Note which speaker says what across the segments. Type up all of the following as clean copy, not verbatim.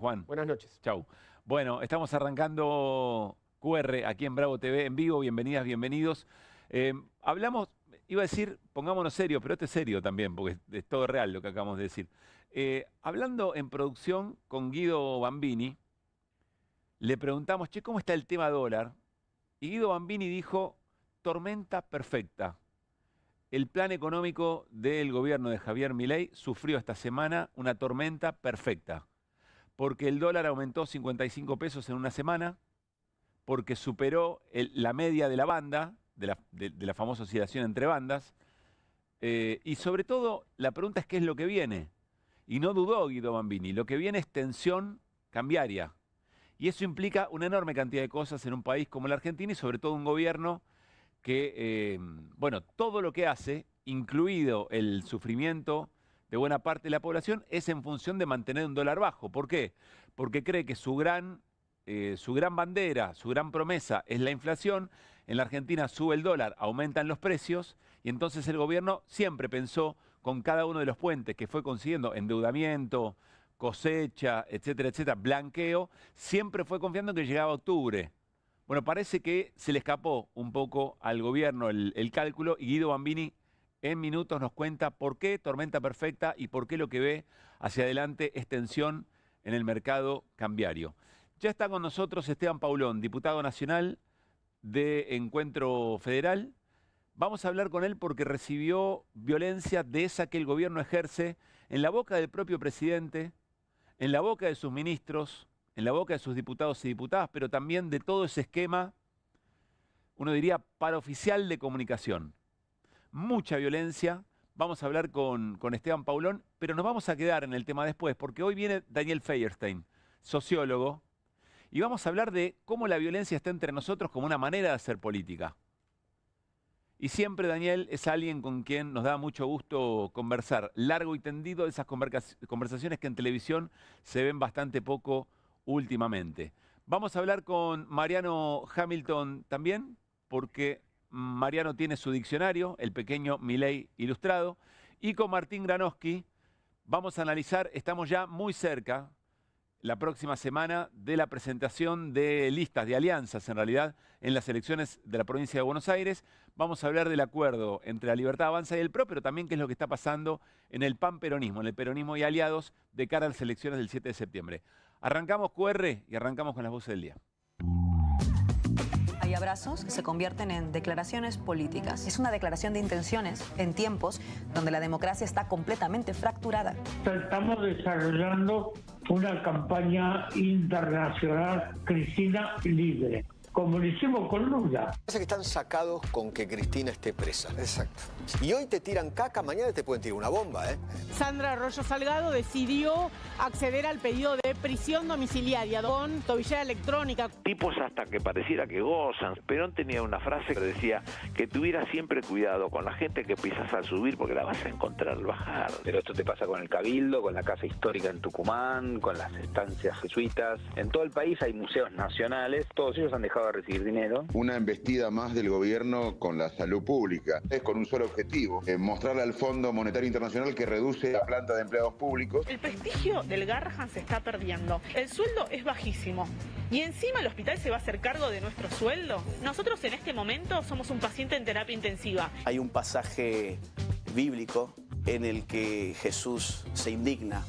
Speaker 1: Juan,
Speaker 2: Buenas noches.
Speaker 1: chau. Bueno, estamos arrancando QR aquí en Bravo TV en vivo. Bienvenidas, bienvenidos. Hablamos, iba a decir, pongámonos serios, pero esto es serio también, porque es todo real lo que acabamos de decir. Hablando en producción con Guido Bambini, le preguntamos, che, ¿cómo está el tema dólar? Y Guido Bambini dijo, tormenta perfecta. El plan económico del gobierno de Javier Milei sufrió esta semana una tormenta perfecta. Porque el dólar aumentó 55 pesos en una semana, porque superó la media de la banda, de la famosa oscilación entre bandas, y sobre todo la pregunta es qué es lo que viene. Y no dudó Guido Bambini, lo que viene es tensión cambiaria. Y eso implica una enorme cantidad de cosas en un país como la Argentina y sobre todo un gobierno que, bueno, todo lo que hace, incluido el sufrimiento de buena parte de la población, es en función de mantener un dólar bajo. ¿Por qué? Porque cree que su gran bandera, su gran promesa es la inflación. En la Argentina sube el dólar, aumentan los precios y entonces el gobierno siempre pensó con cada uno de los puentes que fue consiguiendo, endeudamiento, cosecha, etcétera, etcétera, blanqueo, siempre fue confiando en que llegaba octubre. Bueno, parece que se le escapó un poco al gobierno el cálculo y Guido Bambini en minutos nos cuenta por qué tormenta perfecta y por qué lo que ve hacia adelante es tensión en el mercado cambiario. Ya está con nosotros Esteban Paulón, diputado nacional de Encuentro Federal. Vamos a hablar con él porque recibió violencia de esa que el gobierno ejerce en la boca del propio presidente, en la boca de sus ministros, en la boca de sus diputados y diputadas, pero también de todo ese esquema, uno diría, paraoficial de comunicación. Mucha violencia. Vamos a hablar con Esteban Paulón, pero nos vamos a quedar en el tema después, porque hoy viene Daniel Feierstein, sociólogo, y vamos a hablar de cómo la violencia está entre nosotros como una manera de hacer política. Y siempre Daniel es alguien con quien nos da mucho gusto conversar, largo y tendido, de esas conversaciones que en televisión se ven bastante poco últimamente. Vamos a hablar con Mariano Hamilton también, porque Mariano tiene su diccionario, el pequeño Milei Ilustrado, y con Martín Granowski vamos a analizar, estamos ya muy cerca, la próxima semana, de la presentación de listas, de alianzas en realidad, en las elecciones de la provincia de Buenos Aires. Vamos a hablar del acuerdo entre la Libertad Avanza y el PRO, pero también qué es lo que está pasando en el panperonismo, en el peronismo y aliados de cara a las elecciones del 7 de septiembre. Arrancamos QR y arrancamos con las voces del día.
Speaker 3: Hay abrazos que se convierten en declaraciones políticas. Es una declaración de intenciones en tiempos donde la democracia está completamente fracturada.
Speaker 4: Estamos desarrollando una campaña internacional Cristina libre, como lo hicimos con Lula.
Speaker 5: Parece que están sacados con que Cristina esté presa. Exacto. Y hoy te tiran caca, mañana te pueden tirar una bomba, ¿eh?
Speaker 6: Sandra Arroyo Salgado decidió acceder al pedido de prisión domiciliaria con tobillera electrónica.
Speaker 7: Tipos hasta que pareciera que gozan. Perón tenía una frase que decía que tuviera siempre cuidado con la gente que pisas al subir porque la vas a encontrar al bajar.
Speaker 8: Pero esto te pasa con el Cabildo, con la Casa Histórica en Tucumán, con las estancias jesuitas. En todo el país hay museos nacionales, todos ellos han dejado de recibir dinero.
Speaker 9: Una embestida más del gobierno con la salud pública. Es con un solo objetivo, mostrarle al Fondo Monetario Internacional que reduce la planta de empleados públicos.
Speaker 6: El prestigio del Garrahan se está perdiendo. El sueldo es bajísimo. Y encima el hospital se va a hacer cargo de nuestro sueldo. Nosotros en este momento somos un paciente en terapia intensiva.
Speaker 10: Hay un pasaje bíblico en el que Jesús se indigna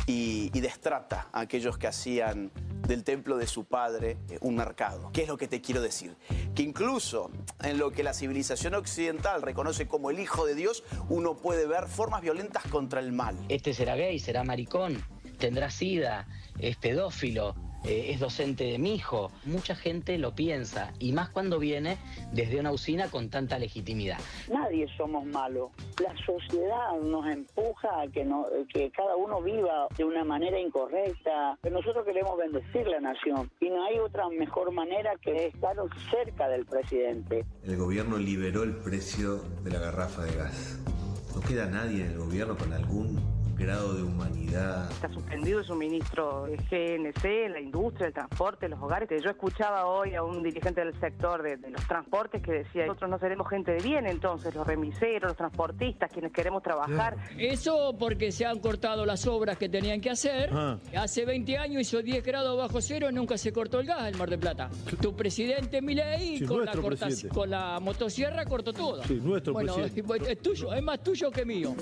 Speaker 10: y destrata a aquellos que hacían del templo de su padre un mercado. ¿Qué es lo que te quiero decir? Que incluso en lo que la civilización occidental reconoce como el Hijo de Dios, uno puede ver formas violentas contra el mal.
Speaker 11: Este será gay, será maricón, tendrá sida, es pedófilo, es docente de mi hijo. Mucha gente lo piensa, y más cuando viene desde una usina con tanta legitimidad.
Speaker 12: Nadie somos malos. La sociedad nos empuja a que cada uno viva de una manera incorrecta. Pero nosotros queremos bendecir la nación y no hay otra mejor manera que estar cerca del presidente.
Speaker 13: El gobierno liberó el precio de la garrafa de gas. ¿No queda nadie en el gobierno con algún
Speaker 2: grado de humanidad.
Speaker 13: Está suspendido el suministro de GNC, la industria, el transporte, los hogares. Yo escuchaba hoy a un dirigente del sector de los transportes que decía, nosotros no seremos gente de bien entonces, los remiseros, los transportistas, quienes queremos trabajar.
Speaker 14: Eso porque se han cortado las obras que tenían que hacer. Hace 20 años hizo 10 grados bajo cero y nunca se cortó el gas en Mar del Plata. Tu presidente Milei con la motosierra cortó todo.
Speaker 15: Sí, nuestro
Speaker 14: presidente. Es tuyo, es más tuyo que mío.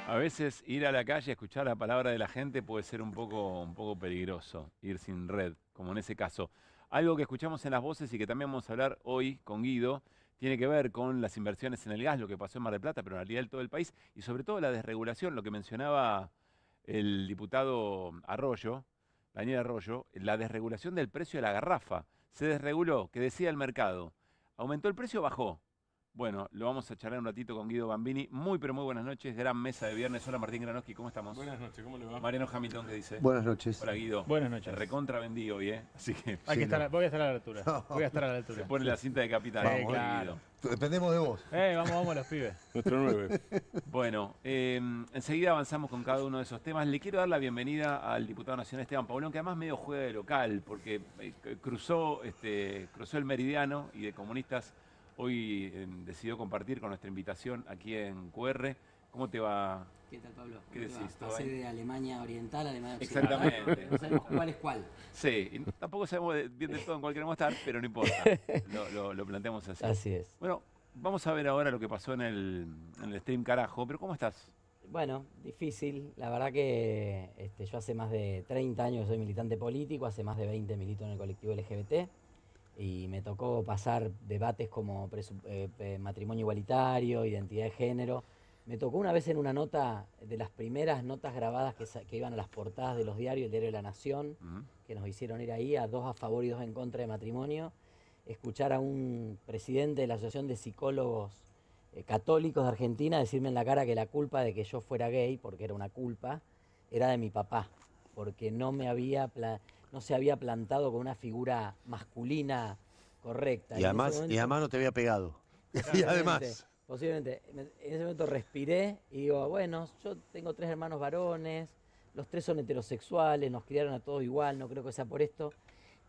Speaker 1: A veces ir a la calle a escuchar la palabra de la gente puede ser un poco peligroso, ir sin red, como en ese caso. Algo que escuchamos en las voces y que también vamos a hablar hoy con Guido, tiene que ver con las inversiones en el gas, lo que pasó en Mar del Plata, pero en realidad en todo el país, y sobre todo la desregulación, lo que mencionaba el diputado Arroyo, Daniel Arroyo, la desregulación del precio de la garrafa. Se desreguló, que decía el mercado. ¿Aumentó el precio o bajó? Bueno, lo vamos a charlar un ratito con Guido Bambini. Muy, pero muy buenas noches. Gran mesa de viernes. Hola, Martín Granowski, ¿cómo estamos?
Speaker 15: Buenas noches, ¿cómo le va?
Speaker 1: Mariano Hamilton, ¿qué dice?
Speaker 16: Buenas noches.
Speaker 1: Hola, Guido.
Speaker 15: Buenas noches.
Speaker 1: Te recontra vendí hoy, ¿eh? Así que...
Speaker 15: Voy a estar a la altura. Voy a estar a la altura.
Speaker 1: Se pone la cinta de capitán.
Speaker 16: Vamos,
Speaker 1: Guido.
Speaker 16: Dependemos de vos.
Speaker 15: Vamos los pibes. Nuestro 9.
Speaker 1: Bueno, enseguida avanzamos con cada uno de esos temas. Le quiero dar la bienvenida al diputado nacional Esteban Paulón, que además medio juega de local, porque cruzó el meridiano y de comunistas hoy decidió compartir con nuestra invitación aquí en QR. ¿Cómo te va?
Speaker 17: ¿Qué tal, Pablo?
Speaker 1: ¿Qué decís?
Speaker 17: Pasé de Alemania Oriental a Alemania Occidental.
Speaker 1: Exactamente.
Speaker 17: No sabemos cuál es cuál.
Speaker 1: Sí, y tampoco sabemos bien de todo en cuál queremos estar, pero no importa. Lo planteamos así.
Speaker 17: Así es.
Speaker 1: Bueno, vamos a ver ahora lo que pasó en el stream carajo. Pero ¿cómo estás?
Speaker 17: Bueno, difícil. La verdad que yo hace más de 30 años soy militante político, hace más de 20 milito en el colectivo LGBT. Y me tocó pasar debates como matrimonio igualitario, identidad de género. Me tocó una vez en una nota, de las primeras notas grabadas que iban a las portadas de los diarios, el diario de La Nación, que nos hicieron ir ahí, a 2 a favor y 2 en contra de matrimonio, escuchar a un presidente de la Asociación de Psicólogos Católicos de Argentina decirme en la cara que la culpa de que yo fuera gay, porque era una culpa, era de mi papá, porque no se había plantado con una figura masculina correcta.
Speaker 16: Y además no te había pegado. Y además...
Speaker 17: Posiblemente. En ese momento respiré y digo, bueno, yo tengo 3 hermanos varones, los 3 son heterosexuales, nos criaron a todos igual, no creo que sea por esto.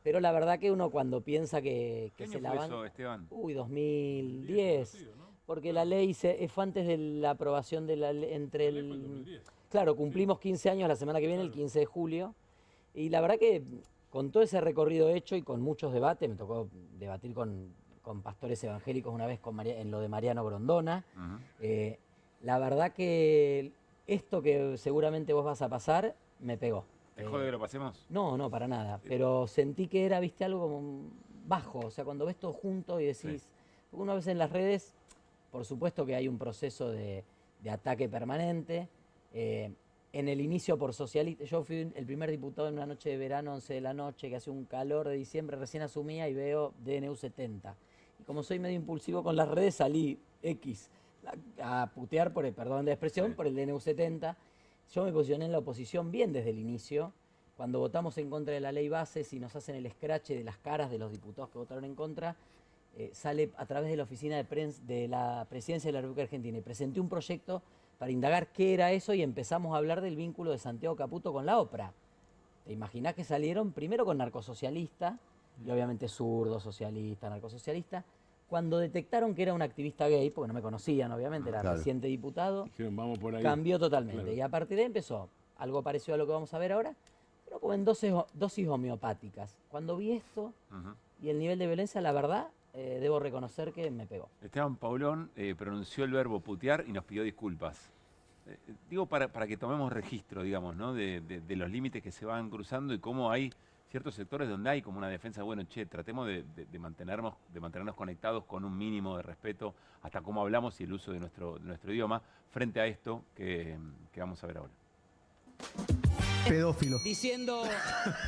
Speaker 17: Pero la verdad que uno cuando piensa que se la van...
Speaker 1: ¿Qué año fue eso, Esteban?
Speaker 17: 2010. Porque la ley fue antes de la aprobación de la ley, Claro, cumplimos 15 años la semana que viene, el 15 de julio. Y la verdad que con todo ese recorrido hecho y con muchos debates, me tocó debatir con pastores evangélicos una vez en lo de Mariano Grondona. La verdad que esto que seguramente vos vas a pasar, me pegó.
Speaker 1: ¿Te jode que lo pasemos?
Speaker 17: No, para nada. Pero sentí que era, algo como bajo. O sea, cuando ves todo junto y decís... Sí. Una vez en las redes, por supuesto que hay un proceso de ataque permanente. En el inicio por socialista, yo fui el primer diputado en una noche de verano, 11 de la noche, que hace un calor de diciembre, recién asumía y veo DNU 70. Y como soy medio impulsivo con las redes, salí a putear, perdón de expresión, por el DNU 70. Yo me posicioné en la oposición bien desde el inicio. Cuando votamos en contra de la ley base, si nos hacen el escrache de las caras de los diputados que votaron en contra, sale a través de la oficina de la Presidencia de la República Argentina. Y presenté un proyecto para indagar qué era eso y empezamos a hablar del vínculo de Santiago Caputo con la OPRA. ¿Te imaginás que salieron primero con narcosocialista, y obviamente zurdo, socialista, narcosocialista? Cuando detectaron que era un activista gay, porque no me conocían obviamente, era reciente diputado,
Speaker 15: dijeron, vamos por ahí.
Speaker 17: Cambió totalmente.
Speaker 15: Claro.
Speaker 17: Y a partir de ahí empezó algo parecido a lo que vamos a ver ahora, pero como en dosis homeopáticas. Cuando vi esto y el nivel de violencia, la verdad, debo reconocer que me pegó.
Speaker 1: Esteban Paulón pronunció el verbo putear y nos pidió disculpas. Digo para que tomemos registro, digamos, ¿no? de los límites que se van cruzando y cómo hay ciertos sectores donde hay como una defensa, bueno, tratemos de mantenernos conectados con un mínimo de respeto hasta cómo hablamos y el uso de nuestro idioma frente a esto que vamos a ver ahora.
Speaker 18: Pedófilo.
Speaker 17: Diciendo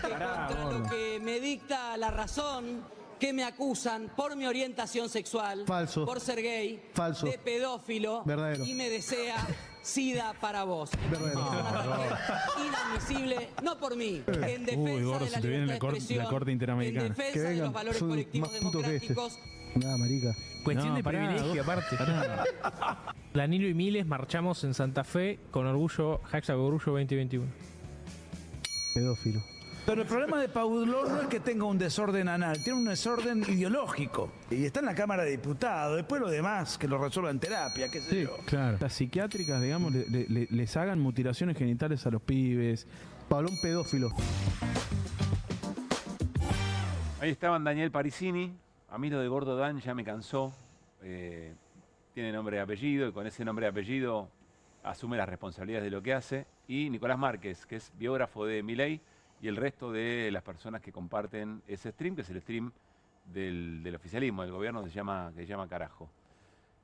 Speaker 17: que contra lo que me dicta la razón, que me acusan por mi orientación sexual,
Speaker 18: falso,
Speaker 17: por ser gay,
Speaker 18: falso,
Speaker 17: de pedófilo,
Speaker 18: verdadero,
Speaker 17: y me desea SIDA para vos.
Speaker 18: Verdadero.
Speaker 17: Inadmisible, no por mí, en defensa
Speaker 15: gordo,
Speaker 17: de la
Speaker 15: se te viene
Speaker 17: libertad de expresión,
Speaker 15: la corte interamericana.
Speaker 17: en defensa de los valores colectivos democráticos
Speaker 2: Nada, marica.
Speaker 18: Cuestión de privilegio, aparte. Danilo y Miles marchamos en Santa Fe con orgullo, #orgullo 2021.
Speaker 2: Pedófilo.
Speaker 19: Pero el problema de Paulón no es que tenga un desorden anal, tiene un desorden ideológico. Y está en la Cámara de Diputados, después lo demás que lo resuelva en terapia, qué sé yo.
Speaker 2: Claro. Las psiquiátricas, digamos, les hagan mutilaciones genitales a los pibes. Paulón pedófilo.
Speaker 1: Ahí estaban Daniel Parisini. A mí lo de Gordo Dan ya me cansó. Tiene nombre y apellido y con ese nombre y apellido asume las responsabilidades de lo que hace. Y Nicolás Márquez, que es biógrafo de Milei, y el resto de las personas que comparten ese stream, que es el stream del oficialismo, del gobierno, que se llama Carajo.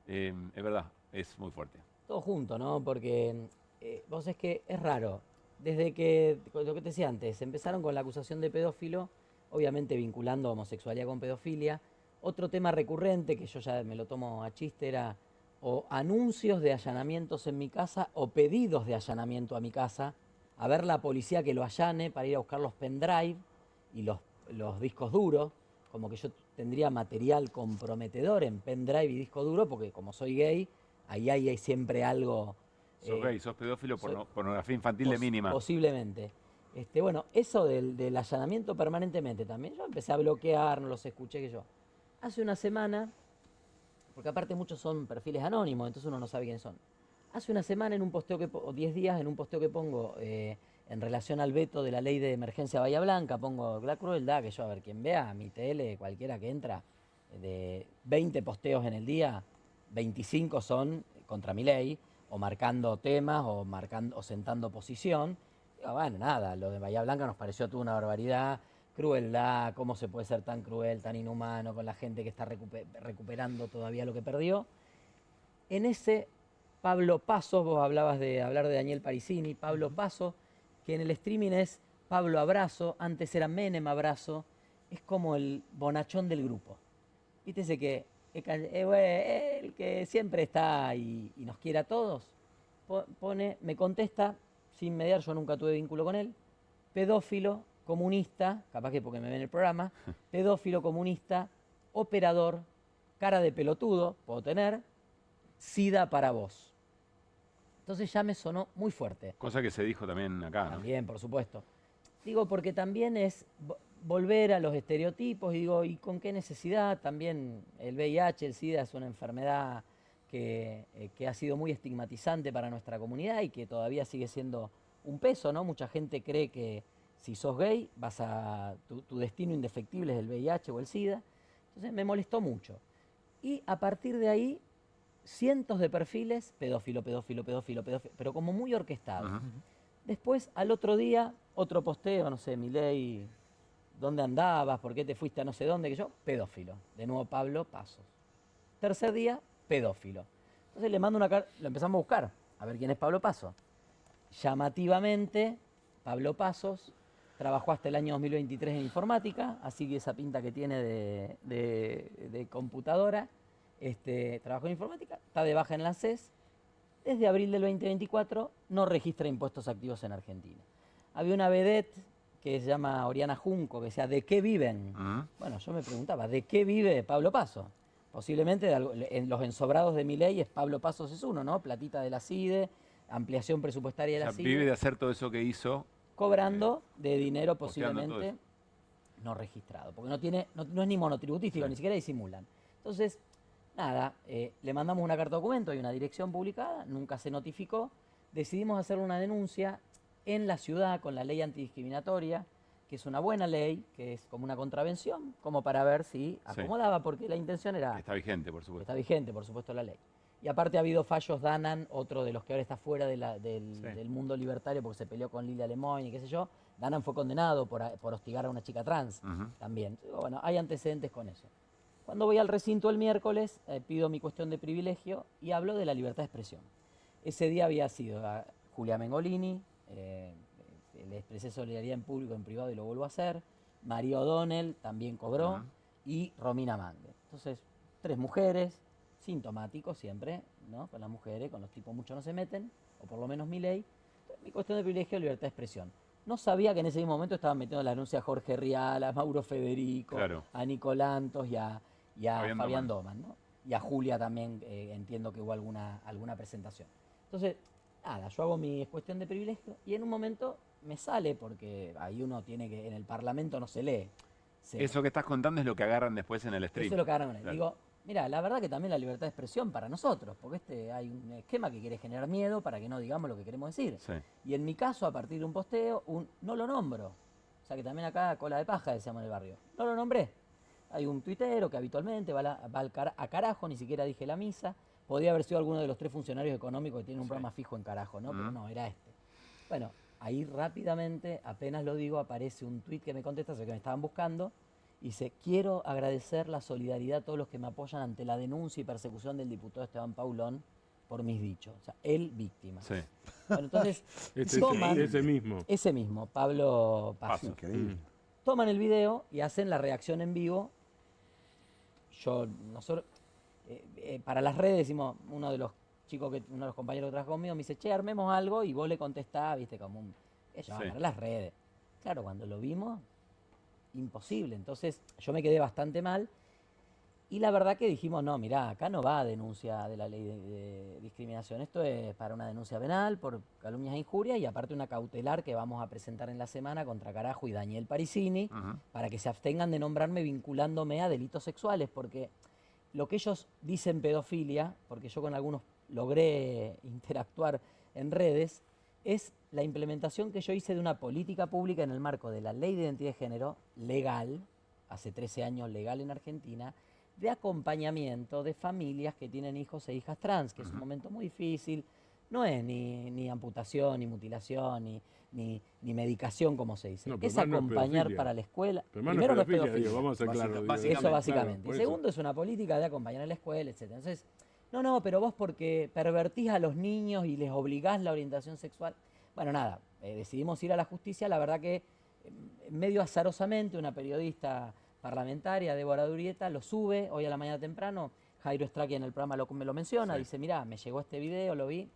Speaker 1: Es verdad, es muy fuerte.
Speaker 17: Todo junto, ¿no? Porque vos es que es raro. Desde que, lo que te decía antes, empezaron con la acusación de pedófilo, obviamente vinculando homosexualidad con pedofilia. Otro tema recurrente, que yo ya me lo tomo a chiste, era o anuncios de allanamientos en mi casa o pedidos de allanamiento a mi casa, a ver la policía que lo allane para ir a buscar los pendrive y los discos duros, como que yo tendría material comprometedor en pendrive y disco duro, porque como soy gay, ahí hay siempre algo...
Speaker 1: Sos gay, sos pedófilo, pornografía infantil de mínima.
Speaker 17: Posiblemente. Bueno, eso del allanamiento permanentemente también, yo empecé a bloquear, no los escuché que yo. Hace una semana, porque aparte muchos son perfiles anónimos, entonces uno no sabe quiénes son. Hace una semana, en un posteo o 10 días, en un posteo que pongo en relación al veto de la ley de emergencia Bahía Blanca, pongo la crueldad, que yo, a ver, quien vea mi tele, cualquiera que entra, de 20 posteos en el día, 25 son contra mi ley, o marcando temas, o sentando posición. Digo, bueno, nada, lo de Bahía Blanca nos pareció toda una barbaridad, crueldad, cómo se puede ser tan cruel, tan inhumano con la gente que está recuperando todavía lo que perdió. En ese... Pablo Pasos, vos hablabas de hablar de Daniel Parisini, Pablo Pasos, que en el streaming es Pablo Abrazo, antes era Menem Abrazo, es como el bonachón del grupo. Viste ese que el que siempre está y nos quiere a todos, me contesta, sin mediar, yo nunca tuve vínculo con él, pedófilo, comunista, capaz que porque me ven en el programa, pedófilo, comunista, operador, cara de pelotudo, puedo tener, SIDA para vos. Entonces ya me sonó muy fuerte.
Speaker 1: Cosa que se dijo también acá, ¿no?
Speaker 17: También, por supuesto. Digo, porque también es volver a los estereotipos y digo, ¿y con qué necesidad? También el VIH, el SIDA es una enfermedad que ha sido muy estigmatizante para nuestra comunidad y que todavía sigue siendo un peso, ¿no? Mucha gente cree que si sos gay, tu destino indefectible es el VIH o el SIDA. Entonces me molestó mucho. Y a partir de ahí, cientos de perfiles, pedófilo, pero como muy orquestados. Después, al otro día, otro posteo, no sé, Milei, ¿dónde andabas? ¿Por qué te fuiste a no sé dónde? Que yo, pedófilo. De nuevo Pablo Pasos. Tercer día, pedófilo. Entonces le mando una carta, lo empezamos a buscar, a ver quién es Pablo Pasos. Llamativamente, Pablo Pasos trabajó hasta el año 2023 en informática, así que esa pinta que tiene de computadora. Trabajó en informática, está de baja en la CES, desde abril del 2024 no registra impuestos activos en Argentina. Había una vedette que se llama Oriana Junco, que decía, ¿de qué viven? Bueno, yo me preguntaba, ¿de qué vive Pablo Pasos? Posiblemente en los ensobrados de Milei es Pablo Pasos es uno, ¿no? Platita de la CIDE, ampliación presupuestaria de la CIDE.
Speaker 1: Vive de hacer todo eso que hizo.
Speaker 17: Cobrando de dinero posiblemente no registrado, porque no es ni monotributístico, ni siquiera disimulan. Entonces, nada, le mandamos una carta documento y una dirección publicada, nunca se notificó, decidimos hacer una denuncia en la ciudad con la ley antidiscriminatoria, que es una buena ley, que es como una contravención, como para ver si acomodaba, porque la intención era...
Speaker 1: Está vigente, por supuesto.
Speaker 17: Está vigente, por supuesto, la ley. Y aparte ha habido fallos, Danan, otro de los que ahora está fuera del mundo libertario porque se peleó con Lilia Lemoyne y qué sé yo, Danan fue condenado por hostigar a una chica trans también. Bueno, hay antecedentes con eso. Cuando voy al recinto el miércoles, pido mi cuestión de privilegio y hablo de la libertad de expresión. Ese día había sido Julia Mengolini, le expresé solidaridad en público, en privado y lo vuelvo a hacer. María O'Donnell también cobró y Romina Mangue. Entonces, 3 mujeres, sintomático siempre, ¿no? Con las mujeres, con los tipos muchos no se meten, o por lo menos mi ley. Mi cuestión de privilegio, libertad de expresión. No sabía que en ese mismo momento estaban metiendo la denuncia a Jorge Rial, a Mauro Federico, a Nicolantos y a Fabián Doman, ¿no? Y a Julia también entiendo que hubo alguna presentación. Entonces, nada, yo hago mi cuestión de privilegio y en un momento me sale, porque ahí uno tiene que, en el Parlamento no se lee.
Speaker 1: Eso que estás contando es lo que agarran después en el stream.
Speaker 17: Eso es lo que agarran. Claro. Digo, mira, la verdad que también la libertad de expresión para nosotros, porque hay un esquema que quiere generar miedo para que no digamos lo que queremos decir.
Speaker 1: Sí.
Speaker 17: Y en mi caso, a partir de un posteo, no lo nombro. O sea que también acá cola de paja, decíamos en el barrio. No lo nombré. Hay un tuitero que habitualmente va a carajo, ni siquiera dije la misa. Podría haber sido alguno de los 3 funcionarios económicos que tienen un programa fijo en carajo, ¿no? Pero no, era este. Bueno, ahí rápidamente, apenas lo digo, aparece un tuit que me contesta, sé que me estaban buscando, y dice, quiero agradecer la solidaridad a todos los que me apoyan ante la denuncia y persecución del diputado Esteban Paulón por mis dichos. O sea, él víctima.
Speaker 1: Sí.
Speaker 17: Bueno, entonces, ese mismo, Pablo Paso.
Speaker 16: Increíble.
Speaker 17: Toman el video y hacen la reacción en vivo. Nosotros, para las redes, decimos, uno de los compañeros que trabaja conmigo me dice, che, armemos algo, y vos le contestás, viste, como para las redes. Claro, cuando lo vimos, imposible. Entonces, yo me quedé bastante mal. Y la verdad que dijimos, no, mirá, acá no va a denuncia de la ley de discriminación. Esto es para una denuncia penal por calumnias e injurias y aparte una cautelar que vamos a presentar en la semana contra Carajo y Daniel Parisini para que se abstengan de nombrarme vinculándome a delitos sexuales. Porque lo que ellos dicen pedofilia, porque yo con algunos logré interactuar en redes, es la implementación que yo hice de una política pública en el marco de la Ley de Identidad de Género, legal, hace 13 años legal en Argentina, de acompañamiento de familias que tienen hijos e hijas trans, que es un momento muy difícil. No es ni amputación, ni mutilación, ni medicación, como se dice. Es acompañar para la escuela.
Speaker 15: Primero no es pedofilia. Vamos a aclararlo.
Speaker 17: Eso básicamente.
Speaker 15: Claro,
Speaker 17: Segundo, es una política de acompañar a la escuela, etc. Entonces, no, pero vos porque pervertís a los niños y les obligás la orientación sexual. Bueno, nada, decidimos ir a la justicia. La verdad que medio azarosamente una periodista parlamentaria, Débora Durieta, lo sube hoy a la mañana temprano. Jairo Estraqui en el programa me lo menciona, dice, mirá, me llegó este video, lo vi,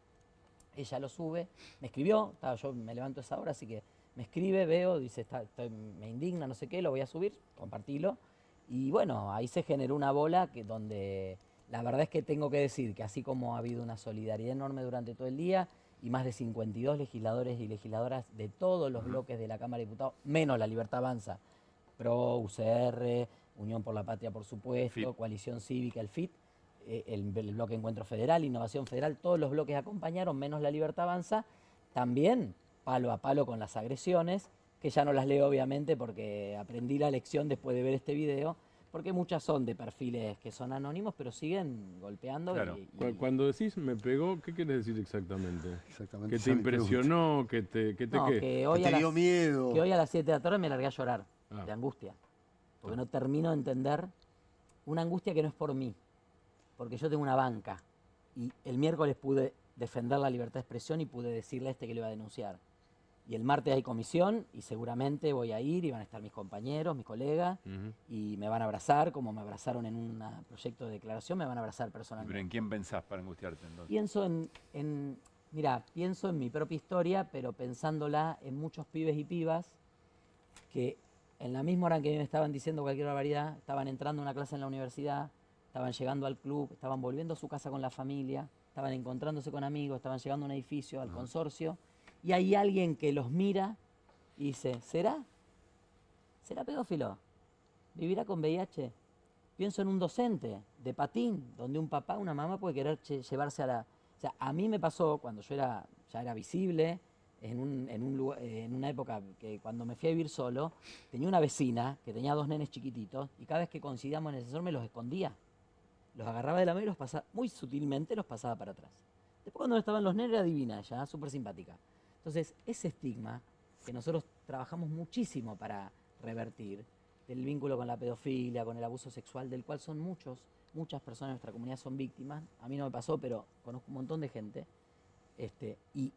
Speaker 17: ella lo sube, me escribió, yo me levanto a esa hora, así que me escribe, veo, dice, me indigna, no sé qué, lo voy a subir, compartilo. Y bueno, ahí se generó una bola donde la verdad es que tengo que decir que así como ha habido una solidaridad enorme durante todo el día y más de 52 legisladores y legisladoras de todos los bloques de la Cámara de Diputados, menos La Libertad Avanza, PRO, UCR, Unión por la Patria, por supuesto, Coalición Cívica, el FIT, el bloque Encuentro Federal, Innovación Federal, todos los bloques acompañaron, menos La Libertad Avanza, también palo a palo con las agresiones, que ya no las leo obviamente porque aprendí la lección después de ver este video, porque muchas son de perfiles que son anónimos, pero siguen golpeando.
Speaker 15: Claro. Cuando decís me pegó, ¿qué quieres decir exactamente? ¿Que te impresionó? ¿Que te qué?
Speaker 17: Que hoy
Speaker 16: te dio miedo.
Speaker 17: Que hoy a las 7 de la tarde me largué a llorar de angustia. Porque no termino de entender una angustia que no es por mí. Porque yo tengo una banca. Y el miércoles pude defender la libertad de expresión y pude decirle a este que lo iba a denunciar. Y el martes hay comisión y seguramente voy a ir y van a estar mis compañeros, mis colegas, y me van a abrazar, como me abrazaron en un proyecto de declaración, me van a abrazar personalmente.
Speaker 1: ¿Pero en quién pensás para angustiarte entonces?
Speaker 17: Pienso en mi propia historia, pero pensándola en muchos pibes y pibas que en la misma hora en que me estaban diciendo cualquier barbaridad, estaban entrando a una clase en la universidad, estaban llegando al club, estaban volviendo a su casa con la familia, estaban encontrándose con amigos, estaban llegando a un edificio, al consorcio, y hay alguien que los mira y dice, ¿será? ¿Será pedófilo? ¿Vivirá con VIH? Pienso en un docente de patín, donde un papá, una mamá puede querer llevarse a la... O sea, a mí me pasó cuando yo ya era visible, en una época que cuando me fui a vivir solo, tenía una vecina que tenía 2 nenes chiquititos y cada vez que coincidíamos en el ascensor me los escondía. Los agarraba de la mano y los pasaba, muy sutilmente los pasaba para atrás. Después cuando estaban los nenes era divina ella, súper simpática. Entonces, ese estigma que nosotros trabajamos muchísimo para revertir, del vínculo con la pedofilia, con el abuso sexual, del cual son muchas personas de nuestra comunidad son víctimas. A mí no me pasó, pero conozco un montón de gente. Y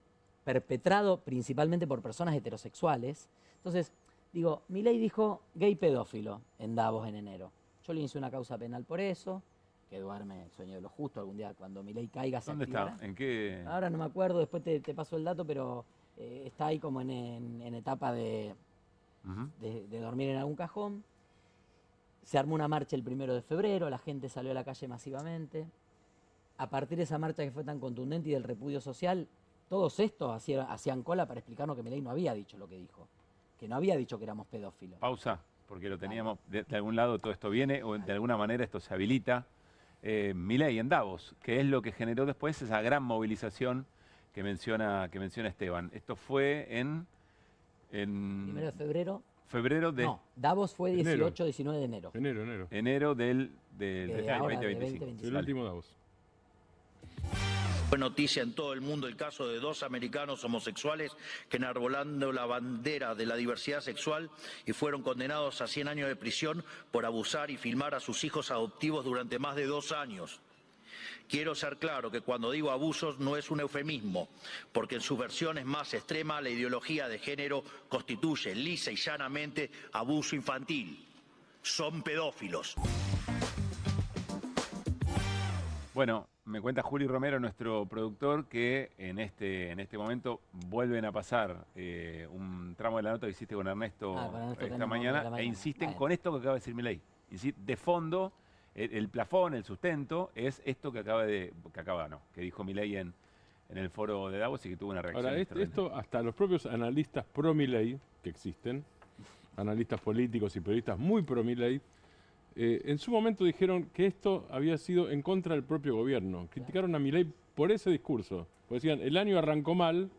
Speaker 17: perpetrado principalmente por personas heterosexuales. Entonces, digo, Milei dijo gay pedófilo en Davos en enero. Yo le hice una causa penal por eso, que duerme el sueño de lo justo algún día cuando Milei caiga.
Speaker 1: ¿Dónde está? ¿En qué?
Speaker 17: Ahora no me acuerdo, después te paso el dato, pero está ahí como en etapa de dormir en algún cajón. Se armó una marcha el 1 de febrero, la gente salió a la calle masivamente. A partir de esa marcha que fue tan contundente y del repudio social, todos estos hacían cola para explicarnos que Milei no había dicho lo que dijo, que no había dicho que éramos pedófilos.
Speaker 1: Pausa, porque lo teníamos, de algún lado todo esto viene, o de alguna manera esto se habilita. Milei en Davos, que es lo que generó después esa gran movilización que menciona Esteban. Esto fue en
Speaker 17: 1 de febrero.
Speaker 1: Febrero de...
Speaker 17: No, Davos fue 18-19 de enero.
Speaker 1: Enero del 2025.
Speaker 15: El último Davos.
Speaker 20: Fue noticia en todo el mundo el caso de 2 americanos homosexuales que enarbolando la bandera de la diversidad sexual y fueron condenados a 100 años de prisión por abusar y filmar a sus hijos adoptivos durante más de 2 años. Quiero ser claro que cuando digo abusos no es un eufemismo, porque en sus versiones más extremas la ideología de género constituye lisa y llanamente abuso infantil. Son pedófilos.
Speaker 1: Bueno, me cuenta Juli Romero, nuestro productor, que en este momento vuelven a pasar un tramo de la nota que hiciste con Ernesto esta mañana e insisten con esto que acaba de decir Milei. De fondo, el plafón, el sustento, es esto que dijo Milei en el foro de Davos y que tuvo una reacción.
Speaker 15: Ahora, esto hasta los propios analistas pro Milei, que existen, analistas políticos y periodistas muy pro Milei, en su momento dijeron que esto había sido en contra del propio gobierno. Criticaron a Milei por ese discurso. Porque decían, el año arrancó mal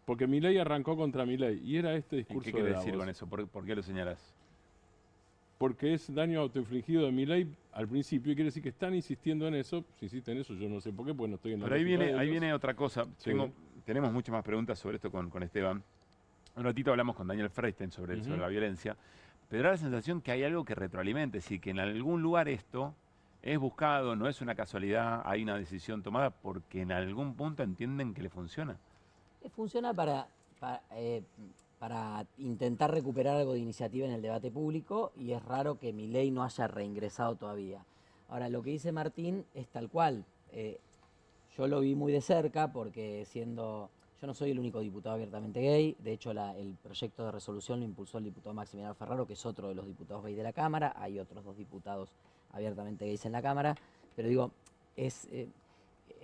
Speaker 15: porque Milei arrancó contra Milei. Y era este discurso.
Speaker 1: ¿Qué quiere decir con eso? ¿Por qué lo señalas?
Speaker 15: Porque es daño autoinfligido de Milei al principio y quiere decir que están insistiendo en eso. Si insisten en eso, yo no sé por qué, pues no estoy en la...
Speaker 1: Pero ahí viene otra cosa. Sí. Tenemos muchas más preguntas sobre esto con Esteban. Un ratito hablamos con Daniel Freistein sobre la violencia. Pero da la sensación que hay algo que retroalimente, es decir, que en algún lugar esto es buscado, no es una casualidad, hay una decisión tomada porque en algún punto entienden que le funciona.
Speaker 17: Funciona para intentar recuperar algo de iniciativa en el debate público y es raro que Milei no haya reingresado todavía. Ahora, lo que dice Martín es tal cual. Yo lo vi muy de cerca porque yo no soy el único diputado abiertamente gay, de hecho el proyecto de resolución lo impulsó el diputado Maximiliano Ferraro, que es otro de los diputados gay de la Cámara, hay otros 2 diputados abiertamente gays en la Cámara, pero digo,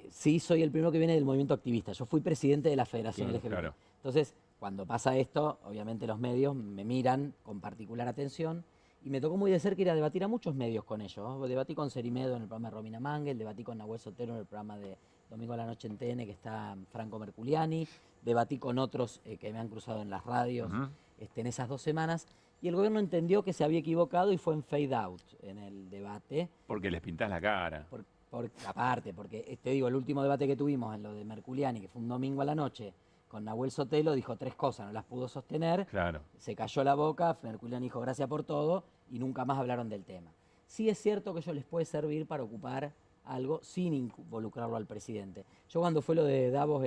Speaker 17: sí soy el primero que viene del movimiento activista, yo fui presidente de la Federación LGBT. Claro. Entonces, cuando pasa esto, obviamente los medios me miran con particular atención y me tocó muy de cerca ir a debatir a muchos medios con ellos. Debatí con Cerimedo en el programa de Romina Mangel, debatí con Nahuel Sotero en el programa de Domingo a la Noche en TN, que está Franco Merculiani, debatí con otros que me han cruzado en las radios en esas 2 semanas, y el gobierno entendió que se había equivocado y fue en fade out en el debate.
Speaker 1: Porque les pintás la cara.
Speaker 17: Aparte, porque te digo, el último debate que tuvimos en lo de Merculiani, que fue un domingo a la noche, con Nahuel Sotelo, dijo 3 cosas, no las pudo sostener, se cayó la boca, Merculiani dijo gracias por todo, y nunca más hablaron del tema. Sí es cierto que ello les puede servir para ocupar algo sin involucrarlo al presidente. Yo cuando fue lo de Davos,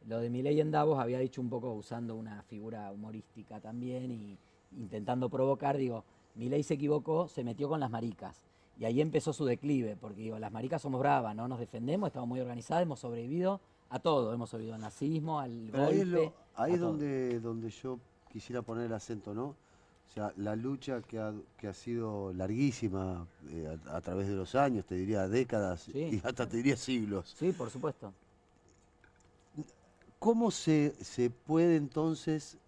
Speaker 17: lo de Milei en Davos, había dicho un poco usando una figura humorística también y intentando provocar, digo, Milei se equivocó, se metió con las maricas. Y ahí empezó su declive, porque digo, las maricas somos bravas, ¿no? Nos defendemos, estamos muy organizadas, hemos sobrevivido a todo, hemos sobrevivido al nazismo, al golpe.
Speaker 16: Ahí es donde yo quisiera poner el acento, ¿no? O sea, la lucha que ha sido larguísima a través de los años, te diría décadas, y hasta te diría siglos.
Speaker 17: Sí, por supuesto.
Speaker 16: ¿Cómo se puede entonces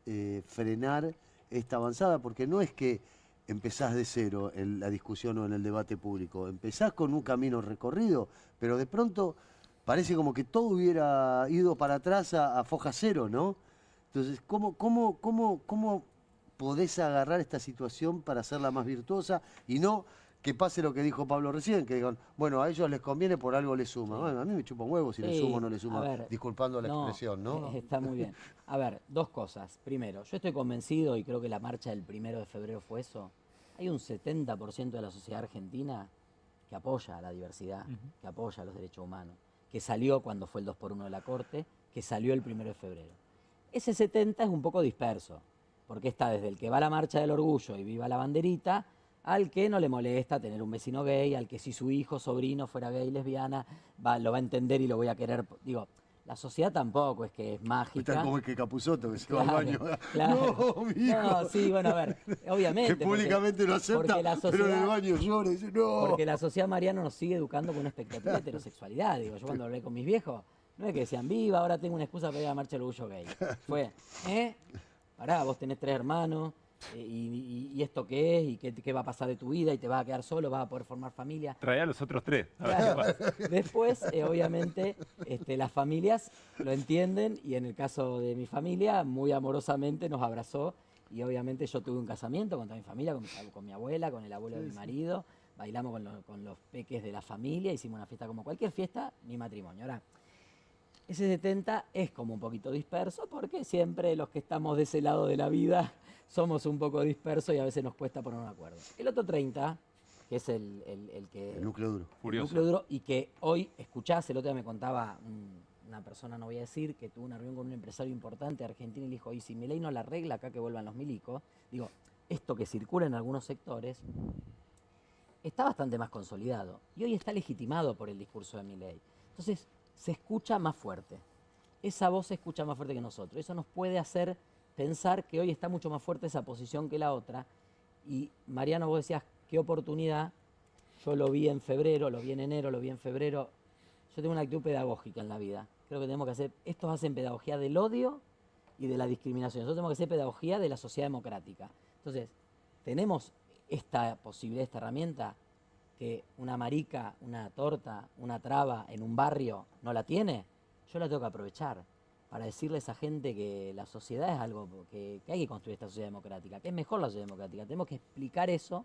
Speaker 16: frenar esta avanzada? Porque no es que empezás de cero en la discusión o en el debate público, empezás con un camino recorrido, pero de pronto parece como que todo hubiera ido para atrás a foja cero, ¿no? Entonces, ¿cómo podés agarrar esta situación para hacerla más virtuosa y no que pase lo que dijo Pablo recién, que digan, bueno, a ellos les conviene, por algo les suma? Bueno, a mí me chupa un huevo si le sumo o no le sumo, disculpando la expresión, ¿no?
Speaker 17: Está muy bien. A ver, 2 cosas. Primero, yo estoy convencido, y creo que la marcha del 1 de febrero fue eso, hay un 70% de la sociedad argentina que apoya a la diversidad, que apoya a los derechos humanos, que salió cuando fue el 2x1 de la Corte, que salió el 1 de febrero. Ese 70 es un poco disperso, porque está desde el que va a la marcha del orgullo y viva la banderita, al que no le molesta tener un vecino gay, al que si su hijo, sobrino fuera gay, lesbiana, lo va a entender y lo voy a querer. Digo, La sociedad tampoco es que es mágica.
Speaker 16: Está como el que Capusotto, que se va al baño.
Speaker 17: Claro.
Speaker 16: No, mi hijo.
Speaker 17: No, sí, bueno, a ver, obviamente.
Speaker 16: Que públicamente lo acepta, pero en el baño llora y dice, no.
Speaker 17: Porque la sociedad, Mariano, nos sigue educando con una expectativa de heterosexualidad. Digo, yo cuando hablé con mis viejos, no es que decían, viva, ahora tengo una excusa para ir a la marcha del orgullo gay. Fue, pará, vos tenés 3 hermanos, y esto qué es, y qué va a pasar de tu vida, y te vas a quedar solo, vas a poder formar familia.
Speaker 1: Trae a los otros 3.
Speaker 17: Claro. Después, obviamente, las familias lo entienden, y en el caso de mi familia, muy amorosamente nos abrazó, y obviamente yo tuve un casamiento con toda mi familia, con mi abuela, con el abuelo de mi marido, bailamos con los peques de la familia, hicimos una fiesta como cualquier fiesta, ni matrimonio. Ahora, ese 70 es como un poquito disperso, porque siempre los que estamos de ese lado de la vida somos un poco dispersos y a veces nos cuesta poner un acuerdo. El otro 30, que es el
Speaker 16: núcleo duro.
Speaker 17: El núcleo duro, y que hoy escuchás, el otro día me contaba una persona, no voy a decir, que tuvo una reunión con un empresario importante de Argentina y le dijo, y si Milei no la arregla acá que vuelvan los milicos, digo, esto que circula en algunos sectores está bastante más consolidado y hoy está legitimado por el discurso de Milei. Entonces, se escucha más fuerte. Esa voz se escucha más fuerte que nosotros. Eso nos puede hacer pensar que hoy está mucho más fuerte esa posición que la otra. Y Mariano, vos decías, qué oportunidad. Yo lo vi en febrero, lo vi en enero, lo vi en febrero. Yo tengo una actitud pedagógica en la vida. Creo que tenemos que hacer, estos hacen pedagogía del odio y de la discriminación. Nosotros tenemos que hacer pedagogía de la sociedad democrática. Entonces, tenemos esta posibilidad, esta herramienta, que una marica, una torta, una traba en un barrio no la tiene. Yo la tengo que aprovechar para decirle a esa gente que la sociedad es algo que hay que construir esta sociedad democrática, que es mejor la sociedad democrática. Tenemos que explicar eso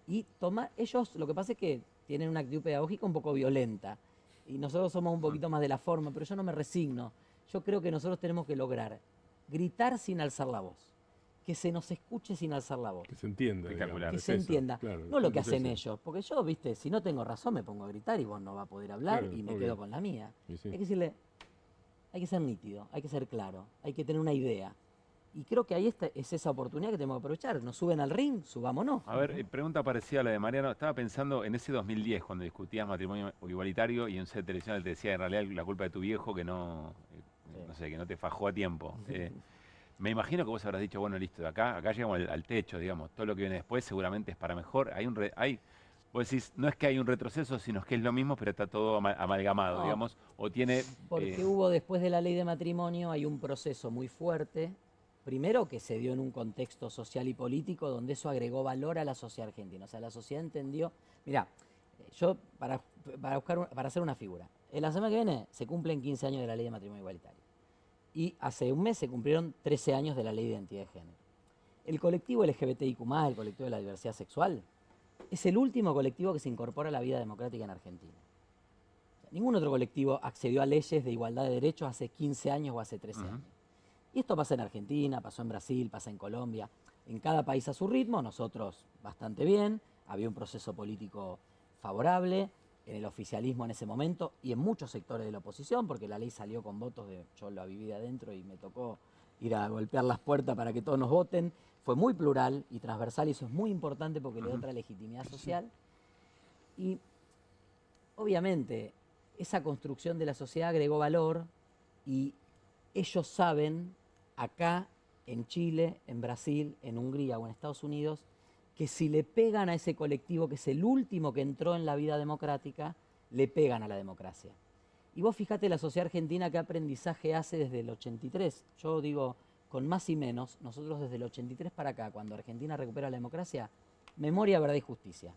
Speaker 17: y tomar. Ellos, lo que pasa es que tienen una actitud pedagógica un poco violenta y nosotros somos un poquito más de la forma, pero yo no me resigno. Yo creo que nosotros tenemos que lograr gritar sin alzar la voz, que se nos escuche sin alzar la voz.
Speaker 15: Que se entienda.
Speaker 17: Que se entienda. Claro, no lo que hacen ellos, porque yo, viste, si no tengo razón me pongo a gritar y vos no vas a poder hablar, claro, y me quedo con la mía. Sí. Hay que decirle, hay que ser nítido, hay que ser claro, hay que tener una idea. Y creo que ahí es esa oportunidad que tenemos que aprovechar. Nos suben al ring, subámonos.
Speaker 1: A ver, pregunta parecida a la de Mariano. Estaba pensando en ese 2010, cuando discutías matrimonio igualitario y en un set televisional te decía en realidad la culpa de tu viejo que no sé, que no te fajó a tiempo. Me imagino que vos habrás dicho, bueno, listo, acá llegamos al techo, digamos. Todo lo que viene después seguramente es para mejor. Vos decís, no es que hay un retroceso, sino que es lo mismo, pero está todo amalgamado, digamos. O tiene...
Speaker 17: Porque hubo, después de la ley de matrimonio, hay un proceso muy fuerte. Primero, que se dio en un contexto social y político donde eso agregó valor a la sociedad argentina. O sea, la sociedad entendió... Mirá, yo, para hacer una figura, en la semana que viene se cumplen 15 años de la ley de matrimonio igualitario. Y hace un mes se cumplieron 13 años de la ley de identidad de género. El colectivo LGBTIQ+, el colectivo de la diversidad sexual, es el último colectivo que se incorpora a la vida democrática en Argentina. O sea, ningún otro colectivo accedió a leyes de igualdad de derechos hace 15 años o hace 13 años. Y esto pasa en Argentina, pasó en Brasil, pasa en Colombia. En cada país a su ritmo, nosotros bastante bien. Había un proceso político favorable en el oficialismo en ese momento y en muchos sectores de la oposición, porque la ley salió con votos yo la viví de adentro y me tocó ir a golpear las puertas para que todos nos voten. Fue muy plural y transversal y eso es muy importante porque le da otra legitimidad social. Y obviamente esa construcción de la sociedad agregó valor y ellos saben acá, en Chile, en Brasil, en Hungría o en Estados Unidos, que si le pegan a ese colectivo, que es el último que entró en la vida democrática, le pegan a la democracia. Y vos fíjate la sociedad argentina qué aprendizaje hace desde el 83. Yo digo, con más y menos, nosotros desde el 83 para acá, cuando Argentina recupera la democracia, memoria, verdad y justicia.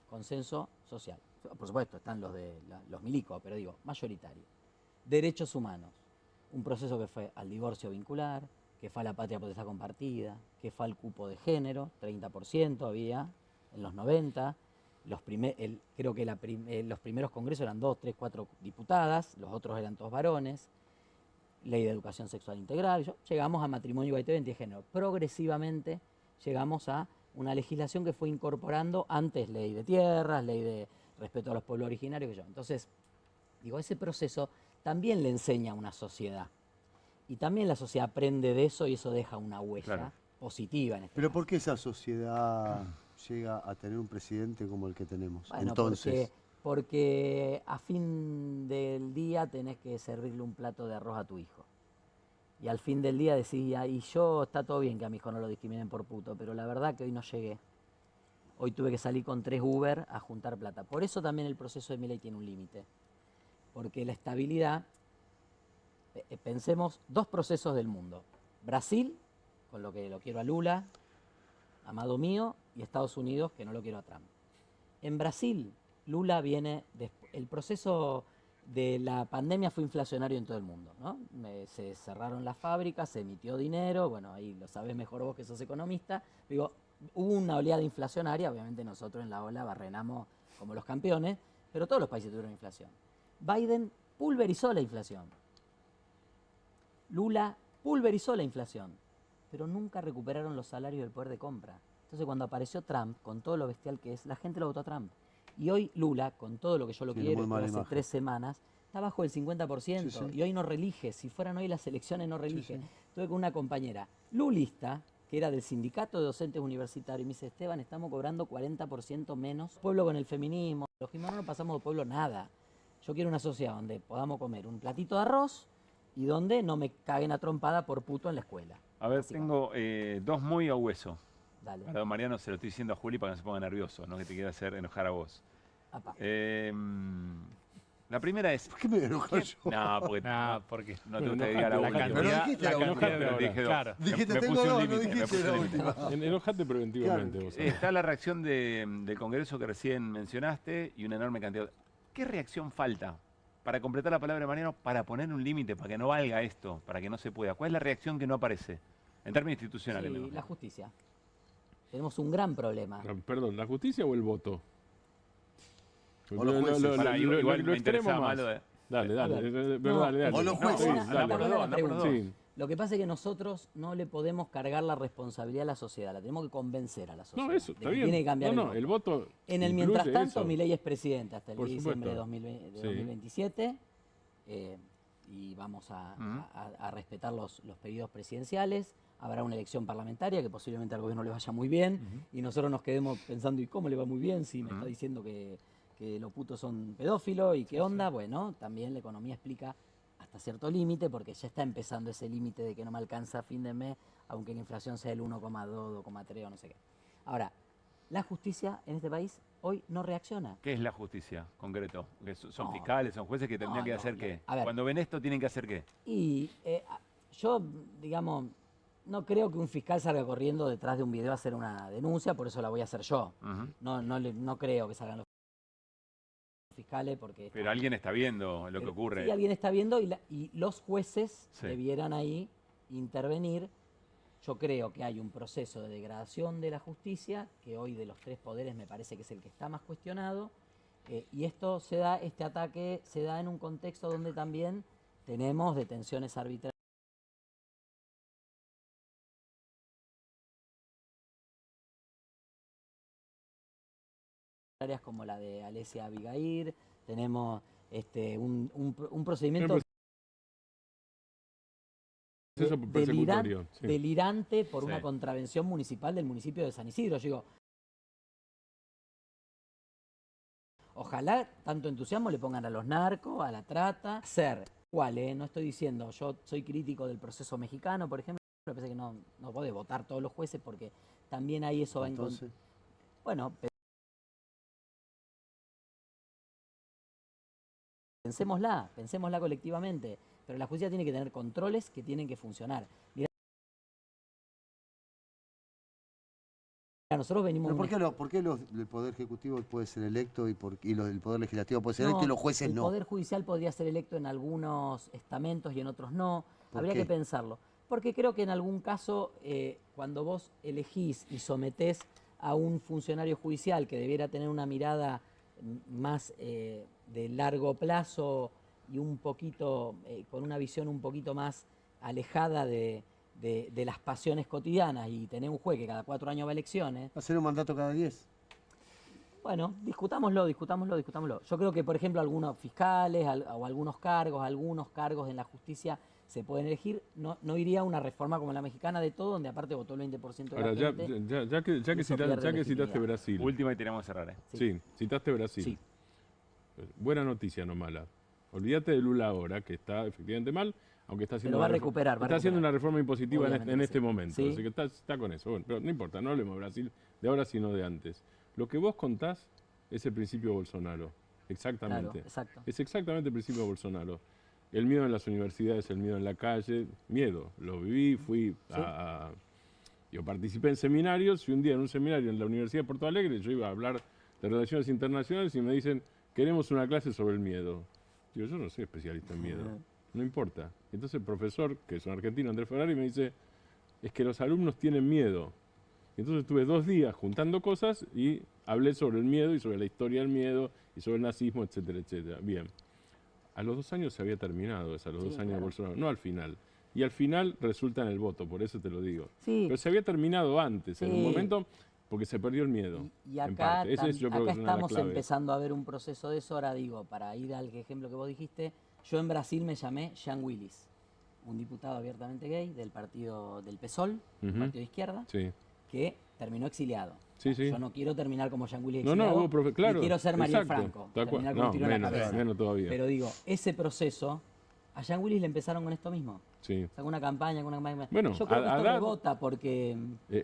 Speaker 17: Consenso social. Por supuesto, están los milicos, pero digo, mayoritario. Derechos humanos. Un proceso que fue al divorcio vincular, que fue a la patria potestad compartida, que fue al cupo de género, 30% había en los 90. Creo que los primeros congresos eran 2, 3, 4 diputadas, los otros eran todos varones. Ley de educación sexual integral. Llegamos a matrimonio igualitario y identidad de género. Progresivamente llegamos a una legislación que fue incorporando antes ley de tierras, ley de respeto a los pueblos originarios. Entonces, digo, ese proceso también le enseña a una sociedad. Y también la sociedad aprende de eso y eso deja una huella positiva en este
Speaker 16: Pero ¿por qué esa sociedad llega a tener un presidente como el que tenemos?
Speaker 17: Bueno,
Speaker 16: entonces,
Speaker 17: Porque a fin del día tenés que servirle un plato de arroz a tu hijo. Y al fin del día decís, y yo, está todo bien que a mi hijo no lo discriminen por puto, pero la verdad que hoy no llegué. Hoy tuve que salir con 3 Uber a juntar plata. Por eso también el proceso de Milei tiene un límite. Porque la estabilidad, pensemos 2 procesos del mundo. Brasil, con lo que lo quiero a Lula, amado mío, y Estados Unidos, que no lo quiero a Trump. En Brasil, Lula viene, el proceso de la pandemia fue inflacionario en todo el mundo, ¿no? Se cerraron las fábricas, se emitió dinero, bueno, ahí lo sabés mejor vos que sos economista. Digo, hubo una oleada inflacionaria, obviamente nosotros en la ola barrenamos como los campeones, pero todos los países tuvieron inflación. Biden pulverizó la inflación. Lula pulverizó la inflación, pero nunca recuperaron los salarios del poder de compra. Entonces cuando apareció Trump, con todo lo bestial que es, la gente lo votó a Trump. Y hoy Lula, con todo lo que yo lo quiero, que hace 3 semanas, está bajo el 50%. Sí, sí. Y hoy no reelige. Si fueran hoy las elecciones, no reelige. Sí, sí. Estuve con una compañera lulista, que era del sindicato de docentes universitarios, y me dice, Esteban, estamos cobrando 40% menos. Pueblo con el feminismo. Los gimanos no pasamos de pueblo nada. Yo quiero una sociedad donde podamos comer un platito de arroz y donde no me caguen a trompada por puto en la escuela.
Speaker 1: A ver, tengo 2 muy a hueso.
Speaker 17: Dale.
Speaker 1: Para don Mariano se lo estoy diciendo a Juli para que no se ponga nervioso, no que te quiera hacer enojar a vos. La primera es...
Speaker 16: ¿Por qué me enojo yo?
Speaker 1: No, porque no te gusta que diga la última.
Speaker 15: Pero dijiste la última.
Speaker 1: Claro.
Speaker 16: Dijiste, tengo 2, no dijiste la última.
Speaker 15: Enojate preventivamente.
Speaker 16: Claro.
Speaker 15: Vos
Speaker 1: Está la reacción del Congreso que recién mencionaste y una enorme cantidad. ¿Qué reacción falta para completar la palabra de Mariano, para poner un límite, para que no valga esto, para que no se pueda? ¿Cuál es la reacción que no aparece? En términos institucionales.
Speaker 17: Sí, la justicia. Tenemos un gran problema.
Speaker 15: Perdón, ¿la justicia o el voto?
Speaker 16: O los jueces.
Speaker 1: Igual me interesa más.
Speaker 15: Dale.
Speaker 16: O los jueces.
Speaker 17: Lo que pasa es que nosotros no le podemos cargar la responsabilidad a la sociedad, la tenemos que convencer a la sociedad.
Speaker 15: No, eso está bien.
Speaker 17: Tiene que cambiar
Speaker 15: el voto.
Speaker 17: En el mientras tanto, Milei es presidente hasta el 10 de diciembre de 2027 y vamos a respetar los pedidos presidenciales. Habrá una elección parlamentaria que posiblemente al gobierno le vaya muy bien y nosotros nos quedemos pensando, ¿y cómo le va muy bien si me está diciendo que los putos son pedófilos y qué onda? Bueno, también la economía explica hasta cierto límite, porque ya está empezando ese límite de que no me alcanza a fin de mes, aunque la inflación sea el 1,2, 2,3 o no sé qué. Ahora, la justicia en este país hoy no reacciona.
Speaker 1: ¿Qué es la justicia, concreto? ¿Son fiscales, son jueces que tendrían que hacer qué? Cuando ven esto, ¿tienen que hacer qué?
Speaker 17: Y yo, digamos, no creo que un fiscal salga corriendo detrás de un video a hacer una denuncia, por eso la voy a hacer yo. No creo que salgan los fiscales porque...
Speaker 1: Pero alguien está viendo lo que ocurre.
Speaker 17: Sí, alguien está viendo y los jueces debieran ahí intervenir. Yo creo que hay un proceso de degradación de la justicia, que hoy de los 3 poderes me parece que es el que está más cuestionado, y este ataque se da en un contexto donde también tenemos detenciones arbitrarias como la de Alesia Abigail, tenemos un procedimiento delirante por una contravención municipal del municipio de San Isidro. Yo digo, ojalá tanto entusiasmo le pongan a los narcos, a la trata, no estoy diciendo, yo soy crítico del proceso mexicano, por ejemplo, me parece que no puede votar todos los jueces porque también ahí eso va en contra. Bueno, pensémosla colectivamente, pero la justicia tiene que tener controles que tienen que funcionar. Mirá, nosotros venimos...
Speaker 16: ¿Pero por qué el Poder Ejecutivo puede ser electo y el Poder Legislativo puede ser electo y los jueces no?
Speaker 17: El Poder Judicial podría ser electo en algunos estamentos y en otros no. Habría que pensarlo. Porque creo que en algún caso, cuando vos elegís y sometés a un funcionario judicial que debiera tener una mirada más de largo plazo y un poquito con una visión un poquito más alejada de las pasiones cotidianas y tener un juez que cada 4 años va a elecciones.
Speaker 16: ¿Hacer un mandato cada 10?
Speaker 17: Bueno, discutámoslo. Yo creo que, por ejemplo, algunos fiscales o algunos cargos en la justicia se pueden elegir. No iría a una reforma como la mexicana de todo, donde aparte votó el 20% de la gente.
Speaker 15: Ya que citaste Brasil.
Speaker 1: Última y tenemos que cerrar.
Speaker 15: Sí, citaste Brasil.
Speaker 17: Sí.
Speaker 15: Buena noticia, no mala. Olvídate de Lula ahora, que está efectivamente mal, aunque está haciendo,
Speaker 17: pero va a recuperar,
Speaker 15: está haciendo una reforma impositiva en este
Speaker 17: sí.
Speaker 15: momento.
Speaker 17: Sí.
Speaker 15: Así que está con eso. Bueno, pero no importa, no hablemos de Brasil de ahora, sino de antes. Lo que vos contás es el principio Bolsonaro. Exactamente.
Speaker 17: Claro, exacto.
Speaker 15: Es exactamente el principio Bolsonaro. El miedo en las universidades, el miedo en la calle, miedo. Lo viví, fui yo participé en seminarios y un día en un seminario en la Universidad de Porto Alegre yo iba a hablar de relaciones internacionales y me dicen, queremos una clase sobre el miedo. Digo, yo no soy especialista en miedo, no importa. Entonces el profesor, que es un argentino, Andrés Ferrari, me dice, es que los alumnos tienen miedo. Entonces estuve 2 días juntando cosas y hablé sobre el miedo y sobre la historia del miedo y sobre el nazismo, etcétera, etcétera. Bien. A los 2 años se había terminado eso, a los 2 años de Bolsonaro, no al final. Y al final resulta en el voto, por eso te lo digo.
Speaker 17: Sí.
Speaker 15: Pero se había terminado antes, en un momento, porque se perdió el miedo.
Speaker 17: Y acá, acá estamos
Speaker 15: clave.
Speaker 17: empezando a ver un proceso de eso. Ahora digo, para ir al ejemplo que vos dijiste, yo en Brasil me llamé Jean Willis, un diputado abiertamente gay del partido del PSOL, un partido de izquierda, que terminó exiliado. Yo no quiero terminar como Jean Willis exiliado,
Speaker 15: claro,
Speaker 17: ni quiero ser Mariel Franco, terminar con un tiro en la cabeza.
Speaker 15: Menos todavía.
Speaker 17: Pero digo, ese proceso, a Jean Willis le empezaron con esto mismo. Sacó una campaña,
Speaker 15: Bueno,
Speaker 17: yo creo que esto rebota porque...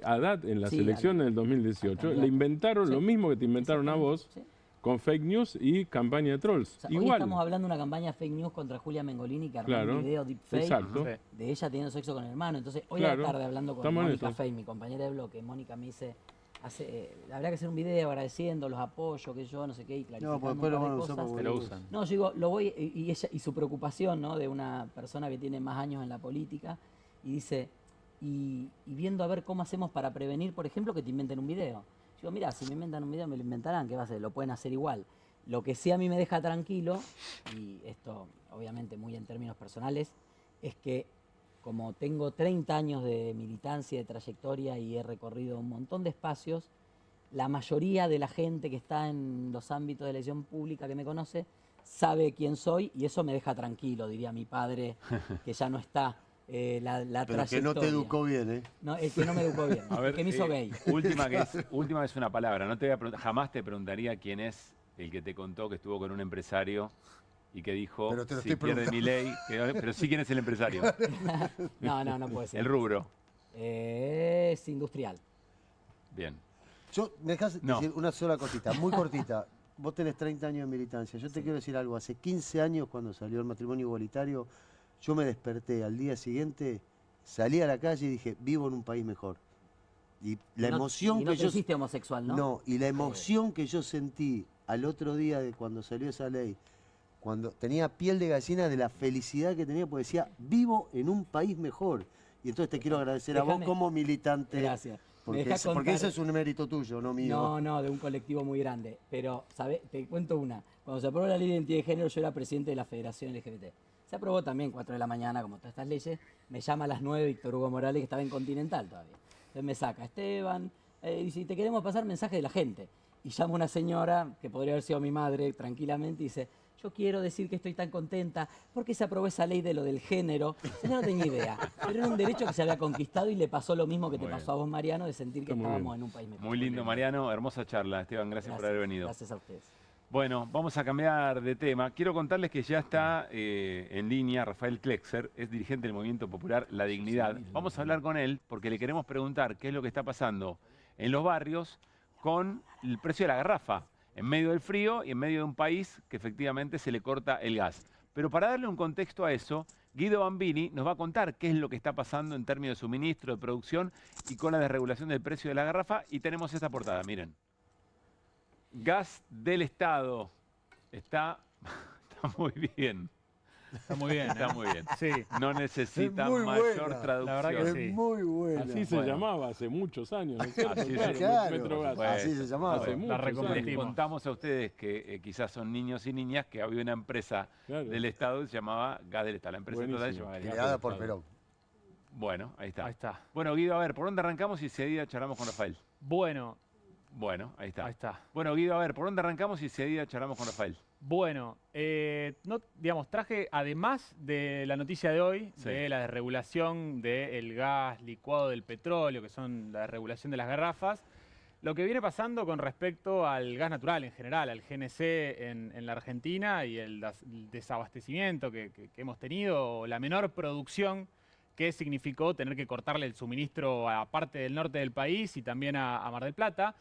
Speaker 15: Haddad en las elecciones del 2018 le inventaron lo mismo que te inventaron a vos con fake news y campaña de trolls.
Speaker 17: O sea, hoy estamos hablando de una campaña fake news contra Julia Mengolini que armó un video deepfake de ella teniendo sexo con el hermano. Entonces, hoy a la tarde hablando con Mónica Fey, mi compañera de bloque, Mónica me dice, habría que hacer un video agradeciendo los apoyos, que yo, no sé qué, y clarificando un par de cosas.
Speaker 15: Pero usan.
Speaker 17: No, yo digo, lo voy, y ella, y su preocupación, ¿no? De una persona que tiene más años en la política, y dice, y viendo a ver cómo hacemos para prevenir, por ejemplo, que te inventen un video. Digo, mira, si me inventan un video, me lo inventarán, ¿qué va a hacer? Lo pueden hacer igual. Lo que sí a mí me deja tranquilo, y esto obviamente muy en términos personales, es que como tengo 30 años de militancia, de trayectoria y he recorrido un montón de espacios, la mayoría de la gente que está en los ámbitos de la elección pública que me conoce sabe quién soy y eso me deja tranquilo, diría mi padre, que ya no está. La
Speaker 16: pero trayectoria. Que no te educó bien, ¿eh?
Speaker 17: No, el que no me educó bien,
Speaker 1: a ver,
Speaker 17: el que me hizo gay.
Speaker 1: Última vez una palabra. No te voy a jamás te preguntaría quién es el que te contó que estuvo con un empresario y que dijo, si pierde Milei, pero sí quién es el empresario.
Speaker 17: No puede ser.
Speaker 1: El rubro.
Speaker 17: Es industrial.
Speaker 1: Bien.
Speaker 16: Me dejas decir una sola cosita, muy cortita. Vos tenés 30 años de militancia. Yo te quiero decir algo. Hace 15 años, cuando salió el matrimonio igualitario, yo me desperté al día siguiente, salí a la calle y dije, vivo en un país mejor. Y la emoción
Speaker 17: que yo... hiciste homosexual, ¿no?
Speaker 16: No, y la emoción que yo sentí al otro día de cuando salió esa ley, cuando tenía piel de gallina de la felicidad que tenía, porque decía, vivo en un país mejor. Y entonces te quiero agradecer a vos como militante.
Speaker 17: Gracias.
Speaker 16: Porque ese es un mérito tuyo, no mío.
Speaker 17: No, de un colectivo muy grande. Pero, ¿sabes? Te cuento una. Cuando se aprobó la ley de identidad de género, yo era presidente de la Federación LGBT. Se aprobó también 4 de la mañana, como todas estas leyes. Me llama a las 9 Víctor Hugo Morales, que estaba en Continental todavía. Entonces me saca Esteban, y si te queremos pasar mensaje de la gente. Y llama una señora, que podría haber sido mi madre, tranquilamente, y dice, yo quiero decir que estoy tan contenta porque se aprobó esa ley de lo del género. Yo no tenía idea, pero era un derecho que se había conquistado y le pasó lo mismo que te pasó a vos, Mariano, de sentir que estábamos en un país mejor.
Speaker 1: Muy lindo, Mariano. Hermosa charla, Esteban. Gracias por haber venido.
Speaker 17: Gracias a ustedes.
Speaker 1: Bueno, vamos a cambiar de tema. Quiero contarles que ya está en línea Rafael Klexer, es dirigente del Movimiento Popular La Dignidad. Vamos a hablar con él porque le queremos preguntar qué es lo que está pasando en los barrios con el precio de la garrafa, en medio del frío y en medio de un país que efectivamente se le corta el gas. Pero para darle un contexto a eso, Guido Bambini nos va a contar qué es lo que está pasando en términos de suministro, de producción y con la desregulación del precio de la garrafa. Y tenemos esta portada, miren. Gas del Estado. Está muy bien.
Speaker 21: Está muy bien.
Speaker 1: Está muy bien.
Speaker 21: Sí.
Speaker 1: No necesita mayor traducción.
Speaker 21: La verdad que sí.
Speaker 16: Es muy buena.
Speaker 15: Así se llamaba hace muchos años, ¿no es cierto?
Speaker 16: Así se llamaba.
Speaker 15: Hace muchos años.
Speaker 1: Les contamos a ustedes que quizás son niños y niñas que había una empresa del Estado que se llamaba Gas del Estado. La empresa total se llamaba
Speaker 16: creada por Perón.
Speaker 1: Bueno, ahí está.
Speaker 21: Ahí está.
Speaker 1: Bueno, Guido, a ver, ¿por dónde arrancamos y enseguida charlamos con Rafael?
Speaker 21: Bueno,
Speaker 1: ahí está.
Speaker 21: Ahí está.
Speaker 1: Bueno, Guido, a ver, ¿por dónde arrancamos y enseguida charlamos con Rafael?
Speaker 21: Bueno, digamos, traje, además de la noticia de hoy, de la desregulación del gas licuado del petróleo, que son la desregulación de las garrafas, lo que viene pasando con respecto al gas natural en general, al GNC en la Argentina y el desabastecimiento que hemos tenido, la menor producción que significó tener que cortarle el suministro a parte del norte del país y también a Mar del Plata.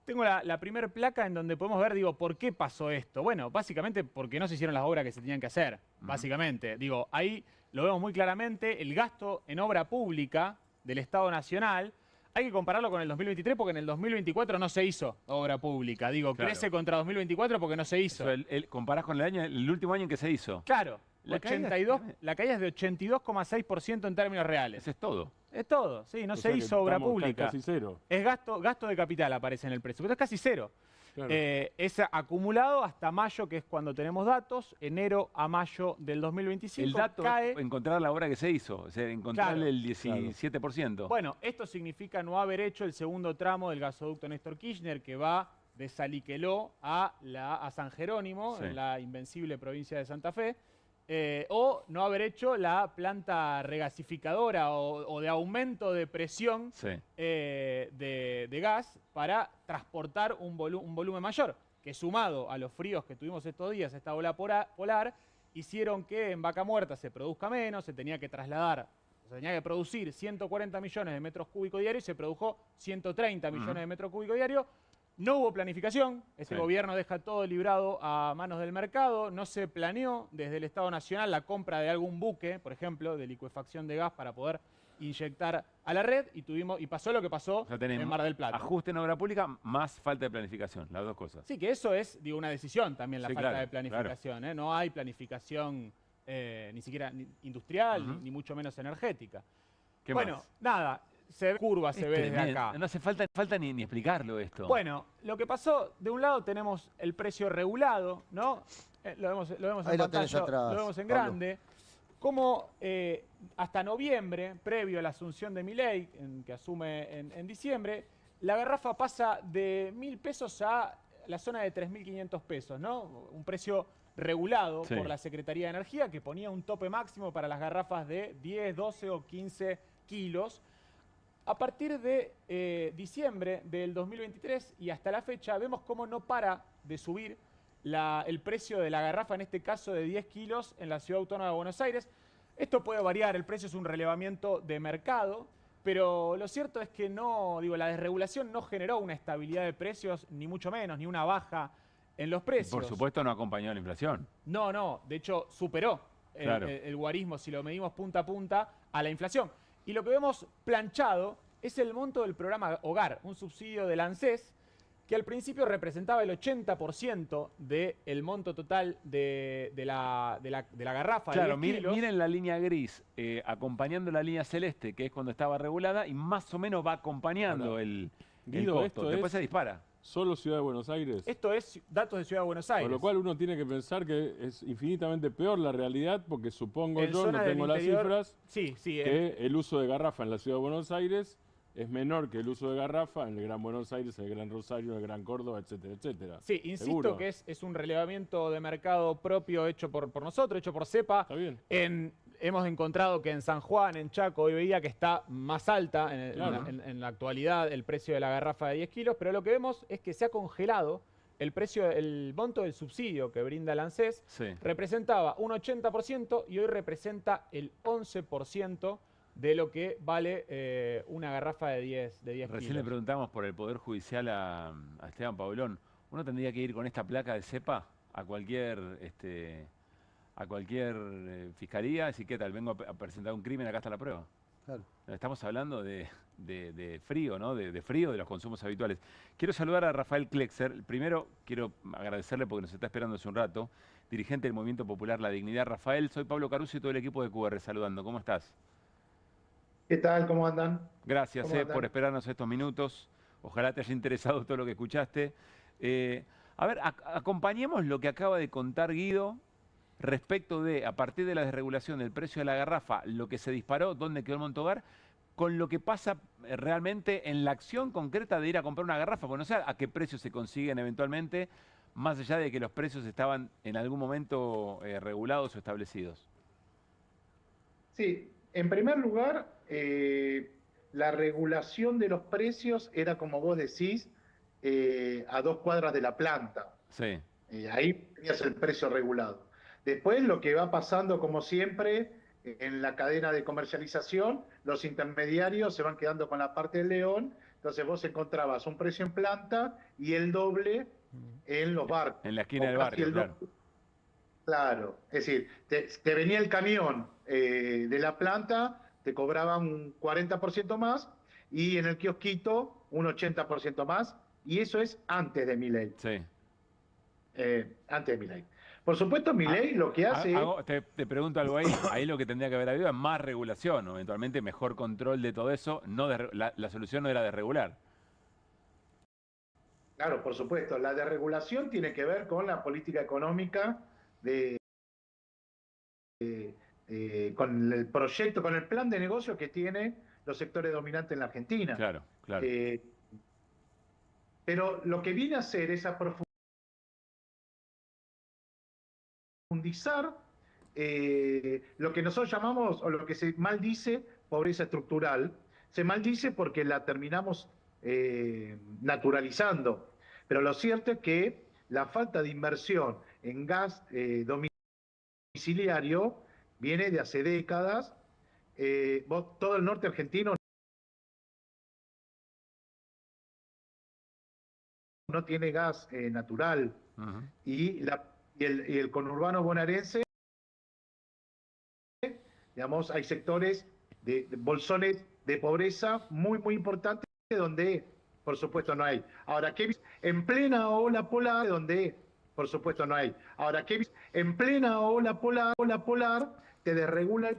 Speaker 21: Tengo la primera placa en donde podemos ver, digo, ¿por qué pasó esto? Bueno, básicamente porque no se hicieron las obras que se tenían que hacer, básicamente. Digo, ahí lo vemos muy claramente, el gasto en obra pública del Estado Nacional. Hay que compararlo con el 2023 porque en el 2024 no se hizo obra pública. Digo, claro, crece contra 2024 porque no se hizo.
Speaker 1: Comparás con el último año en que se hizo.
Speaker 21: Claro. La caída es de 82,6% en términos reales.
Speaker 1: Eso es todo.
Speaker 21: Es todo, sí, no se hizo obra pública.
Speaker 15: Casi cero.
Speaker 21: Es gasto de capital, aparece en el presupuesto, es casi cero. Claro. Es acumulado hasta mayo, que es cuando tenemos datos, enero a mayo del 2025.
Speaker 1: El dato es encontrar la obra que se hizo, o sea, encontrarle el 17%.
Speaker 21: Claro. Bueno, esto significa no haber hecho el segundo tramo del gasoducto Néstor Kirchner, que va de Saliqueló a San Jerónimo, en la invencible provincia de Santa Fe. O no haber hecho la planta regasificadora o de aumento de presión de gas para transportar un volumen mayor, que sumado a los fríos que tuvimos estos días, esta ola polar, hicieron que en Vaca Muerta se produzca menos, se tenía que producir 140 millones de metros cúbicos diarios y se produjo 130 millones de metros cúbicos diarios. No hubo planificación, este gobierno deja todo librado a manos del mercado, no se planeó desde el Estado Nacional la compra de algún buque, por ejemplo, de licuefacción de gas para poder inyectar a la red y pasó lo que pasó en Mar del Plata.
Speaker 1: Ajuste en obra pública más falta de planificación, las dos cosas.
Speaker 21: Sí, que eso es una decisión también, la falta de planificación. Claro. No hay planificación ni siquiera industrial, ni mucho menos energética.
Speaker 1: ¿Qué más?
Speaker 21: Nada. Curva se ve desde acá.
Speaker 1: No hace falta ni explicarlo esto.
Speaker 21: Bueno, lo que pasó, de un lado tenemos el precio regulado, ¿no? Lo vemos en pantalla, lo vemos en grande. Como hasta noviembre, previo a la asunción de Milei, que asume en diciembre, la garrafa pasa de 1.000 pesos a la zona de 3.500 pesos, ¿no? Un precio regulado por la Secretaría de Energía, que ponía un tope máximo para las garrafas de 10, 12 o 15 kilos. A partir de diciembre del 2023 y hasta la fecha, vemos cómo no para de subir el precio de la garrafa, en este caso de 10 kilos, en la Ciudad Autónoma de Buenos Aires. Esto puede variar, el precio es un relevamiento de mercado, pero lo cierto es que la desregulación no generó una estabilidad de precios, ni mucho menos, ni una baja en los precios.
Speaker 1: Por supuesto no acompañó la inflación.
Speaker 21: No, de hecho superó el guarismo, si lo medimos punta a punta, a la inflación. Y lo que vemos planchado es el monto del programa Hogar, un subsidio del ANSES, que al principio representaba el 80% del monto total de la garrafa.
Speaker 1: Claro, miren la línea gris, acompañando la línea celeste, que es cuando estaba regulada, y más o menos va acompañando el costo. Después se dispara.
Speaker 15: ¿Solo Ciudad de Buenos Aires?
Speaker 21: Esto es datos de Ciudad de Buenos Aires.
Speaker 15: Con lo cual uno tiene que pensar que es infinitamente peor la realidad, porque supongo yo, no tengo las cifras, que el uso de garrafa en la Ciudad de Buenos Aires es menor que el uso de garrafa en el Gran Buenos Aires, el Gran Rosario, el Gran Córdoba, etcétera, etcétera.
Speaker 21: Sí, insisto que es un relevamiento de mercado propio hecho por nosotros, hecho por CEPA.
Speaker 15: Está bien.
Speaker 21: Hemos encontrado que en San Juan, en Chaco, hoy veía que está más alta en la actualidad el precio de la garrafa de 10 kilos, pero lo que vemos es que se ha congelado el monto del subsidio que brinda el ANSES. Representaba un 80% y hoy representa el 11% de lo que vale una garrafa de 10 kilos.
Speaker 1: Recién le preguntamos por el Poder Judicial a Esteban Paulón. ¿Uno tendría que ir con esta placa de CEPA a cualquier fiscalía? Decir, ¿qué tal? Vengo a presentar un crimen, acá está la prueba.
Speaker 16: Claro.
Speaker 1: Estamos hablando de frío, ¿no? De frío, de los consumos habituales. Quiero saludar a Rafael Klexer. Primero, quiero agradecerle porque nos está esperando hace un rato. Dirigente del Movimiento Popular La Dignidad. Rafael, soy Pablo Caruso y todo el equipo de QR saludando. ¿Cómo estás?
Speaker 3: ¿Qué tal? ¿Cómo andan?
Speaker 1: Gracias por esperarnos estos minutos. Ojalá te haya interesado todo lo que escuchaste. A ver, acompañemos lo que acaba de contar Guido respecto de, a partir de la desregulación del precio de la garrafa, lo que se disparó, dónde quedó el monto Hogar, con lo que pasa realmente en la acción concreta de ir a comprar una garrafa. Bueno, no sé a qué precio se consiguen eventualmente, más allá de que los precios estaban en algún momento regulados o establecidos.
Speaker 3: Sí, en primer lugar, la regulación de los precios era, como vos decís, a 2 cuadras de la planta.
Speaker 1: Sí.
Speaker 3: Ahí tenías el precio regulado. Después lo que va pasando, como siempre, en la cadena de comercialización, los intermediarios se van quedando con la parte del león, entonces vos encontrabas un precio en planta y el doble en los barcos.
Speaker 1: En la esquina del barrio, claro.
Speaker 3: Claro, es decir, te venía el camión de la planta, te cobraban un 40% más, y en el kiosquito un 80% más, y eso es antes de Milei.
Speaker 1: Sí.
Speaker 3: Antes de Milei. Por supuesto, Milei lo que hace...
Speaker 1: Te pregunto algo ahí. Ahí lo que tendría que haber habido es más regulación, o eventualmente mejor control de todo eso. No la solución no era desregular.
Speaker 3: Claro, por supuesto. La desregulación tiene que ver con la política económica con el proyecto, con el plan de negocio que tiene los sectores dominantes en la Argentina.
Speaker 1: Claro, claro.
Speaker 3: Pero lo que viene a hacer es a profundizar lo que nosotros llamamos, o lo que se maldice, pobreza estructural. Se maldice porque la terminamos naturalizando. Pero lo cierto es que la falta de inversión en gas domiciliario viene de hace décadas. Todo el norte argentino no tiene gas natural. Y el conurbano bonaerense, digamos, hay sectores de bolsones de pobreza muy, muy importantes donde, por supuesto, no hay. Ahora, ¿qué en plena ola polar, donde, por supuesto, no hay? Ahora, ¿qué en plena ola polar, te desregula el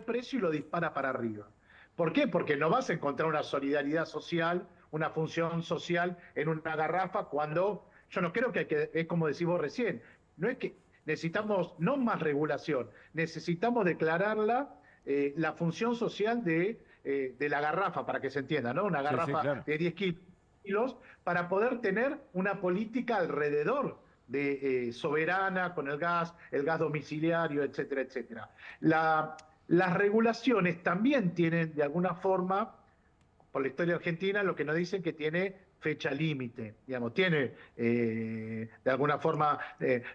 Speaker 3: precio y lo dispara para arriba? ¿Por qué? Porque no vas a encontrar una solidaridad social, una función social en una garrafa cuando... Yo no creo que es como decís vos recién, no es que necesitamos no más regulación, necesitamos declararla la función social de la garrafa, para que se entienda, ¿no? Una garrafa claro. de 10 kilos, para poder tener una política alrededor de soberana con el gas domiciliario, etcétera, etcétera. Las regulaciones también tienen, de alguna forma, por la historia argentina, lo que nos dicen que tiene fecha límite, digamos, tiene de alguna forma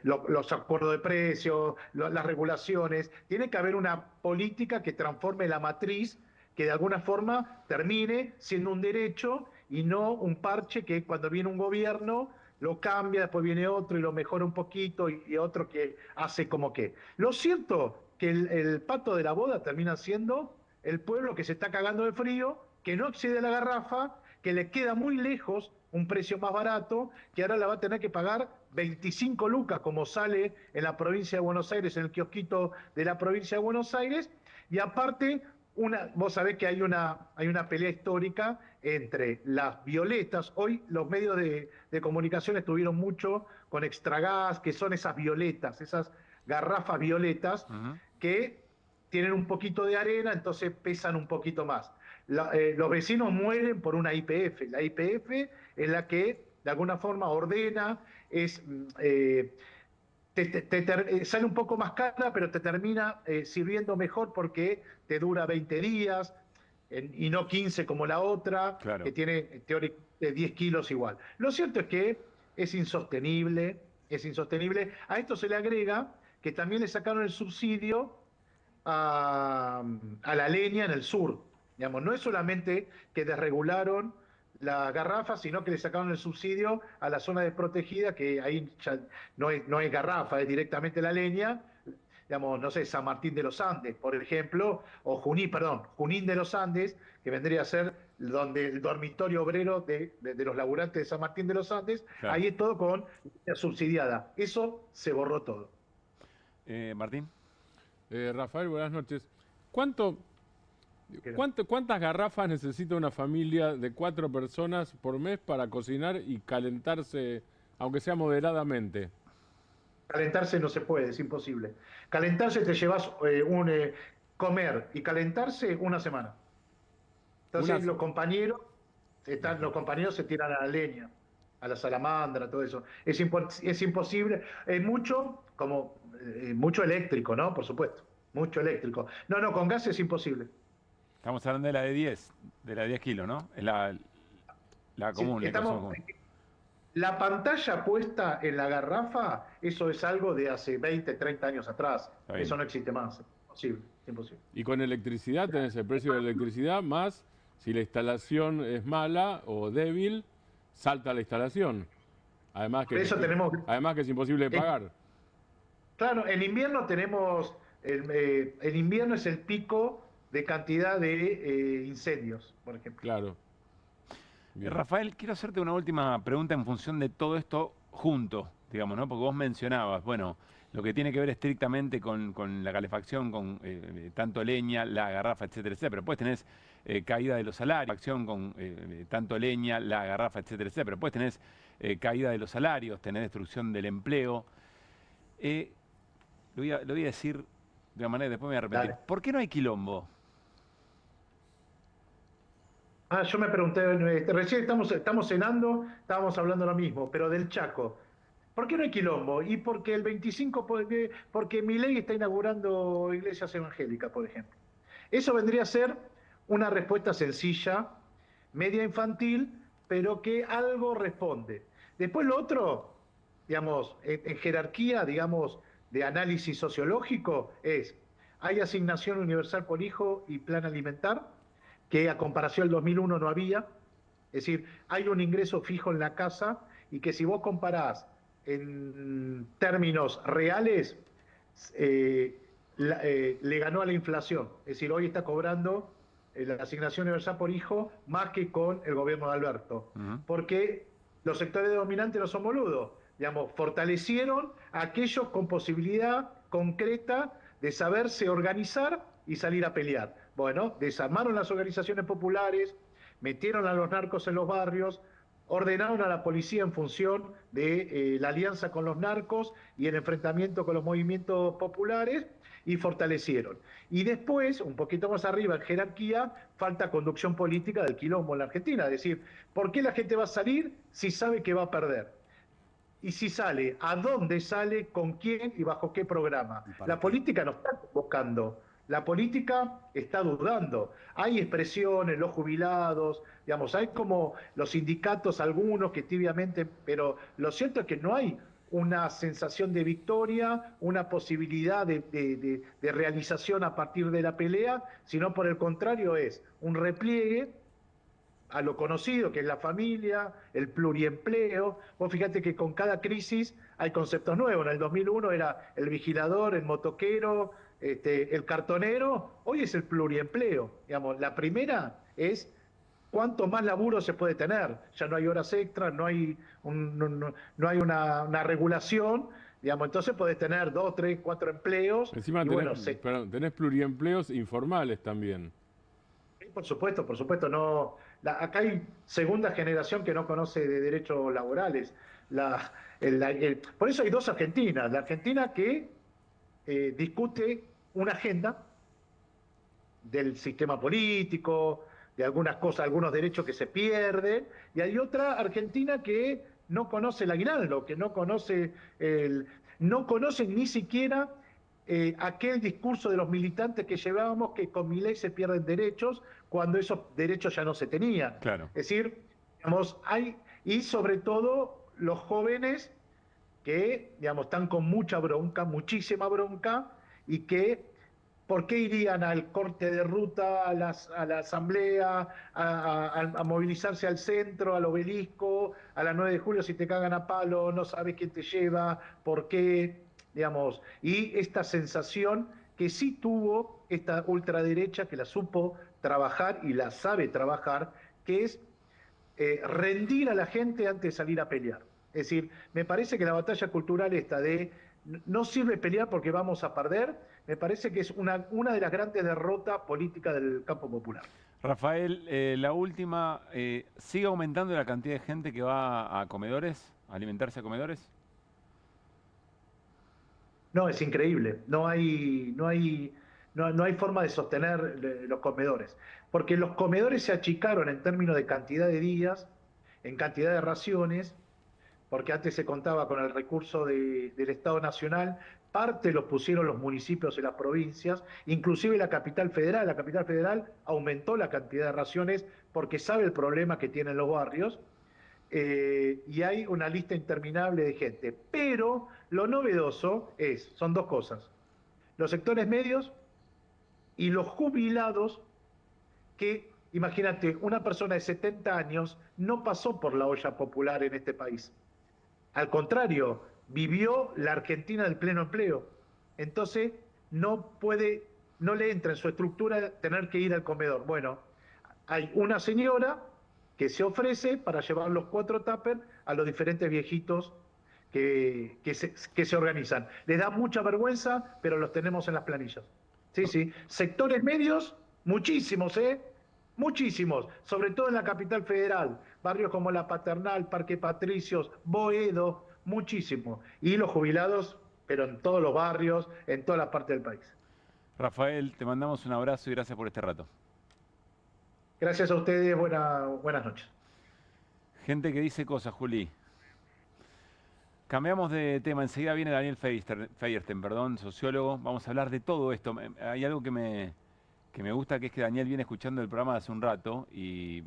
Speaker 3: los acuerdos de precios, las regulaciones, tiene que haber una política que transforme la matriz, que de alguna forma termine siendo un derecho y no un parche que cuando viene un gobierno lo cambia, después viene otro y lo mejora un poquito y otro que hace como que. Lo cierto que el pato de la boda termina siendo el pueblo que se está cagando de frío, que no accede a la garrafa, que le queda muy lejos un precio más barato, que ahora la va a tener que pagar 25 lucas, como sale en la provincia de Buenos Aires, en el kiosquito de la provincia de Buenos Aires, y aparte, vos sabés que hay una pelea histórica entre las violetas. Hoy los medios de comunicación estuvieron mucho con Extragas, que son esas violetas, esas garrafas violetas, que tienen un poquito de arena, entonces pesan un poquito más. Los vecinos mueren por una YPF. La YPF es la que de alguna forma ordena, sale un poco más cara, pero te termina sirviendo mejor porque te dura 20 días y no 15 como la otra, claro, que tiene teóricamente 10 kilos igual. Lo cierto es que es insostenible. A esto se le agrega que también le sacaron el subsidio a la leña en el sur. Digamos, no es solamente que desregularon la garrafa, sino que le sacaron el subsidio a la zona desprotegida, que ahí ya no es garrafa, es directamente la leña. Digamos, no sé, San Martín de los Andes, por ejemplo, o Junín de los Andes, que vendría a ser donde el dormitorio obrero de los laburantes de San Martín de los Andes, claro, ahí es todo con subsidiada. Eso se borró todo.
Speaker 1: Martín.
Speaker 15: Rafael, buenas noches. ¿Cuántas garrafas necesita una familia de 4 personas por mes para cocinar y calentarse, aunque sea moderadamente?
Speaker 3: Calentarse no se puede, es imposible. Calentarse te llevas comer y calentarse una semana. Entonces los compañeros se tiran a la leña, a la salamandra, todo eso. Es imposible. Mucho eléctrico, ¿no? Por supuesto. Mucho eléctrico. No, con gas es imposible.
Speaker 1: Estamos hablando de la de 10 kilos, ¿no? Es la común.
Speaker 3: Sí, la pantalla puesta en la garrafa, eso es algo de hace 20, 30 años atrás. Eso no existe más. Imposible.
Speaker 15: Y con electricidad tenés el precio de la electricidad más, si la instalación es mala o débil, salta la instalación. Además que es imposible de pagar.
Speaker 3: Claro, en invierno tenemos, el invierno es el pico de cantidad de incendios, por ejemplo.
Speaker 15: Claro.
Speaker 1: Rafael, quiero hacerte una última pregunta en función de todo esto junto, digamos, ¿no? Porque vos mencionabas, bueno, lo que tiene que ver estrictamente con la calefacción, con tanto leña, la garrafa, etcétera, etcétera. Pero después tenés caída de los salarios, acción con tanto leña, la garrafa, etcétera, etcétera. Pero después tenés caída de los salarios, tenés destrucción del empleo. Lo voy a decir de una manera, después me voy a repetir. Dale. ¿Por qué no hay quilombo?
Speaker 3: Yo me pregunté, recién estamos cenando, estábamos hablando lo mismo, pero del Chaco. ¿Por qué no hay quilombo? Y porque el 25, porque Milei está inaugurando iglesias evangélicas, por ejemplo. Eso vendría a ser una respuesta sencilla, media infantil, pero que algo responde. Después lo otro, digamos, en jerarquía, digamos, de análisis sociológico, hay asignación universal por hijo y plan alimentar, que a comparación del 2001 no había. Es decir, hay un ingreso fijo en la casa y que si vos comparás en términos reales, le ganó a la inflación. Es decir, hoy está cobrando la asignación universal por hijo más que con el gobierno de Alberto. Porque los sectores dominantes no son boludos. Digamos, fortalecieron a aquellos con posibilidad concreta de saberse organizar y salir a pelear. Bueno, desarmaron las organizaciones populares, metieron a los narcos en los barrios, ordenaron a la policía en función de la alianza con los narcos y el enfrentamiento con los movimientos populares y fortalecieron. Y después, un poquito más arriba en jerarquía, falta conducción política del quilombo en la Argentina. Es decir, ¿por qué la gente va a salir si sabe que va a perder? Y si sale, ¿a dónde sale, con quién y bajo qué programa? La política no está convocando. La política está dudando. Hay expresiones, los jubilados, digamos, hay como los sindicatos, algunos que tibiamente, pero lo cierto es que no hay una sensación de victoria, una posibilidad de realización a partir de la pelea, sino por el contrario es un repliegue a lo conocido, que es la familia, el pluriempleo. Vos fíjate que con cada crisis hay conceptos nuevos. En el 2001 era el vigilador, el motoquero, el cartonero. Hoy es el pluriempleo. Digamos, la primera es cuánto más laburo se puede tener. Ya no hay horas extras, no hay una regulación. Digamos, entonces podés tener 2, 3, 4 empleos.
Speaker 15: Encima tenés pluriempleos informales también.
Speaker 3: Por supuesto, no. Acá hay segunda generación que no conoce de derechos laborales. Por eso hay dos Argentinas. La Argentina que discute una agenda del sistema político, de algunas cosas, algunos derechos que se pierden, y hay otra Argentina que no conoce el aguinaldo, que no conoce ni siquiera aquel discurso de los militantes que llevábamos que con Milei se pierden derechos cuando esos derechos ya no se tenían.
Speaker 1: Claro.
Speaker 3: Es decir, digamos, y sobre todo los jóvenes que, digamos, están con mucha bronca, muchísima bronca, y que ¿por qué irían al corte de ruta, a la asamblea, a movilizarse al centro, al obelisco, a las 9 de julio si te cagan a palo, no sabes quién te lleva, por qué? Digamos, y esta sensación que sí tuvo esta ultraderecha, que la supo trabajar y la sabe trabajar, que es rendir a la gente antes de salir a pelear. Es decir, me parece que la batalla cultural esta de no sirve pelear porque vamos a perder, me parece que es una de las grandes derrotas políticas del campo popular.
Speaker 1: Rafael, la última, ¿sigue aumentando la cantidad de gente que va a comedores, a alimentarse a comedores?
Speaker 3: No, es increíble. No hay forma de sostener los comedores. Porque los comedores se achicaron en términos de cantidad de días, en cantidad de raciones, porque antes se contaba con el recurso del Estado Nacional, parte los pusieron los municipios y las provincias, inclusive la capital federal aumentó la cantidad de raciones porque sabe el problema que tienen los barrios, y hay una lista interminable de gente. Pero lo novedoso son dos cosas: los sectores medios y los jubilados, que, imagínate, una persona de 70 años no pasó por la olla popular en este país. Al contrario, vivió la Argentina del pleno empleo. Entonces, no le entra en su estructura tener que ir al comedor. Bueno, hay una señora que se ofrece para llevar los 4 tuppers a los diferentes viejitos que se organizan. Les da mucha vergüenza, pero los tenemos en las planillas. Sí, sí. Sectores medios, muchísimos, muchísimos, sobre todo en la capital federal, barrios como La Paternal, Parque Patricios, Boedo, muchísimo. Y los jubilados, pero en todos los barrios, en todas las partes del país.
Speaker 1: Rafael, te mandamos un abrazo y gracias por este rato.
Speaker 3: Gracias a ustedes, buenas noches.
Speaker 1: Gente que dice cosas, Juli. Cambiamos de tema, enseguida viene Daniel Feierstein, sociólogo. Vamos a hablar de todo esto. Hay algo que me gusta, que es que Daniel viene escuchando el programa de hace un rato y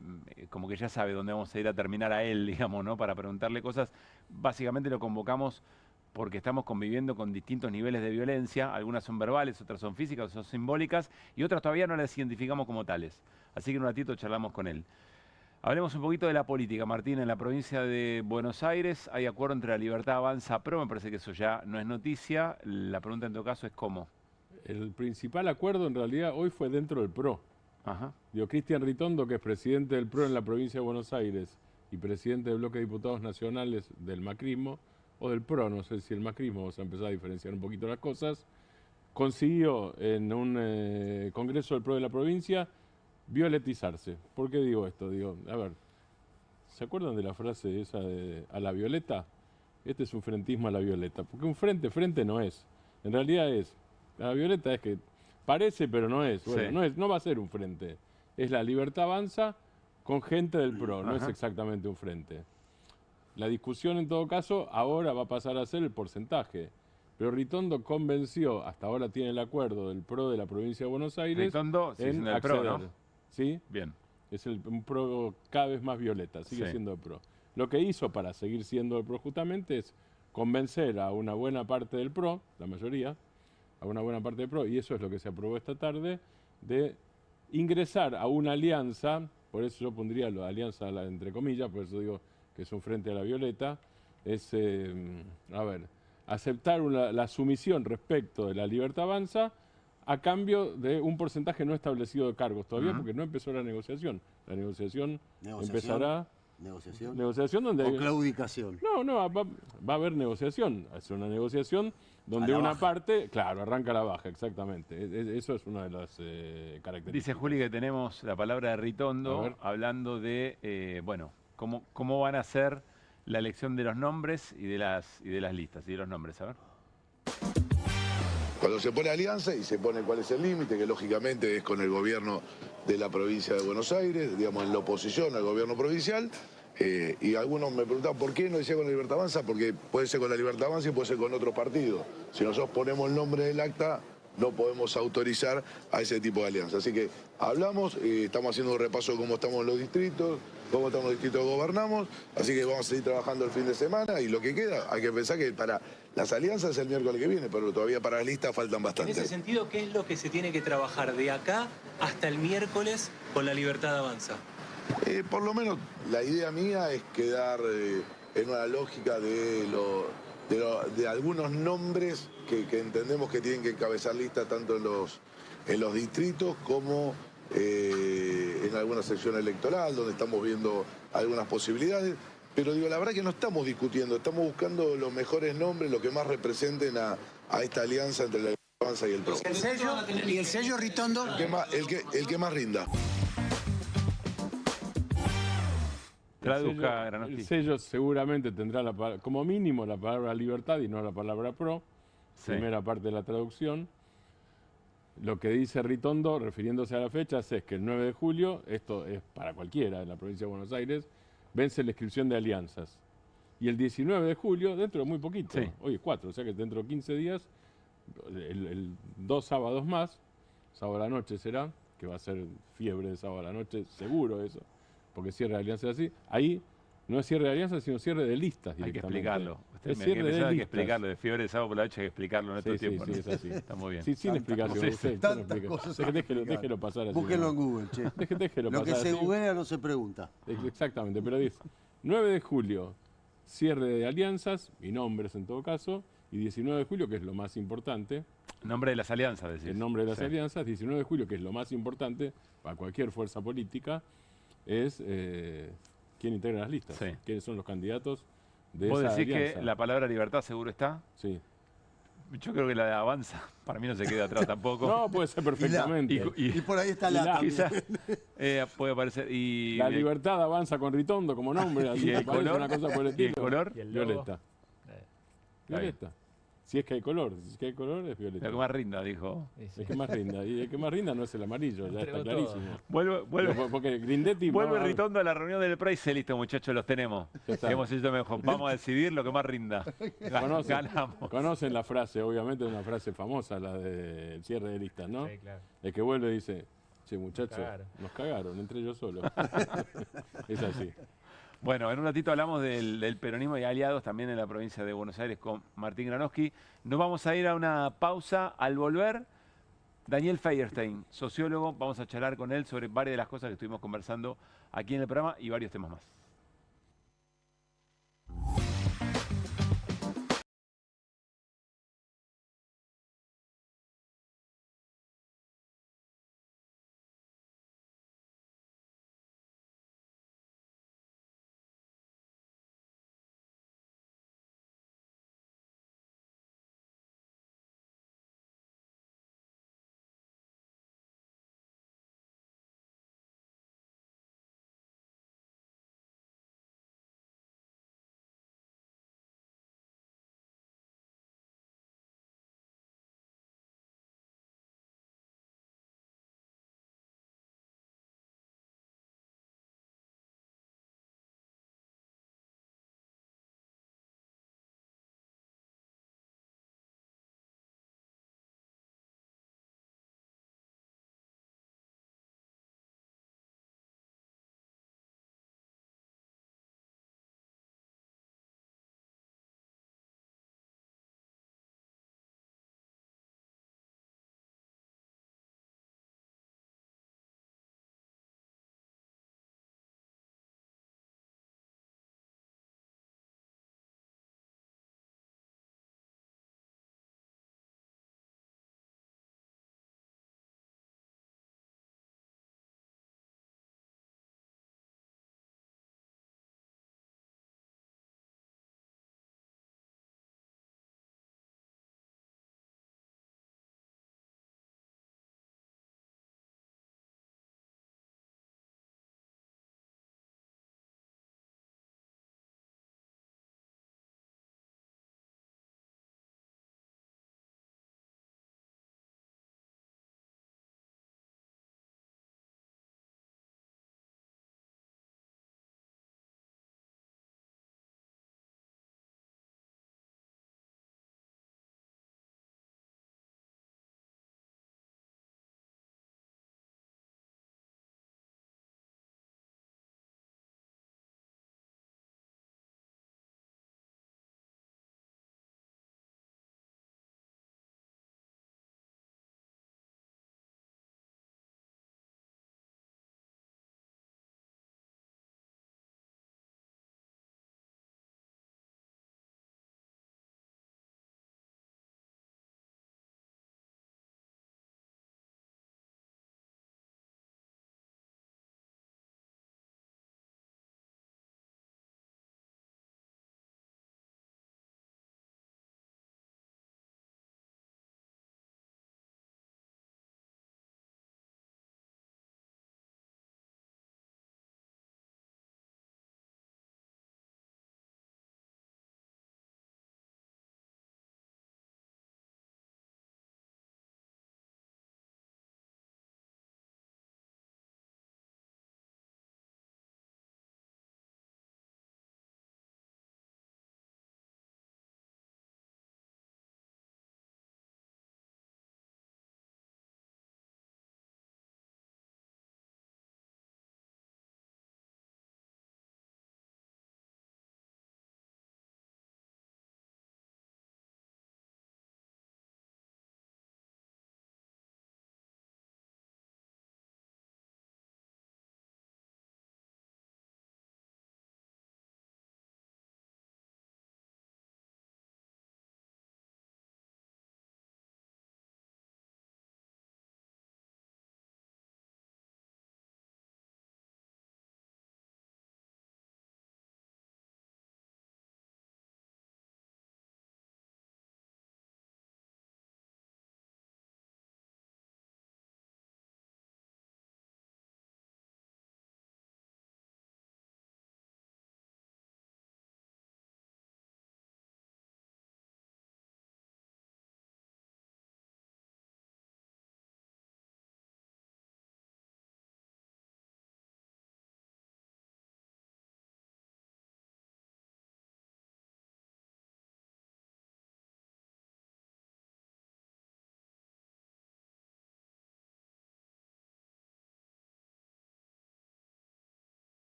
Speaker 1: como que ya sabe dónde vamos a ir a terminar a él, digamos, ¿no? Para preguntarle cosas. Básicamente lo convocamos porque estamos conviviendo con distintos niveles de violencia. Algunas son verbales, otras son físicas, otras son simbólicas y otras todavía no las identificamos como tales. Así que en un ratito charlamos con él. Hablemos un poquito de la política, Martín. En la provincia de Buenos Aires hay acuerdo entre la Libertad Avanza Pro, me parece que eso ya no es noticia. La pregunta en todo caso es ¿cómo?
Speaker 15: El principal acuerdo en realidad hoy fue dentro del PRO.
Speaker 1: Ajá.
Speaker 15: Digo, Cristian Ritondo, que es presidente del PRO en la provincia de Buenos Aires y presidente del bloque de diputados nacionales del macrismo, o del PRO, no sé si el macrismo, vamos a empezar a diferenciar un poquito las cosas, consiguió en un congreso del PRO de la provincia violetizarse. ¿Por qué digo esto? Digo, a ver, ¿se acuerdan de la frase esa de a la violeta? Este es un frentismo a la violeta, porque un frente no es. En realidad la violeta es que parece, pero no es. Bueno,
Speaker 1: Sí.
Speaker 15: no va a ser un frente. Es la Libertad Avanza con gente del PRO, no es
Speaker 1: Ajá.
Speaker 15: exactamente un frente. La discusión, en todo caso, ahora va a pasar a ser el porcentaje. Pero Ritondo convenció, hasta ahora tiene el acuerdo del PRO de la provincia de Buenos Aires,
Speaker 1: Ritondo sigue siendo el PRO, ¿no?
Speaker 15: ¿Sí?
Speaker 1: Bien.
Speaker 15: Es un PRO cada vez más violeta, sigue
Speaker 1: Sí.
Speaker 15: siendo el PRO. Lo que hizo para seguir siendo el PRO justamente es convencer a una buena parte del PRO, la mayoría, a una buena parte del PRO, y eso es lo que se aprobó esta tarde, de ingresar a una alianza, por eso yo pondría la alianza entre comillas, por eso digo que es un frente a la violeta, es, aceptar la sumisión respecto de la Libertad Avanza a cambio de un porcentaje no establecido de cargos todavía, porque no empezó la negociación. La negociación empezará...
Speaker 16: ¿Negociación?
Speaker 15: donde...
Speaker 16: ¿O claudicación?
Speaker 15: No, va a haber negociación. Es una negociación donde una parte... Claro, arranca la baja, exactamente. Eso es una de las características.
Speaker 1: Dice Juli que tenemos la palabra de Ritondo hablando de, cómo van a ser la elección de los nombres y de las listas y de los nombres. A ver.
Speaker 4: Cuando se pone alianza y se pone cuál es el límite, que lógicamente es con el gobierno de la provincia de Buenos Aires, digamos en la oposición al gobierno provincial, y algunos me preguntaban por qué no decía con la Libertad Avanza, porque puede ser con la Libertad Avanza y puede ser con otro partido. Si nosotros ponemos el nombre del acta, no podemos autorizar a ese tipo de alianza. Así que hablamos, estamos haciendo un repaso de cómo estamos en los distritos, cómo estamos en los distritos que gobernamos, así que vamos a seguir trabajando el fin de semana y lo que queda, hay que pensar que para las alianzas es el miércoles que viene, pero todavía para las listas faltan bastante.
Speaker 22: En ese sentido, ¿qué es lo que se tiene que trabajar de acá hasta el miércoles con la Libertad Avanza?
Speaker 4: Por lo menos la idea mía es quedar en una lógica de algunos nombres que entendemos que tienen que encabezar listas tanto en los distritos como en alguna sección electoral, donde estamos viendo algunas posibilidades. Pero digo, la verdad que no estamos discutiendo, estamos buscando los mejores nombres, los que más representen a esta alianza entre la Avanza y el PRO.
Speaker 23: ¿Y el sello Ritondo?
Speaker 4: El que más rinda.
Speaker 1: Traduzca,
Speaker 15: el sello seguramente tendrá como mínimo la palabra libertad y no la palabra PRO, primera parte de la traducción. Lo que dice Ritondo, refiriéndose a las fechas, es que el 9 de julio, esto es para cualquiera en la provincia de Buenos Aires, vence la inscripción de alianzas. Y el 19 de julio, dentro de muy poquito, hoy es 4, o sea que dentro de 15 días, 2 sábados más, sábado a la noche será, que va a ser fiebre de sábado a la noche, seguro eso, porque cierre de alianza es así. Ahí no es cierre de alianza, sino cierre de listas
Speaker 1: Hay que
Speaker 15: directamente.
Speaker 1: explicarlo.
Speaker 15: Es cierre de
Speaker 1: hay que
Speaker 15: listas.
Speaker 1: explicarlo. De fiebre de sábado por la noche hay que explicarlo en estos tiempos.
Speaker 15: Sí,
Speaker 1: ¿no?
Speaker 15: es así.
Speaker 1: Está muy bien.
Speaker 15: Sí, sin explicación.
Speaker 1: Sí,
Speaker 15: Usted,
Speaker 16: Tantas cosas.
Speaker 15: Déjelo pasar así.
Speaker 16: Búsquenlo en Google, che.
Speaker 15: Déjelo
Speaker 16: Lo que
Speaker 15: pasar
Speaker 16: se
Speaker 15: así.
Speaker 16: googlea no se pregunta.
Speaker 15: Exactamente, pero dice 9 de julio, cierre de alianzas y nombres en todo caso, y 19 de julio, que es lo más importante.
Speaker 1: Nombre de las alianzas, decís.
Speaker 15: El nombre de las
Speaker 1: Sí.
Speaker 15: alianzas, 19 de julio, que es lo más importante para cualquier fuerza política, es quién integra las listas, quiénes son los candidatos de
Speaker 1: ¿Vos
Speaker 15: esa
Speaker 1: decís
Speaker 15: alianza.
Speaker 1: que la palabra libertad seguro está?
Speaker 15: Sí.
Speaker 1: Yo creo que la de Avanza, para mí no se queda atrás tampoco.
Speaker 15: No, puede ser perfectamente.
Speaker 16: Y por ahí está la
Speaker 1: quizá, puede aparecer. Y
Speaker 15: la libertad avanza con Ritondo como nombre, así
Speaker 1: ¿Y el
Speaker 15: me parece
Speaker 1: color?
Speaker 15: una cosa por el
Speaker 1: ¿Y el
Speaker 15: estilo.
Speaker 1: color?
Speaker 21: ¿Y el logo?
Speaker 15: Violeta. Violeta. Si es que hay color, si es que hay color es violeta.
Speaker 1: La que más rinda, dijo.
Speaker 15: El que más rinda. Y el que más rinda no es el amarillo, ya está clarísimo.
Speaker 1: Vuelve
Speaker 15: Porque Grindetti...
Speaker 1: Vuelve Ritondo a la reunión del Price, listo muchachos, los tenemos. Hemos hecho mejor. Vamos a decidir lo que más rinda. Ganamos.
Speaker 15: Conocen la frase, obviamente es una frase famosa, la del cierre de listas, ¿no?
Speaker 21: Sí, claro.
Speaker 15: El que vuelve dice, che muchachos, nos cagaron, entre ellos solos. Es así.
Speaker 1: Bueno, en un ratito hablamos del peronismo y aliados también en la provincia de Buenos Aires con Martín Granowski. Nos vamos a ir a una pausa. Al volver, Daniel Feierstein, sociólogo, vamos a charlar con él sobre varias de las cosas que estuvimos conversando aquí en el programa y varios temas más.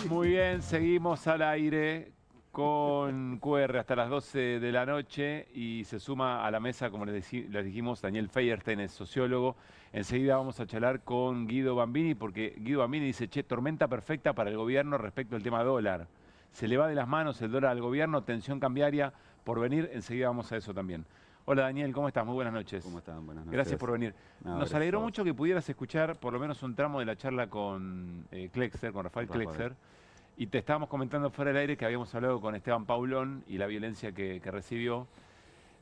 Speaker 1: Muy bien, seguimos al aire con QR hasta las 12 de la noche y se suma a la mesa, como les dijimos, Daniel Feierstein, es sociólogo. Enseguida vamos a charlar con Guido Bambini, porque Guido Bambini dice, che, tormenta perfecta para el gobierno respecto al tema dólar. Se le va de las manos el dólar al gobierno, tensión cambiaria por venir. Enseguida vamos a eso también. Hola Daniel, ¿cómo estás? Muy buenas noches.
Speaker 5: ¿Cómo están? Buenas noches.
Speaker 1: Gracias por venir.
Speaker 5: No,
Speaker 1: Nos alegró mucho que pudieras escuchar por lo menos un tramo de la charla con Klexer, con Rafael Klexer. Y te estábamos comentando fuera del aire que habíamos hablado con Esteban Paulón y la violencia que recibió.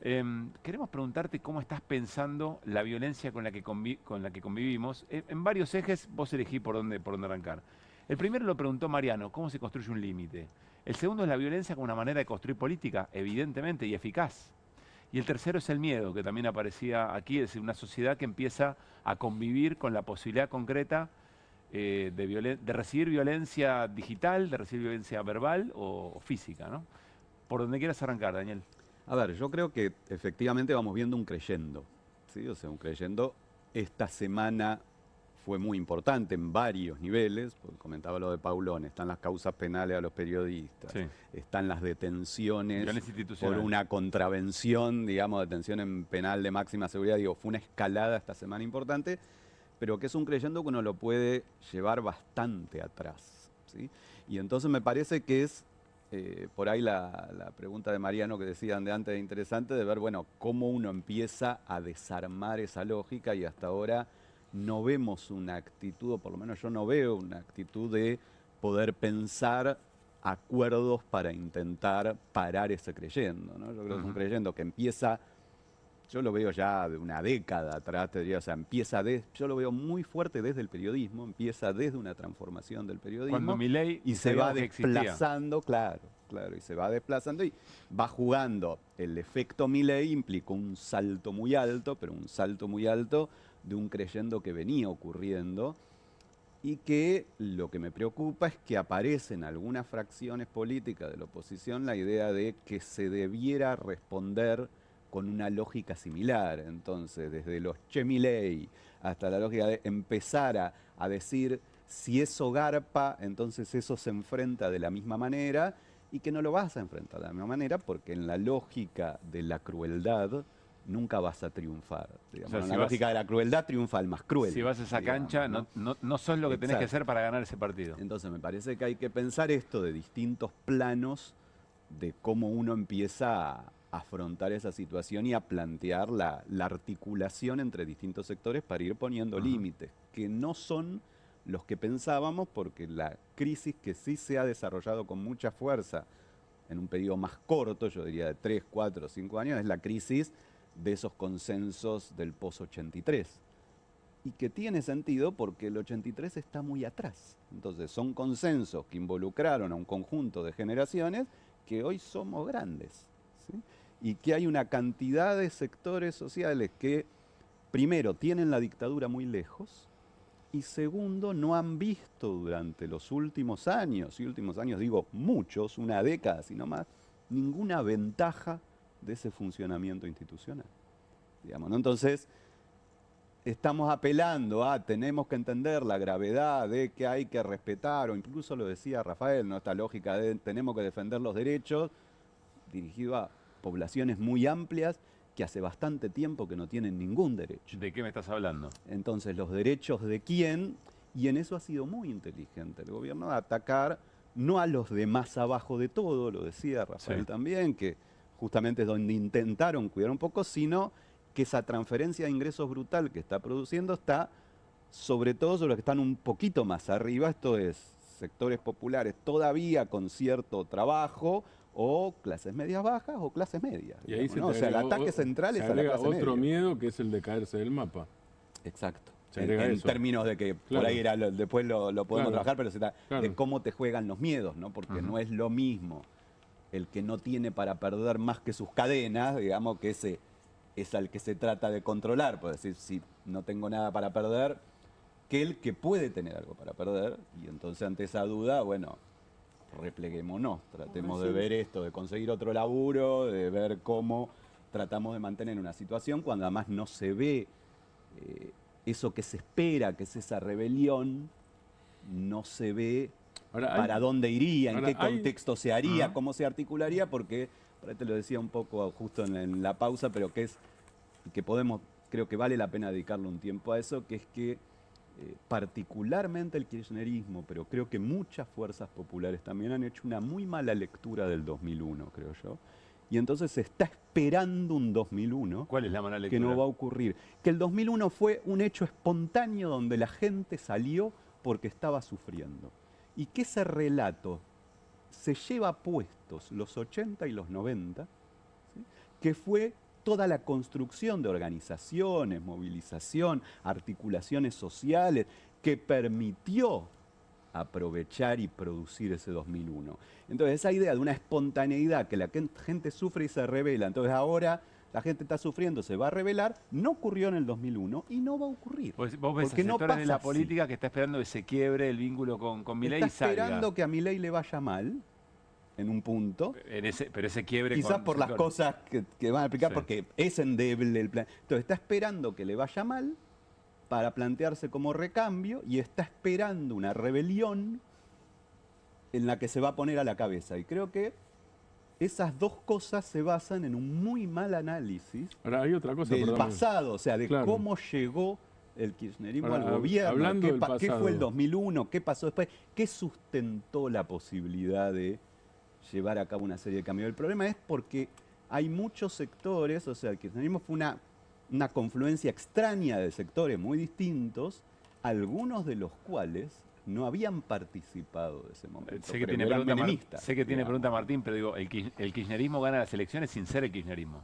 Speaker 1: Queremos preguntarte cómo estás pensando la violencia con la que convivimos. En varios ejes vos elegí por dónde arrancar. El primero lo preguntó Mariano, ¿cómo se construye un límite? El segundo es la violencia como una manera de construir política, evidentemente, y eficaz. Y el tercero es el miedo, que también aparecía aquí, es decir, una sociedad que empieza a convivir con la posibilidad concreta de recibir violencia digital, de recibir violencia verbal o física, ¿no? Por donde quieras arrancar, Daniel.
Speaker 5: A ver, yo creo que efectivamente vamos viendo un creyendo, ¿sí? O sea, un creyendo. Esta semana fue muy importante en varios niveles, porque comentaba lo de Paulón, están las causas penales a los periodistas, sí, están las detenciones por una contravención, digamos, detención en penal de máxima seguridad. Digo, fue una escalada esta semana importante, pero que es un creyendo que uno lo puede llevar bastante atrás, ¿sí? Y entonces me parece que es por ahí la pregunta de Mariano que decían de antes, interesante, de ver, bueno, cómo uno empieza a desarmar esa lógica, y hasta ahora no vemos una actitud, o por lo menos yo no veo una actitud de poder pensar acuerdos para intentar parar ese creyendo, ¿no? Yo creo que es un creyendo que empieza, yo lo veo ya de una década atrás, te diría, o sea, yo lo veo muy fuerte desde el periodismo, empieza desde una transformación del periodismo.
Speaker 1: Cuando Milei
Speaker 5: y se va desplazando, claro, y se va desplazando y va jugando. El efecto Milei implicó un salto muy alto, pero un salto muy alto de un creyendo que venía ocurriendo, y que lo que me preocupa es que aparece en algunas fracciones políticas de la oposición la idea de que se debiera responder con una lógica similar. Entonces, desde los Che Milei hasta la lógica de empezar a decir, si eso garpa, entonces eso se enfrenta de la misma manera, y que no lo vas a enfrentar de la misma manera, porque en la lógica de la crueldad nunca vas a triunfar. Digamos. O sea, en la lógica de la crueldad triunfa el más cruel.
Speaker 1: Si vas a esa cancha, no sos lo que tenés que hacer para ganar ese partido.
Speaker 5: Entonces me parece que hay que pensar esto de distintos planos de cómo uno empieza a afrontar esa situación y a plantear la articulación entre distintos sectores para ir poniendo límites, que no son los que pensábamos, porque la crisis que sí se ha desarrollado con mucha fuerza en un periodo más corto, yo diría de 3, 4, 5 años, es la crisis de esos consensos del post-83. Y que tiene sentido porque el 83 está muy atrás. Entonces son consensos que involucraron a un conjunto de generaciones que hoy somos grandes, ¿sí? Y que hay una cantidad de sectores sociales que, primero, tienen la dictadura muy lejos, y segundo, no han visto durante los últimos años, y últimos años digo muchos, una década, sino más, ninguna ventaja de ese funcionamiento institucional, digamos, ¿no? Entonces, estamos apelando a, tenemos que entender la gravedad de que hay que respetar, o incluso lo decía Rafael, ¿no? Esta lógica de tenemos que defender los derechos, dirigido a poblaciones muy amplias que hace bastante tiempo que no tienen ningún derecho.
Speaker 1: ¿De qué me estás hablando?
Speaker 5: Entonces, ¿los derechos de quién? Y en eso ha sido muy inteligente el gobierno, de atacar no a los de más abajo de todo, lo decía Rafael también, que justamente es donde intentaron cuidar un poco, sino que esa transferencia de ingresos brutal que está produciendo está sobre todo sobre los que están un poquito más arriba, esto es, sectores populares todavía con cierto trabajo, o clases medias bajas o clases medias.
Speaker 15: Y ahí
Speaker 5: ¿no? O sea, el ataque central es a la clase media.
Speaker 15: Otro miedo que es el de caerse del mapa.
Speaker 5: Exacto. En términos de que por ahí era, después lo podemos trabajar, pero de cómo te juegan los miedos, ¿no? Porque no es lo mismo el que no tiene para perder más que sus cadenas, digamos, que ese es al que se trata de controlar, por decir, si no tengo nada para perder, que el que puede tener algo para perder, y entonces ante esa duda, bueno, repleguémonos, tratemos de ver esto, de conseguir otro laburo, de ver cómo tratamos de mantener una situación cuando además no se ve eso que se espera, que es esa rebelión, no se ve para dónde iría, en qué contexto se haría, cómo se articularía, porque, por ahí te lo decía un poco justo en la pausa, pero que creo que vale la pena dedicarle un tiempo a eso, que es que particularmente el kirchnerismo, pero creo que muchas fuerzas populares también han hecho una muy mala lectura del 2001, creo yo. Y entonces se está esperando un 2001.
Speaker 1: ¿Cuál es la mala lectura?
Speaker 5: Que no va a ocurrir. Que el 2001 fue un hecho espontáneo donde la gente salió porque estaba sufriendo. Y que ese relato se lleva puestos los 80 y los 90, ¿sí? Que fue toda la construcción de organizaciones, movilización, articulaciones sociales, que permitió aprovechar y producir ese 2001. Entonces, esa idea de una espontaneidad que la gente sufre y se revela, entonces ahora la gente está sufriendo, se va a revelar, no ocurrió en el 2001 y no va a ocurrir.
Speaker 1: Vos ves a sectores de la política que está esperando que se quiebre el vínculo con Milei y salga.
Speaker 5: Está esperando que a Milei le vaya mal, en un punto.
Speaker 1: Pero ese quiebre
Speaker 5: quizás por las
Speaker 1: sectores.
Speaker 5: cosas que van a explicar, porque es endeble el plan. Entonces está esperando que le vaya mal para plantearse como recambio y está esperando una rebelión en la que se va a poner a la cabeza. Y creo que esas dos cosas se basan en un muy mal análisis
Speaker 15: hay otra cosa,
Speaker 5: del pasado, o sea, de cómo llegó el kirchnerismo al gobierno, qué fue el 2001, qué pasó después, qué sustentó la posibilidad de llevar a cabo una serie de cambios. El problema es porque hay muchos sectores, o sea, el kirchnerismo fue una confluencia extraña de sectores muy distintos, algunos de los cuales no habían participado de ese momento.
Speaker 1: Sé que tiene pregunta Martín, pero digo, el kirchnerismo gana las elecciones sin ser el kirchnerismo.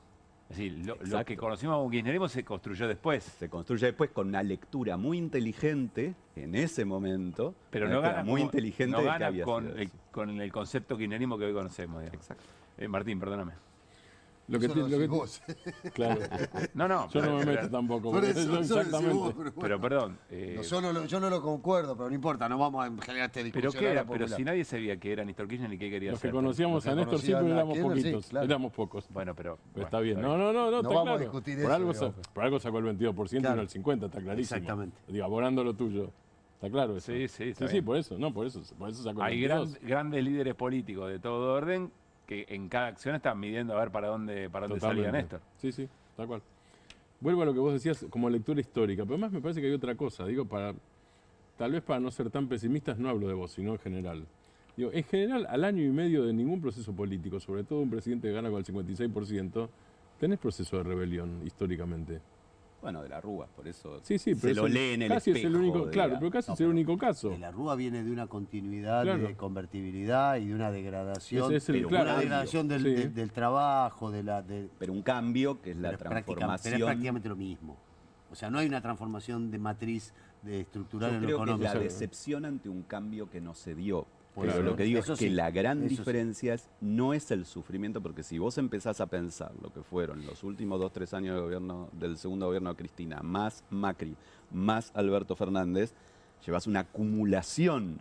Speaker 1: Es decir, lo que conocimos como kirchnerismo se construyó después.
Speaker 5: Se construye después con una lectura muy inteligente en ese momento,
Speaker 1: pero no gana
Speaker 5: muy inteligente
Speaker 1: no gana
Speaker 5: que
Speaker 1: con el concepto kirchnerismo que hoy conocemos. Exacto. Martín, perdóname.
Speaker 15: Claro.
Speaker 1: No,
Speaker 15: yo no me meto tampoco.
Speaker 16: Por eso,
Speaker 15: exactamente.
Speaker 16: Vos,
Speaker 1: pero perdón.
Speaker 16: Yo no lo concuerdo, pero no importa, no vamos a generar esta discusión.
Speaker 1: ¿Pero qué era? Pero si nadie sabía que era Néstor Kirchner y qué quería hacer.
Speaker 15: Los que conocíamos a Néstor siempre éramos poquitos, éramos pocos.
Speaker 1: Bueno, pero
Speaker 15: está bien. No, está
Speaker 16: vamos
Speaker 15: claro.
Speaker 16: a discutir
Speaker 15: por algo sacó el 22% y no el 50%, está clarísimo.
Speaker 16: Exactamente.
Speaker 15: Digo, abonando lo tuyo. ¿Está claro eso?
Speaker 1: Sí,
Speaker 15: por eso sacó el 22%.
Speaker 1: Hay grandes líderes políticos de todo orden que en cada acción están midiendo a ver para dónde salía Néstor.
Speaker 15: Sí, tal cual. Vuelvo a lo que vos decías como lectura histórica, pero además me parece que hay otra cosa. Digo, tal vez para no ser tan pesimistas, no hablo de vos, sino en general. Digo, en general, al año y medio de ningún proceso político, sobre todo un presidente que gana con el 56%, tenés proceso de rebelión históricamente.
Speaker 5: Bueno, de la Rúa, por eso
Speaker 15: sí,
Speaker 5: se lo lee en el
Speaker 15: casi
Speaker 5: espejo.
Speaker 15: Es el único, claro, pero casi es el único caso.
Speaker 16: De la Rúa viene de una continuidad de convertibilidad y de una degradación, del trabajo,
Speaker 5: pero un cambio que es la transformación.
Speaker 16: Pero es prácticamente lo mismo. O sea, no hay una transformación de matriz estructural en lo económico.
Speaker 5: Yo creo que es la decepción ante un cambio que no se dio. Pero lo que digo es que la gran diferencia no es el sufrimiento, porque si vos empezás a pensar lo que fueron los últimos 2-3 años de gobierno, del segundo gobierno de Cristina, más Macri, más Alberto Fernández, llevas una acumulación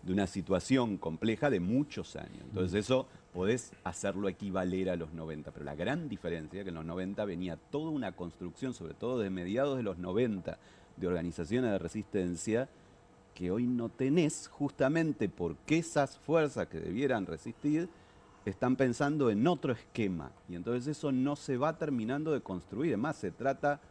Speaker 5: de una situación compleja de muchos años. Entonces eso podés hacerlo equivaler a los 90, pero la gran diferencia es que en los 90 venía toda una construcción, sobre todo de mediados de los 90, de organizaciones de resistencia, que hoy no tenés, justamente porque esas fuerzas que debieran resistir están pensando en otro esquema. Y entonces eso no se va terminando de construir. Además, se trata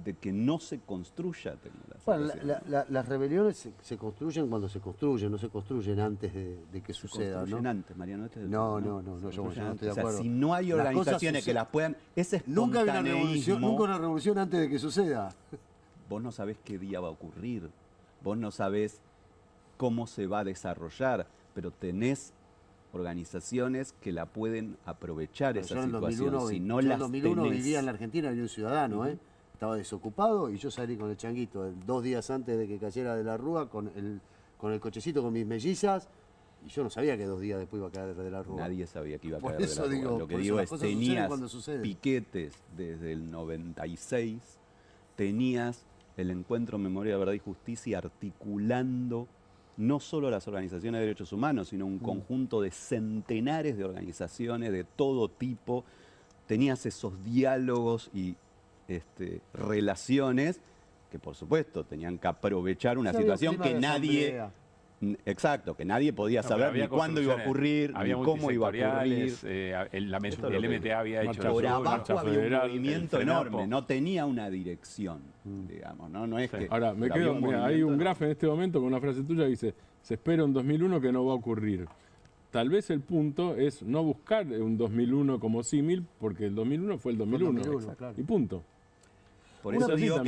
Speaker 5: de que no se construya tecnología.
Speaker 16: Bueno, las rebeliones se construyen cuando se construyen, no se construyen antes de que suceda.
Speaker 5: Se construyen antes, Mariano. No,
Speaker 16: yo no estoy de acuerdo.
Speaker 5: O sea, si no hay organizaciones que las puedan...
Speaker 16: Nunca hay una revolución antes de que suceda.
Speaker 5: Vos no sabés qué día va a ocurrir. Vos no sabés cómo se va a desarrollar, pero tenés organizaciones que la pueden aprovechar esa situación. Si no las tenés...
Speaker 16: Yo en 2001 vivía en la Argentina, era un ciudadano, estaba desocupado y yo salí con el changuito 2 días antes de que cayera de la Rúa con el cochecito con mis mellizas y yo no sabía que 2 días después iba a caer de la Rúa.
Speaker 5: Nadie sabía que iba a caer de la Rúa. Lo que digo es, tenías piquetes desde el 96, tenías el Encuentro Memoria, Verdad y Justicia articulando no solo las organizaciones de derechos humanos, sino un conjunto de centenares de organizaciones de todo tipo. Tenías esos diálogos y relaciones que, por supuesto, tenían que aprovechar una situación que nadie Exacto, que nadie podía saber ni cuándo iba a ocurrir, ni cómo iba a ocurrir.
Speaker 1: El MTA había hecho
Speaker 5: por abajo había un movimiento enorme, no tenía una dirección, digamos, no es que...
Speaker 15: Ahora, me quedo, mira, hay un grafo en este momento con una frase tuya que dice, se espera un 2001 que no va a ocurrir. Tal vez el punto es no buscar un 2001 como símil, porque el 2001 fue el 2001, y punto.
Speaker 5: Por eso digo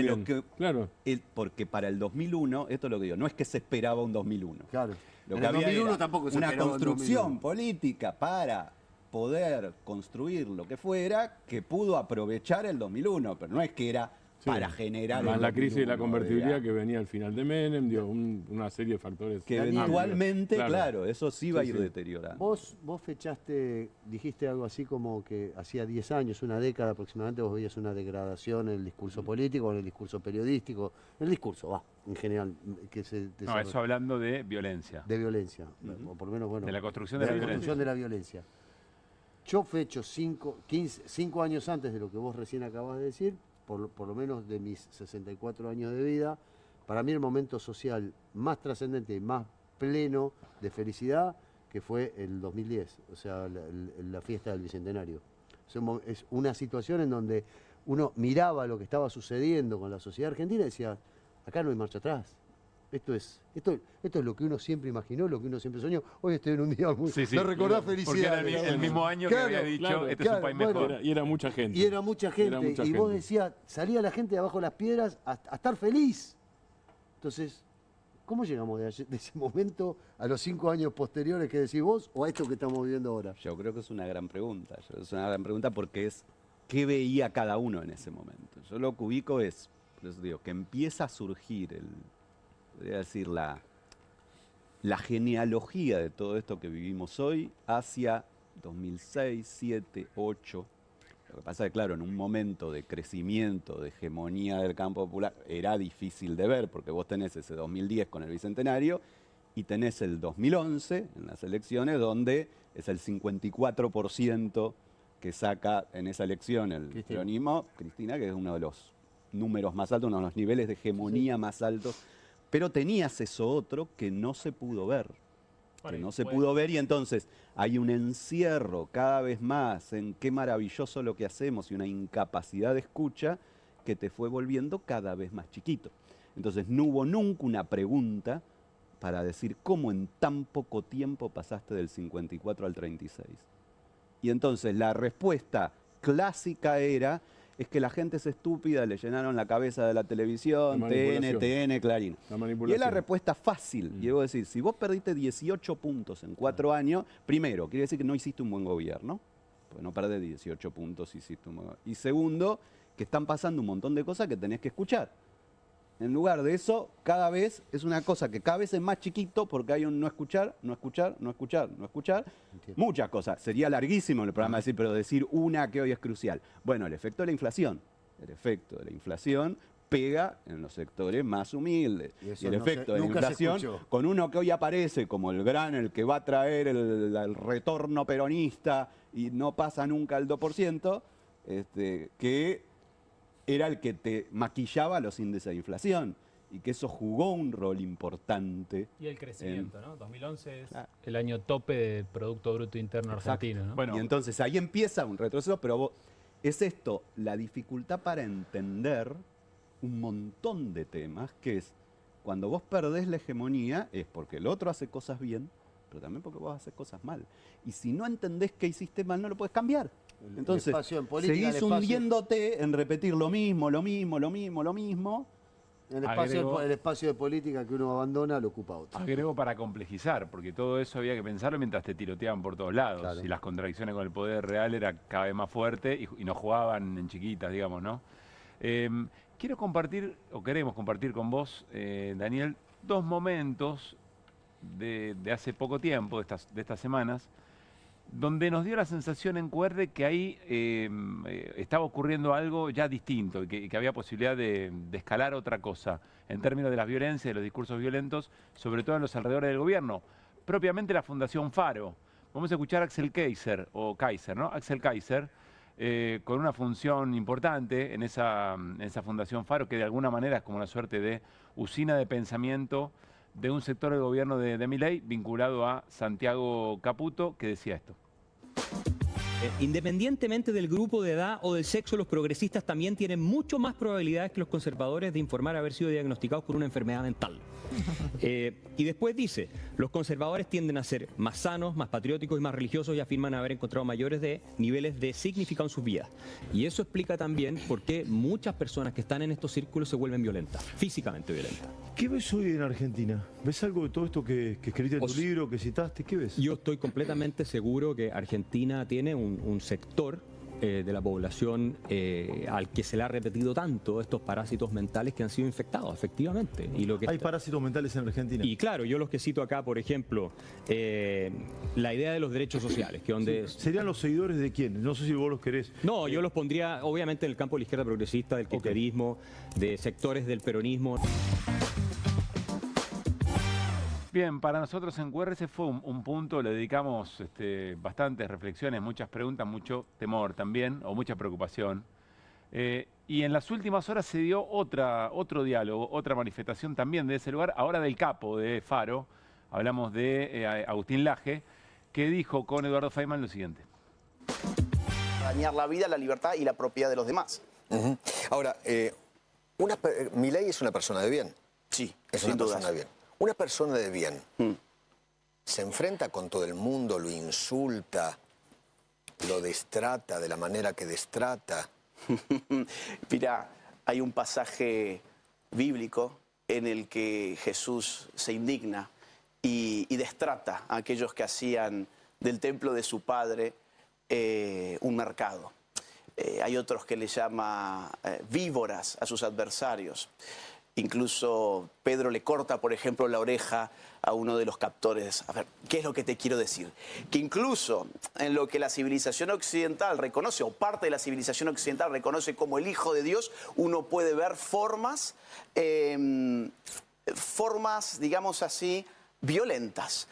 Speaker 5: porque para el 2001, esto es lo que digo, no es que se esperaba un 2001.
Speaker 16: Claro.
Speaker 5: Lo que había era una construcción política para poder construir lo que fuera que pudo aprovechar el 2001, pero no es que era para generar
Speaker 15: más la crisis de la convertibilidad que venía al final de Menem, dio una serie de factores
Speaker 5: que eventualmente, claro, eso sí va a ir deteriorando.
Speaker 16: Vos fechaste, dijiste algo así como que hacía 10 años, una década aproximadamente, vos veías una degradación en el discurso político, en el discurso periodístico, en el discurso, en general. Que
Speaker 1: no, eso hablando de violencia.
Speaker 16: De violencia, o por lo menos, bueno.
Speaker 1: De la construcción de la
Speaker 16: violencia. Yo fecho 5 años antes de lo que vos recién acabas de decir, por lo menos de mis 64 años de vida, para mí el momento social más trascendente y más pleno de felicidad que fue el 2010, o sea, la fiesta del Bicentenario. Es una situación en donde uno miraba lo que estaba sucediendo con la sociedad argentina y decía, acá no hay marcha atrás. Esto es lo que uno siempre imaginó, lo que uno siempre soñó. Hoy estoy en un día muy... Me recordás felicidad.
Speaker 1: Porque era el mismo año que había dicho, este es un país mejor.
Speaker 15: Y era mucha gente.
Speaker 16: Y era mucha gente. Y vos decías, salía la gente de abajo de las piedras a estar feliz. Entonces, ¿cómo llegamos de ese momento a los 5 años posteriores que decís vos o a esto que estamos viviendo ahora?
Speaker 5: Yo creo que es una gran pregunta. Es una gran pregunta porque es qué veía cada uno en ese momento. Yo lo que ubico es, por eso digo, que empieza a surgir podría decir, la genealogía de todo esto que vivimos hoy hacia 2006, 2007, 2008. Lo que pasa es que, claro, en un momento de crecimiento, de hegemonía del campo popular, era difícil de ver, porque vos tenés ese 2010 con el Bicentenario y tenés el 2011 en las elecciones, donde es el 54% que saca en esa elección el peronismo, Cristina, que es uno de los números más altos, uno de los niveles de hegemonía más altos. Pero tenías eso otro que no se pudo ver. Y entonces hay un encierro cada vez más en qué maravilloso lo que hacemos y una incapacidad de escucha que te fue volviendo cada vez más chiquito. Entonces no hubo nunca una pregunta para decir cómo en tan poco tiempo pasaste del 54 al 36. Y entonces la respuesta clásica es que la gente es estúpida, le llenaron la cabeza de la televisión, TN, Clarín. Y es la respuesta fácil. Y debo decir, si vos perdiste 18 puntos en 4 años, primero, quiere decir que no hiciste un buen gobierno, porque no perdés 18 puntos si hiciste un buen gobierno. Y segundo, que están pasando un montón de cosas que tenés que escuchar. En lugar de eso, cada vez es una cosa que cada vez es más chiquito porque hay un no escuchar. Muchas cosas. Sería larguísimo el programa decir, pero decir una que hoy es crucial. Bueno, el efecto de la inflación. El efecto de la inflación pega en los sectores más humildes. Y el efecto de la inflación, con uno que hoy aparece como el que va a traer el retorno peronista y no pasa nunca el 2%, que era el que te maquillaba los índices de inflación y que eso jugó un rol importante.
Speaker 7: Y el crecimiento, ¿no? 2011 es el año tope del Producto Bruto Interno argentino, ¿no?
Speaker 5: Bueno, y entonces ahí empieza un retroceso, pero es esto, la dificultad para entender un montón de temas, que es cuando vos perdés la hegemonía es porque el otro hace cosas bien, pero también porque vos haces cosas mal. Y si no entendés qué hiciste mal, no lo puedes cambiar. Entonces, seguís hundiéndote en repetir lo mismo.
Speaker 16: El espacio de política que uno abandona lo ocupa otro.
Speaker 1: Agrego para complejizar, porque todo eso había que pensarlo mientras te tiroteaban por todos lados. Claro. Y las contradicciones con el poder real era cada vez más fuerte y no jugaban en chiquitas, digamos, ¿no? Quiero compartir, o queremos compartir con vos, Daniel, 2 momentos de hace poco tiempo, de estas semanas, donde nos dio la sensación en QR que ahí estaba ocurriendo algo ya distinto y que había posibilidad de escalar otra cosa en términos de las violencias, de los discursos violentos, sobre todo en los alrededores del gobierno. Propiamente la Fundación Faro. Vamos a escuchar a Axel Kaiser, ¿no? Axel Kaiser, con una función importante en esa Fundación Faro, que de alguna manera es como una suerte de usina de pensamiento de un sector del gobierno de Milei vinculado a Santiago Caputo, que decía esto.
Speaker 6: Independientemente del grupo de edad o del sexo, los progresistas también tienen mucho más probabilidades que los conservadores de informar haber sido diagnosticados por una enfermedad mental. Y después dice, los conservadores tienden a ser más sanos, más patrióticos y más religiosos y afirman haber encontrado mayores niveles de significado en sus vidas. Y eso explica también por qué muchas personas que están en estos círculos se vuelven violentas, físicamente violentas.
Speaker 8: ¿Qué ves hoy en Argentina? ¿Ves algo de todo esto que escribiste en tu libro, que citaste? ¿Qué ves?
Speaker 6: Yo estoy completamente seguro que Argentina tiene un sector de la población al que se le ha repetido tanto estos parásitos mentales que han sido infectados, efectivamente. Y lo que
Speaker 8: ¿Hay parásitos mentales en Argentina?
Speaker 6: Y claro, yo los que cito acá, por ejemplo, la idea de los derechos sociales, que donde...
Speaker 8: Sí. ¿Serían los seguidores de quién? No sé si vos los querés.
Speaker 6: No, yo los pondría obviamente en el campo de la izquierda progresista, del kirchnerismo, de sectores del peronismo.
Speaker 1: Bien, para nosotros en QR ese fue un punto, le dedicamos bastantes reflexiones, muchas preguntas, mucho temor también, o mucha preocupación. Y en las últimas horas se dio otro diálogo, otra manifestación también de ese lugar, ahora del capo de Faro, hablamos de Agustín Laje, que dijo con Eduardo Feynman lo siguiente.
Speaker 10: Dañar la vida, la libertad y la propiedad de los demás.
Speaker 9: Ahora, Milei es una persona de bien.
Speaker 10: Sí,
Speaker 9: es una persona de bien. Una persona de bien se enfrenta con todo el mundo, lo insulta, lo destrata de la manera que destrata.
Speaker 10: Mira, hay un pasaje bíblico en el que Jesús se indigna y destrata a aquellos que hacían del templo de su padre un mercado. Hay otros que le llama víboras a sus adversarios. Incluso Pedro le corta, por ejemplo, la oreja a uno de los captores. A ver, ¿qué es lo que te quiero decir? Que incluso en lo que la civilización occidental reconoce, o parte de la civilización occidental reconoce como el Hijo de Dios, uno puede ver formas, digamos así, violentas,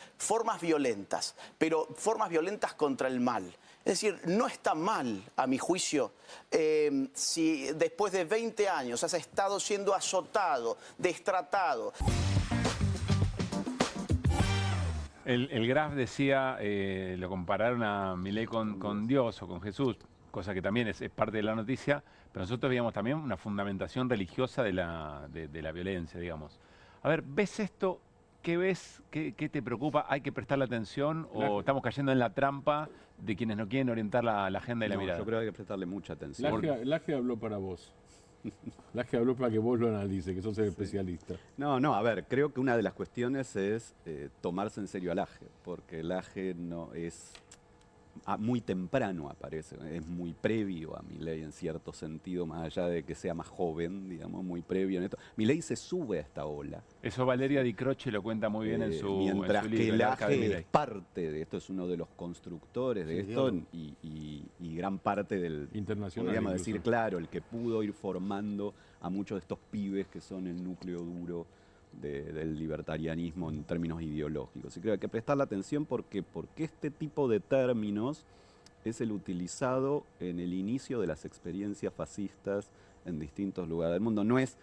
Speaker 10: pero formas violentas contra el mal. Es decir, no está mal, a mi juicio, si después de 20 años has estado siendo azotado, destratado.
Speaker 1: El Graf decía, lo compararon a Milei con Dios o con Jesús, cosa que también es parte de la noticia, pero nosotros veíamos también una fundamentación religiosa de la violencia, digamos. A ver, ¿ves esto? ¿Qué ves? ¿Qué te preocupa? ¿Hay que prestarle atención o estamos cayendo en la trampa de quienes no quieren orientar la agenda y la mirada?
Speaker 5: Yo creo que hay que prestarle mucha atención.
Speaker 15: Laje habló para vos. Laje habló para que vos lo analices, que sos el especialista.
Speaker 5: No, a ver, creo que una de las cuestiones es tomarse en serio a Laje, porque Laje no es... muy temprano aparece, es muy previo a Milei en cierto sentido, más allá de que sea más joven, digamos, muy previo en esto. Milei se sube a esta ola.
Speaker 1: Eso Valeria Di Croce lo cuenta muy bien en su libro.
Speaker 5: Mientras que Laje es parte de esto, es uno de los constructores de esto y gran parte del, podríamos decir, claro, el que pudo ir formando a muchos de estos pibes que son el núcleo duro del libertarianismo en términos ideológicos. Y creo que hay que prestarle atención porque este tipo de términos es el utilizado en el inicio de las experiencias fascistas en distintos lugares del mundo. No es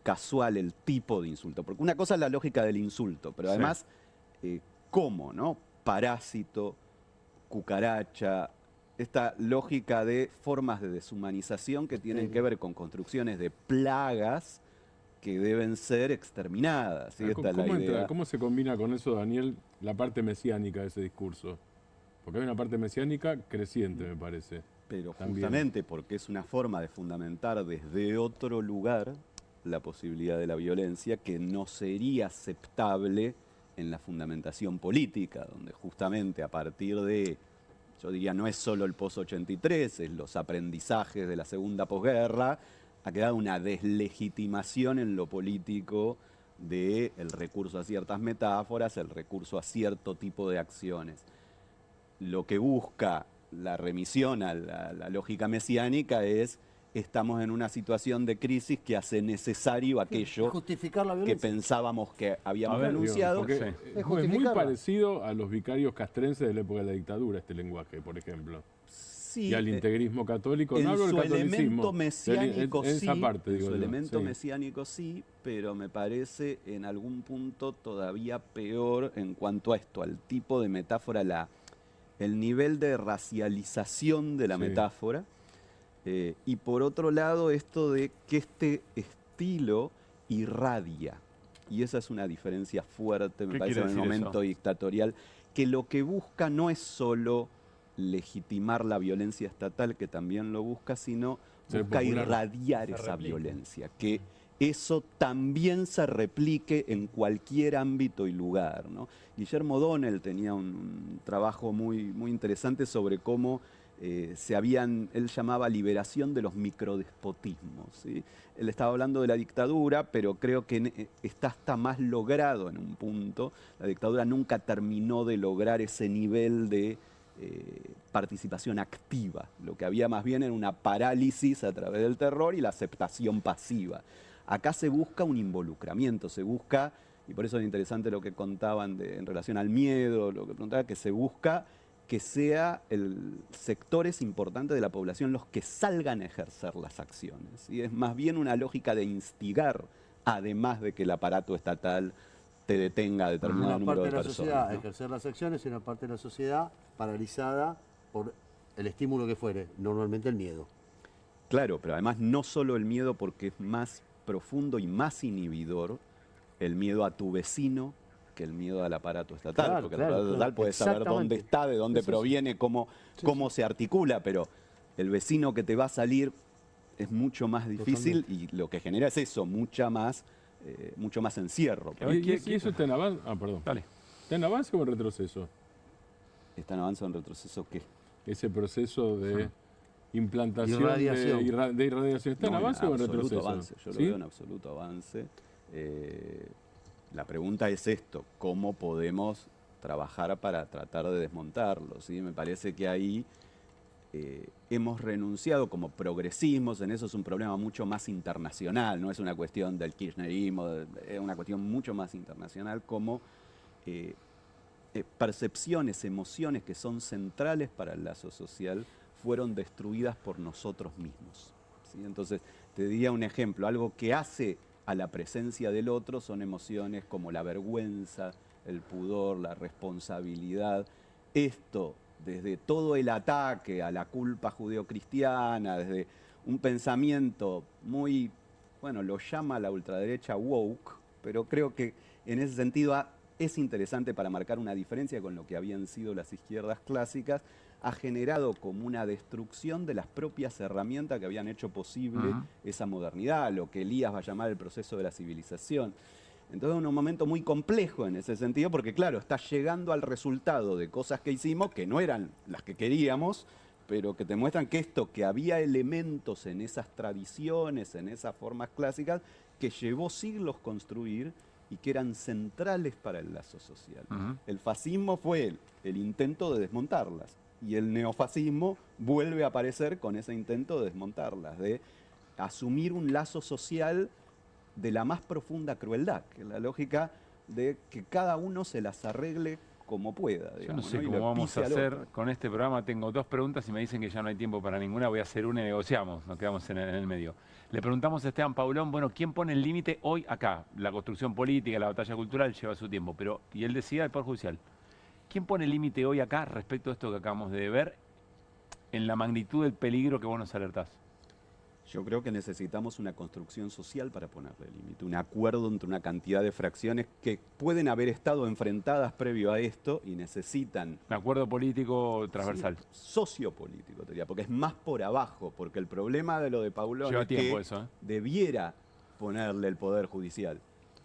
Speaker 5: casual el tipo de insulto, porque una cosa es la lógica del insulto, pero además, ¿cómo, no? Parásito, cucaracha, esta lógica de formas de deshumanización que tienen que ver con construcciones de plagas que deben ser exterminadas. ¿Sí?
Speaker 15: ¿Cómo se combina con eso, Daniel, la parte mesiánica de ese discurso? Porque hay una parte mesiánica creciente, me parece.
Speaker 5: Pero justamente porque es una forma de fundamentar desde otro lugar la posibilidad de la violencia que no sería aceptable en la fundamentación política, donde justamente a partir de, yo diría, no es solo el post-83, es los aprendizajes de la segunda posguerra, ha quedado una deslegitimación en lo político del recurso a ciertas metáforas, el recurso a cierto tipo de acciones. Lo que busca la remisión a la lógica mesiánica es: estamos en una situación de crisis que hace necesario aquello que pensábamos que habíamos anunciado.
Speaker 15: Es muy parecido a los vicarios castrenses de la época de la dictadura, este lenguaje, por ejemplo.
Speaker 5: Sí,
Speaker 15: y al integrismo católico.
Speaker 5: En
Speaker 15: no hablo del
Speaker 5: su
Speaker 15: catolicismo,
Speaker 5: elemento mesiánico
Speaker 15: en
Speaker 5: sí,
Speaker 15: esa parte, digo
Speaker 5: en su
Speaker 15: yo,
Speaker 5: elemento
Speaker 15: sí.
Speaker 5: mesiánico sí, pero me parece en algún punto todavía peor en cuanto a esto, al tipo de metáfora, el nivel de racialización de la
Speaker 15: Sí.
Speaker 5: metáfora. Y por otro lado, esto de que este estilo irradia. Y esa es una diferencia fuerte, me
Speaker 1: ¿Qué
Speaker 5: parece, en
Speaker 1: quiere
Speaker 5: el
Speaker 1: decir
Speaker 5: momento
Speaker 1: eso?
Speaker 5: dictatorial, que lo que busca no es solo legitimar la violencia estatal, que también lo busca, sino
Speaker 15: Ser
Speaker 5: busca
Speaker 15: popular.
Speaker 5: irradiar
Speaker 15: Se
Speaker 5: esa
Speaker 15: replique.
Speaker 5: violencia, que eso también se replique en cualquier ámbito y lugar, ¿no? Guillermo O'Donnell tenía un trabajo muy, muy interesante sobre cómo él llamaba liberación de los microdespotismos, ¿sí? Él estaba hablando de la dictadura, pero creo que está hasta más logrado en un punto. La dictadura nunca terminó de lograr ese nivel de participación activa. Lo que había más bien era una parálisis a través del terror y la aceptación pasiva. Acá se busca un involucramiento, se busca, y por eso es interesante lo que contaban en relación al miedo, lo que preguntaba, que se busca que sea sectores importantes de la población los que salgan a ejercer las acciones. Y es más bien una lógica de instigar, además de que el aparato estatal te detenga a determinado
Speaker 16: Una
Speaker 5: número
Speaker 16: parte
Speaker 5: de
Speaker 16: de la
Speaker 5: personas.
Speaker 16: sociedad
Speaker 5: ¿no?
Speaker 16: ejercer las acciones y una parte de la sociedad paralizada por el estímulo que fuere, normalmente el miedo.
Speaker 5: Claro, pero además no solo el miedo, porque es más profundo y más inhibidor el miedo a tu vecino que el miedo al aparato estatal,
Speaker 16: Claro,
Speaker 5: porque
Speaker 16: claro,
Speaker 5: el aparato estatal puede saber dónde
Speaker 16: exactamente.
Speaker 5: está, de dónde
Speaker 16: Sí, sí,
Speaker 5: proviene, cómo se articula, pero el vecino que te va a salir es mucho más difícil y lo que genera es eso, mucho más encierro.
Speaker 15: ¿Y eso está en avance? Ah, perdón.
Speaker 1: Dale.
Speaker 15: ¿Está en avance o en retroceso?
Speaker 5: ¿Está en avance o en retroceso qué?
Speaker 15: Ese proceso de implantación
Speaker 16: Irradiación.
Speaker 15: de irradiación. ¿Está en avance o en
Speaker 5: absoluto
Speaker 15: retroceso?
Speaker 5: avance, yo lo
Speaker 15: ¿Sí?
Speaker 5: veo en absoluto avance. La pregunta es esto, ¿cómo podemos trabajar para tratar de desmontarlo? ¿Sí? Me parece que ahí hemos renunciado como progresismos, en eso es un problema mucho más internacional, no es una cuestión del kirchnerismo, es una cuestión mucho más internacional, como percepciones, emociones que son centrales para el lazo social fueron destruidas por nosotros mismos. ¿Sí? Entonces, te diría un ejemplo, algo que hace a la presencia del otro son emociones como la vergüenza, el pudor, la responsabilidad. Esto, desde todo el ataque a la culpa judeocristiana, desde un pensamiento muy, bueno, lo llama la ultraderecha woke, pero creo que en ese sentido es interesante para marcar una diferencia con lo que habían sido las izquierdas clásicas, ha generado como una destrucción de las propias herramientas que habían hecho posible esa modernidad, lo que Elías va a llamar el proceso de la civilización. Entonces es un momento muy complejo en ese sentido, porque claro, está llegando al resultado de cosas que hicimos que no eran las que queríamos, pero que te muestran que que había elementos en esas tradiciones, en esas formas clásicas, que llevó siglos construir y que eran centrales para el lazo social. El fascismo fue el intento de desmontarlas, y el neofascismo vuelve a aparecer con ese intento de desmontarlas, de asumir un lazo social de la más profunda crueldad, que es la lógica de que cada uno se las arregle como pueda.
Speaker 1: Yo no
Speaker 5: Digamos,
Speaker 1: sé
Speaker 5: ¿no? Y
Speaker 1: cómo
Speaker 5: lo
Speaker 1: vamos
Speaker 5: pise
Speaker 1: a
Speaker 5: al
Speaker 1: hacer
Speaker 5: otro.
Speaker 1: con este programa. Tengo 2 preguntas y me dicen que ya no hay tiempo para ninguna. Voy a hacer una y negociamos, nos quedamos en el medio. Le preguntamos a Esteban Paulón, bueno, ¿quién pone el límite hoy acá? La construcción política, la batalla cultural lleva su tiempo, pero, y él decía, el Poder Judicial. ¿Quién pone el límite hoy acá respecto a esto que acabamos de ver en la magnitud del peligro que vos nos alertás?
Speaker 5: Yo creo que necesitamos una construcción social para ponerle límite, un acuerdo entre una cantidad de fracciones que pueden haber estado enfrentadas previo a esto y necesitan...
Speaker 1: Un acuerdo político transversal.
Speaker 5: Sí, sociopolítico, te diría, porque es más por abajo, porque el problema de lo de Paulón
Speaker 1: Lleva
Speaker 5: es
Speaker 1: tiempo
Speaker 5: que
Speaker 1: eso, ¿eh?
Speaker 5: debiera ponerle el Poder Judicial.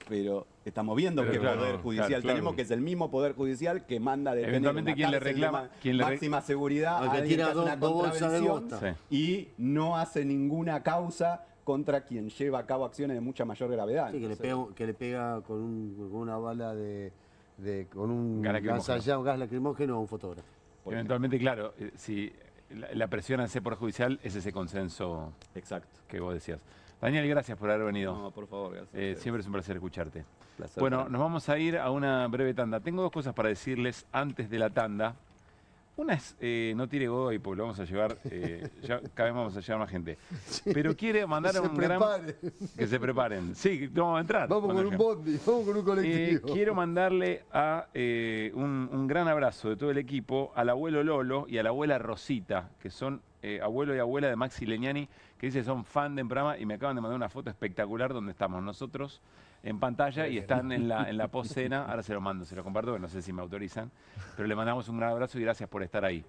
Speaker 5: Pero estamos viendo
Speaker 1: Pero
Speaker 5: qué
Speaker 1: claro,
Speaker 5: Poder Judicial
Speaker 1: claro.
Speaker 5: tenemos, que es el mismo Poder Judicial que manda a detener
Speaker 1: Eventualmente
Speaker 5: en una
Speaker 1: quien le
Speaker 5: cárcel
Speaker 1: reclama,
Speaker 5: de
Speaker 1: quien le
Speaker 5: máxima seguridad
Speaker 16: Al
Speaker 5: a
Speaker 16: que
Speaker 5: alguien
Speaker 16: tira
Speaker 5: que hace una
Speaker 16: dos bolsas de
Speaker 5: contravención
Speaker 16: bosta.
Speaker 5: y no hace ninguna causa contra quien lleva a cabo acciones de mucha mayor gravedad.
Speaker 16: Sí, que le pega con una bala con un
Speaker 1: Gas lacrimógeno.
Speaker 16: gas lacrimógeno a un fotógrafo.
Speaker 1: Eventualmente, claro, si la presión al Poder Judicial es ese consenso que vos decías. Daniel, gracias por haber venido.
Speaker 5: No, por favor, gracias.
Speaker 1: Siempre es un placer escucharte.
Speaker 5: Placer
Speaker 1: Bueno,
Speaker 5: para mí.
Speaker 1: nos vamos a ir a una breve tanda. Tengo 2 cosas para decirles antes de la tanda. Una es No Tire Godoy, porque lo vamos a llevar, ya cada vez vamos a llevar más gente. Pero quiere mandar un gran... Que se preparen. Sí, vamos a entrar.
Speaker 8: Vamos con un bondi, vamos con un colectivo.
Speaker 1: Quiero mandarle a un gran abrazo de todo el equipo al abuelo Lolo y a la abuela Rosita, que son abuelo y abuela de Maxi Leñani, que dice que son fan del programa y me acaban de mandar una foto espectacular donde estamos nosotros en pantalla y están en la post-cena. Ahora se lo mando, se lo comparto, porque no sé si me autorizan, pero le mandamos un gran abrazo y gracias por estar ahí.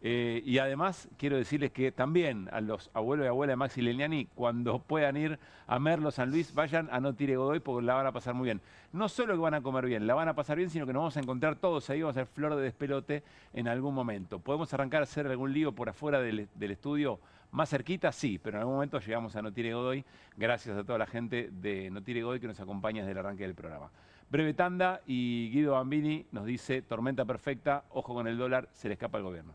Speaker 1: Y además quiero decirles que también a los abuelos y abuelas de Maxi Leñani, cuando puedan ir a Merlo, San Luis, vayan a No Tire Godoy porque la van a pasar muy bien. No solo que van a comer bien, la van a pasar bien, sino que nos vamos a encontrar todos ahí, vamos a hacer flor de despelote en algún momento. ¿Podemos arrancar a hacer algún lío por afuera del estudio? Más cerquita, sí, pero en algún momento llegamos a No Tire Godoy, gracias a toda la gente de No Tire Godoy que nos acompaña desde el arranque del programa. Breve tanda y Guido Bambini nos dice, tormenta perfecta, ojo con el dólar, se le escapa al gobierno.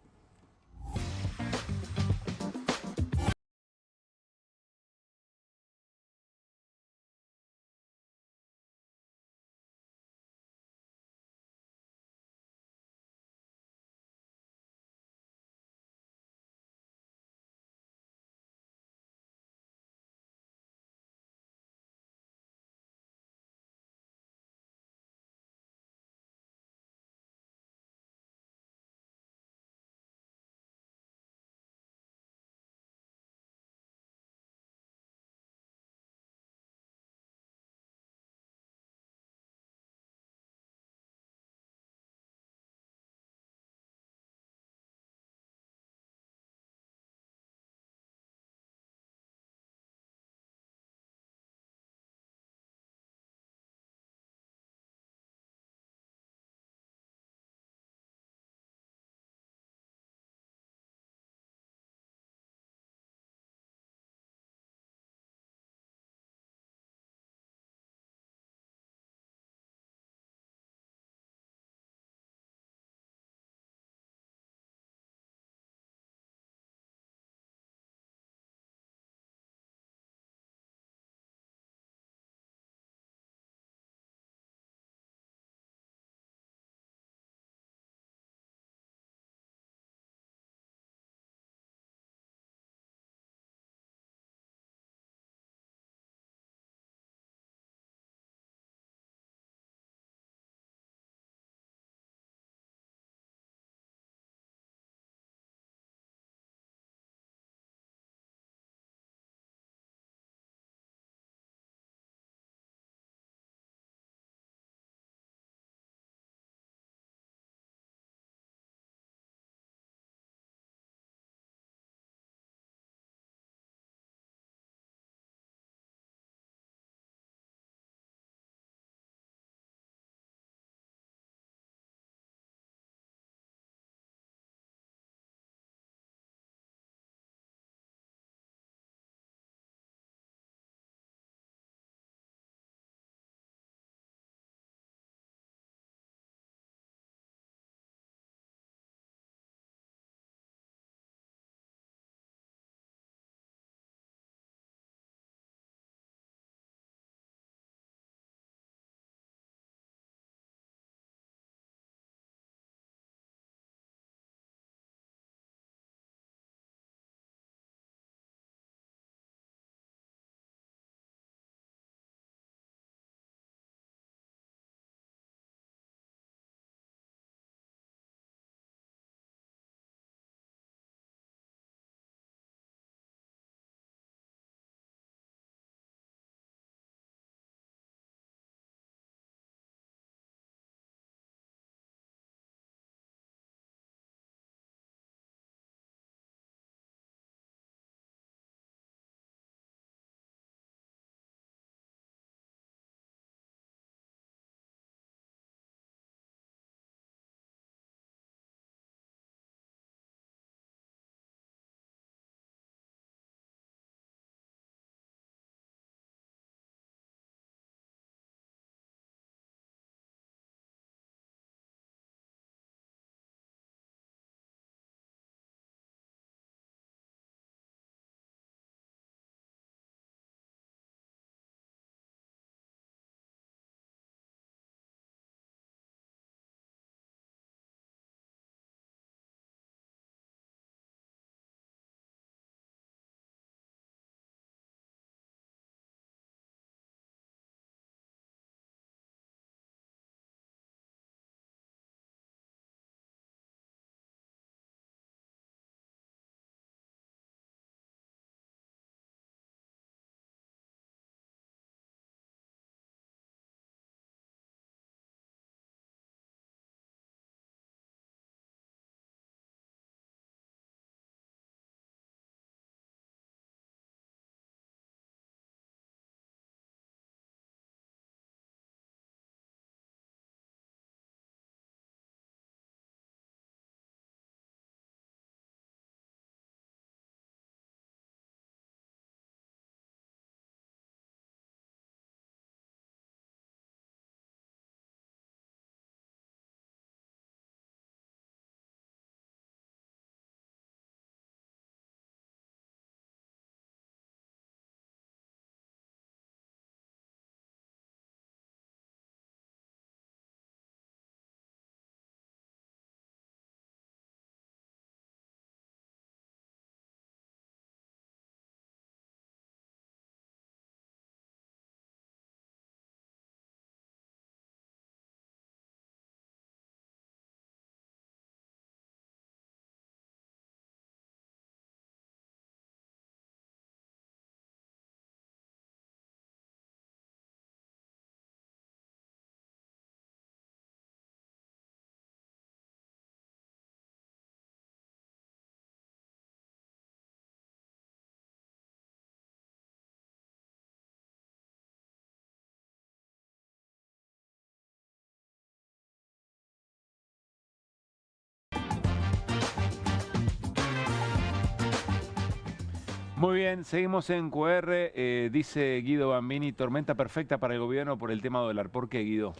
Speaker 1: Muy bien, seguimos en QR. Dice Guido Bambini, tormenta perfecta para el gobierno por el tema dólar. ¿Por qué, Guido?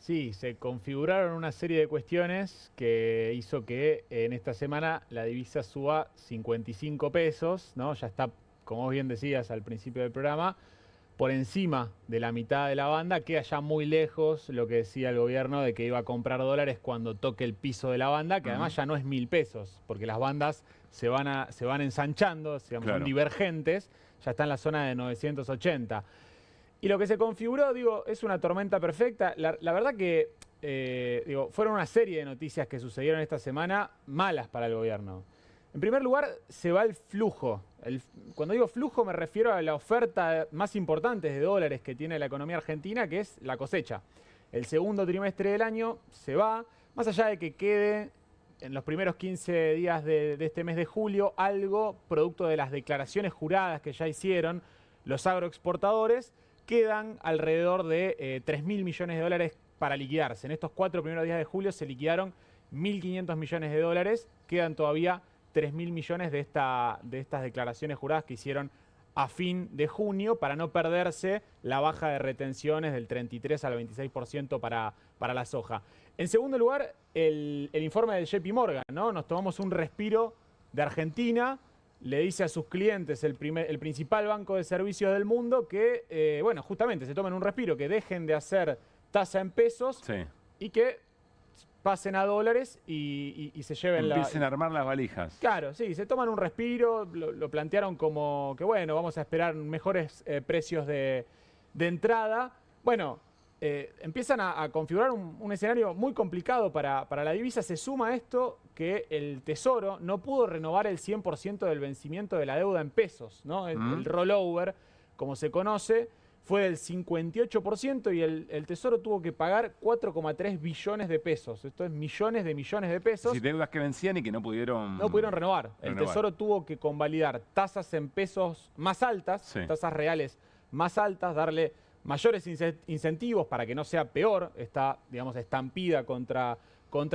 Speaker 7: Sí, se configuraron una serie de cuestiones que hizo que en esta semana la divisa suba 55 pesos, ¿no? Ya está, como vos bien decías al principio del programa, por encima de la mitad de la banda, queda ya muy lejos lo que decía el gobierno de que iba a comprar dólares cuando toque el piso de la banda, que además ya no es 1.000 pesos, porque las bandas se van ensanchando, digamos, son divergentes, ya está en la zona de 980. Y lo que se configuró, digo, es una tormenta perfecta. La verdad que, fueron una serie de noticias que sucedieron esta semana malas para el gobierno. En primer lugar, se va el flujo. Cuando digo flujo me refiero a la oferta más importante de dólares que tiene la economía argentina, que es la cosecha. El segundo trimestre del año se va, más allá de que quede en los primeros 15 días de este mes de julio algo producto de las declaraciones juradas que ya hicieron los agroexportadores, quedan alrededor de 3.000 millones de dólares para liquidarse. En estos 4 primeros días de julio se liquidaron 1.500 millones de dólares, quedan todavía 3.000 millones de estas declaraciones juradas que hicieron a fin de junio para no perderse la baja de retenciones del 33 al 26% para la soja. En segundo lugar, el informe del JP Morgan, ¿no? Nos tomamos un respiro de Argentina, le dice a sus clientes, el principal banco de servicios del mundo, que, bueno, justamente se tomen un respiro, que dejen de hacer tasa en pesos y que pasen a dólares y se lleven
Speaker 1: Empiecen a armar las valijas.
Speaker 7: Claro, sí, se toman un respiro, lo plantearon como que, bueno, vamos a esperar mejores precios de entrada. Bueno, empiezan a configurar un escenario muy complicado para la divisa. Se suma a esto que el Tesoro no pudo renovar el 100% del vencimiento de la deuda en pesos, ¿no? El rollover, como se conoce, fue del 58% y el Tesoro tuvo que pagar 4,3 billones de pesos. Esto es millones de pesos.
Speaker 1: Sí, deudas que vencían y que no pudieron
Speaker 7: renovar. El Tesoro tuvo que convalidar tasas en pesos más altas, tasas reales más altas, darle mayores incentivos para que no sea peor esta, digamos, estampida contra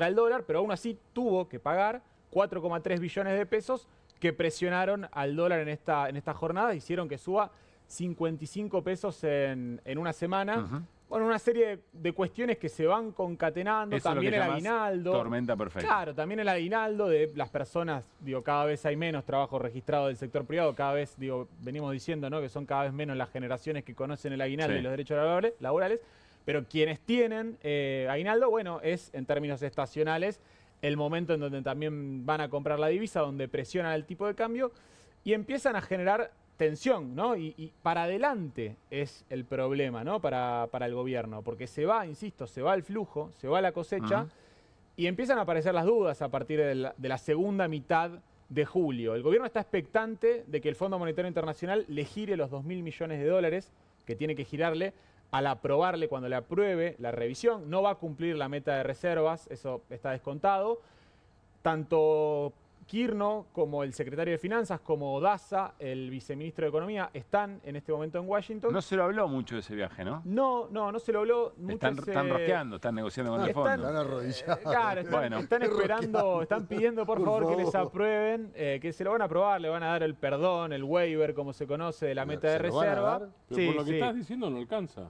Speaker 7: el dólar, pero aún así tuvo que pagar 4,3 billones de pesos que presionaron al dólar en esta jornada, hicieron que suba 55 pesos en una semana. Bueno, una serie de cuestiones que se van concatenando.
Speaker 1: Eso
Speaker 7: también
Speaker 1: es lo que
Speaker 7: el aguinaldo.
Speaker 1: Tormenta perfecta.
Speaker 7: Claro, también el aguinaldo de las personas, digo, cada vez hay menos trabajo registrado del sector privado, cada vez, digo, venimos diciendo, ¿no?, que son cada vez menos las generaciones que conocen el aguinaldo y los derechos laborales, pero quienes tienen aguinaldo, bueno, es en términos estacionales el momento en donde también van a comprar la divisa, donde presionan el tipo de cambio y empiezan a generar tensión, ¿no? Y para adelante es el problema, ¿no?, para el gobierno, porque se va, insisto, se va el flujo, se va la cosecha y empiezan a aparecer las dudas a partir de la segunda mitad de julio. El gobierno está expectante de que el Fondo Monetario Internacional le gire los 2.000 millones de dólares que tiene que girarle al aprobarle cuando le apruebe la revisión. No va a cumplir la meta de reservas, eso está descontado. Tanto Kirno, como el secretario de Finanzas, como Daza, el viceministro de Economía, están en este momento en Washington.
Speaker 1: No se lo habló mucho de ese viaje, ¿no?
Speaker 7: No se lo habló mucho.
Speaker 1: Están rosqueando, están negociando con el fondo.
Speaker 16: Están arrodillados.
Speaker 7: Claro, están esperando, están pidiendo por favor que les aprueben, que se lo van a aprobar, le van a dar el perdón, el waiver, como se conoce, de la meta de reserva.
Speaker 15: Pero por lo que estás diciendo no alcanza.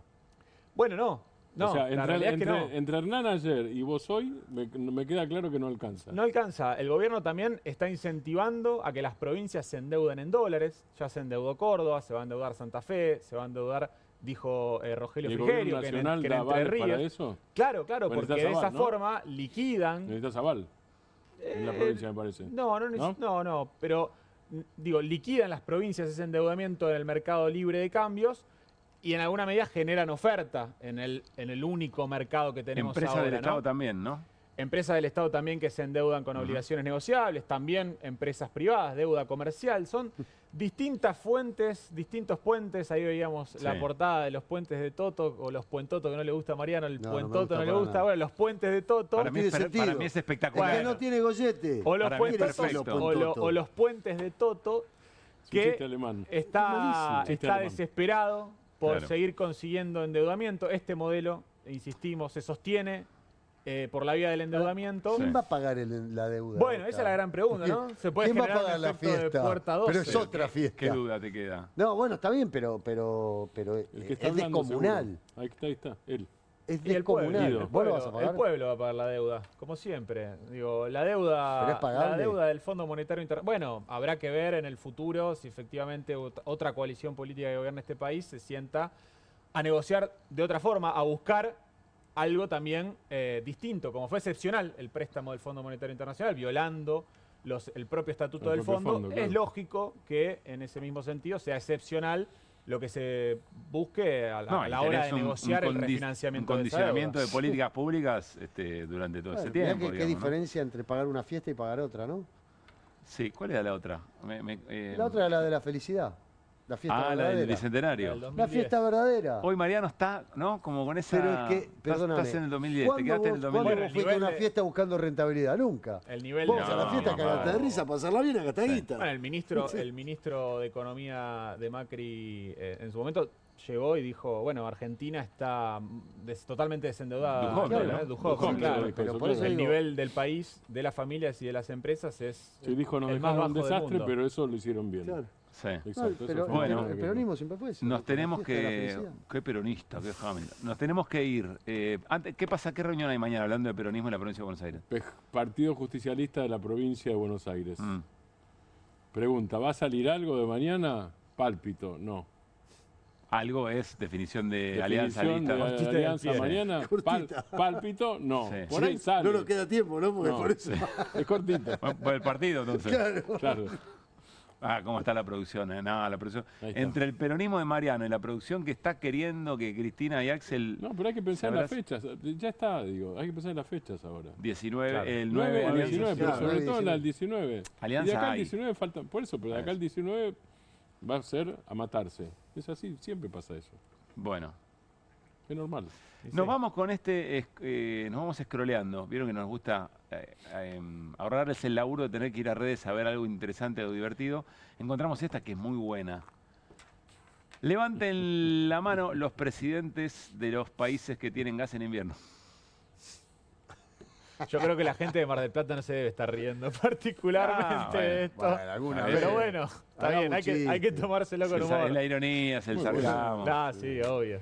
Speaker 7: Bueno, no. No,
Speaker 15: o sea,
Speaker 7: la realidad es que no.
Speaker 15: Entre Hernán ayer y vos hoy, me queda claro que no alcanza.
Speaker 7: No alcanza. El gobierno también está incentivando a que las provincias se endeuden en dólares. Ya se endeudó Córdoba, se va a endeudar Santa Fe, se va a endeudar, dijo Rogelio Frigerio, que en Entre Ríos.
Speaker 15: ¿Para eso?
Speaker 7: Claro, porque de esa forma liquidan.
Speaker 15: Necesitas aval en la provincia, me parece.
Speaker 7: No, pero digo, liquidan las provincias ese endeudamiento en el mercado libre de cambios. Y en alguna medida generan oferta en el único mercado que tenemos ahora.
Speaker 1: Empresas del Estado también, ¿no?
Speaker 7: Empresas del Estado también que se endeudan con obligaciones negociables, también empresas privadas, deuda comercial. Son distintas fuentes, distintos puentes. Ahí veíamos la portada de los puentes de Toto, o los puentotos que no le gusta a Mariano, el puentoto no le gusta. Bueno, los puentes de Toto.
Speaker 1: Para mí es espectacular.
Speaker 16: Que no tiene gollete.
Speaker 7: O los puentes de Toto, que está desesperado por seguir consiguiendo endeudamiento. Este modelo, insistimos, se sostiene
Speaker 21: por la vía del endeudamiento.
Speaker 16: ¿Quién va a pagar la deuda?
Speaker 21: Bueno, esa es la gran pregunta, ¿no? Se puede
Speaker 16: ¿Quién va a
Speaker 21: generar
Speaker 16: pagar
Speaker 21: un
Speaker 16: la
Speaker 21: efecto de
Speaker 16: fiesta?
Speaker 21: puerta 12.
Speaker 16: Pero es otra fiesta.
Speaker 1: ¿Qué duda te queda?
Speaker 16: No, bueno, está bien, pero
Speaker 15: El que está
Speaker 16: es
Speaker 15: hablando,
Speaker 16: descomunal.
Speaker 15: seguro. Ahí está, él.
Speaker 16: Es
Speaker 21: Y el pueblo,
Speaker 16: descomunal. ¿Vos lo vas a pagar?
Speaker 21: el pueblo va a pagar la deuda, como siempre. Digo, la deuda,
Speaker 16: ¿Pero es pagable?
Speaker 21: la deuda del Fondo Monetario Internacional. Bueno, habrá que ver en el futuro si efectivamente otra coalición política que gobierna este país se sienta a negociar de otra forma, a buscar algo también distinto, como fue excepcional el préstamo del Fondo Monetario Internacional, violando el propio estatuto del fondo.
Speaker 15: Claro.
Speaker 21: Es lógico que en ese mismo sentido sea excepcional lo que se busque a la hora de negociar el refinanciamiento
Speaker 1: un condicionamiento de políticas públicas durante todo ese
Speaker 16: Mirá
Speaker 1: tiempo.
Speaker 16: qué diferencia entre pagar una fiesta y pagar otra, ¿no?
Speaker 1: Sí, ¿cuál era la otra?
Speaker 16: La otra era la de la felicidad. La fiesta verdadera.
Speaker 1: La del Bicentenario.
Speaker 16: La fiesta verdadera.
Speaker 1: Hoy Mariano está, ¿no? Como con esa...
Speaker 16: Pero es que, perdóname.
Speaker 1: Estás en el 2010, te quedaste en el 2010.
Speaker 16: ¿Cuándo vos fuiste a una fiesta buscando rentabilidad? Nunca.
Speaker 21: El nivel
Speaker 16: vos a la fiesta cagate de risa, pasarla bien, acá guita.
Speaker 21: Bueno, el ministro de Economía de Macri en su momento llegó y dijo, bueno, Argentina está totalmente desendeudada. Dujovne, claro.
Speaker 16: Pero por eso
Speaker 21: el nivel del país, de las familias y de las empresas es
Speaker 15: Sí, dijo, nos
Speaker 21: el más
Speaker 15: dejaron
Speaker 21: bajo
Speaker 15: un
Speaker 21: del
Speaker 15: desastre,
Speaker 21: mundo.
Speaker 15: pero eso lo hicieron bien.
Speaker 16: Claro.
Speaker 1: Sí.
Speaker 15: Exacto,
Speaker 16: pero
Speaker 15: eso fue
Speaker 16: el peronismo siempre fue eso.
Speaker 1: Nos tenemos
Speaker 16: la fiesta de la
Speaker 1: que...
Speaker 16: felicidad.
Speaker 1: Qué peronista, qué Hamilton. Nos tenemos que ir. ¿Qué pasa? ¿Qué reunión hay mañana hablando de peronismo en la provincia de Buenos Aires?
Speaker 15: Partido Justicialista de la provincia de Buenos Aires. Pregunta, ¿va a salir algo de mañana? Pálpito, no.
Speaker 1: Algo es definición de alianza lista.
Speaker 15: De alianza mañana. Pálpito, no.
Speaker 1: Sí.
Speaker 15: Por ahí sale.
Speaker 16: No nos queda tiempo, ¿no? Porque por eso.
Speaker 15: Es cortito.
Speaker 1: Por el partido, entonces.
Speaker 15: Claro.
Speaker 1: ¿Cómo está la producción? No, la producción. Entre el peronismo de Mariano y la producción que está queriendo que Cristina y Axel...
Speaker 15: No, pero hay que pensar en las fechas. Ya está, digo. Hay que pensar en las fechas ahora.
Speaker 1: 19,
Speaker 15: claro.
Speaker 1: el 9
Speaker 15: al
Speaker 1: alianza.
Speaker 15: 19, pero sobre todo en la 19.
Speaker 1: Alianza
Speaker 15: y de acá
Speaker 1: hay.
Speaker 15: al 19 falta... Por eso, pero de acá al 19 va a ser a matarse. Es así, siempre pasa eso.
Speaker 1: Bueno.
Speaker 15: Es normal.
Speaker 1: Nos vamos con nos vamos scrolleando. Vieron que nos gusta ahorrarles el laburo de tener que ir a redes a ver algo interesante o divertido. Encontramos esta que es muy buena. Levanten la mano los presidentes de los países que tienen gas en invierno.
Speaker 21: Yo creo que la gente de Mar del Plata no se debe estar riendo particularmente de esto. Pero bueno, está bien, hay que tomárselo con humor.
Speaker 1: Es la ironía, es el sarcasmo.
Speaker 21: Sí, obvio.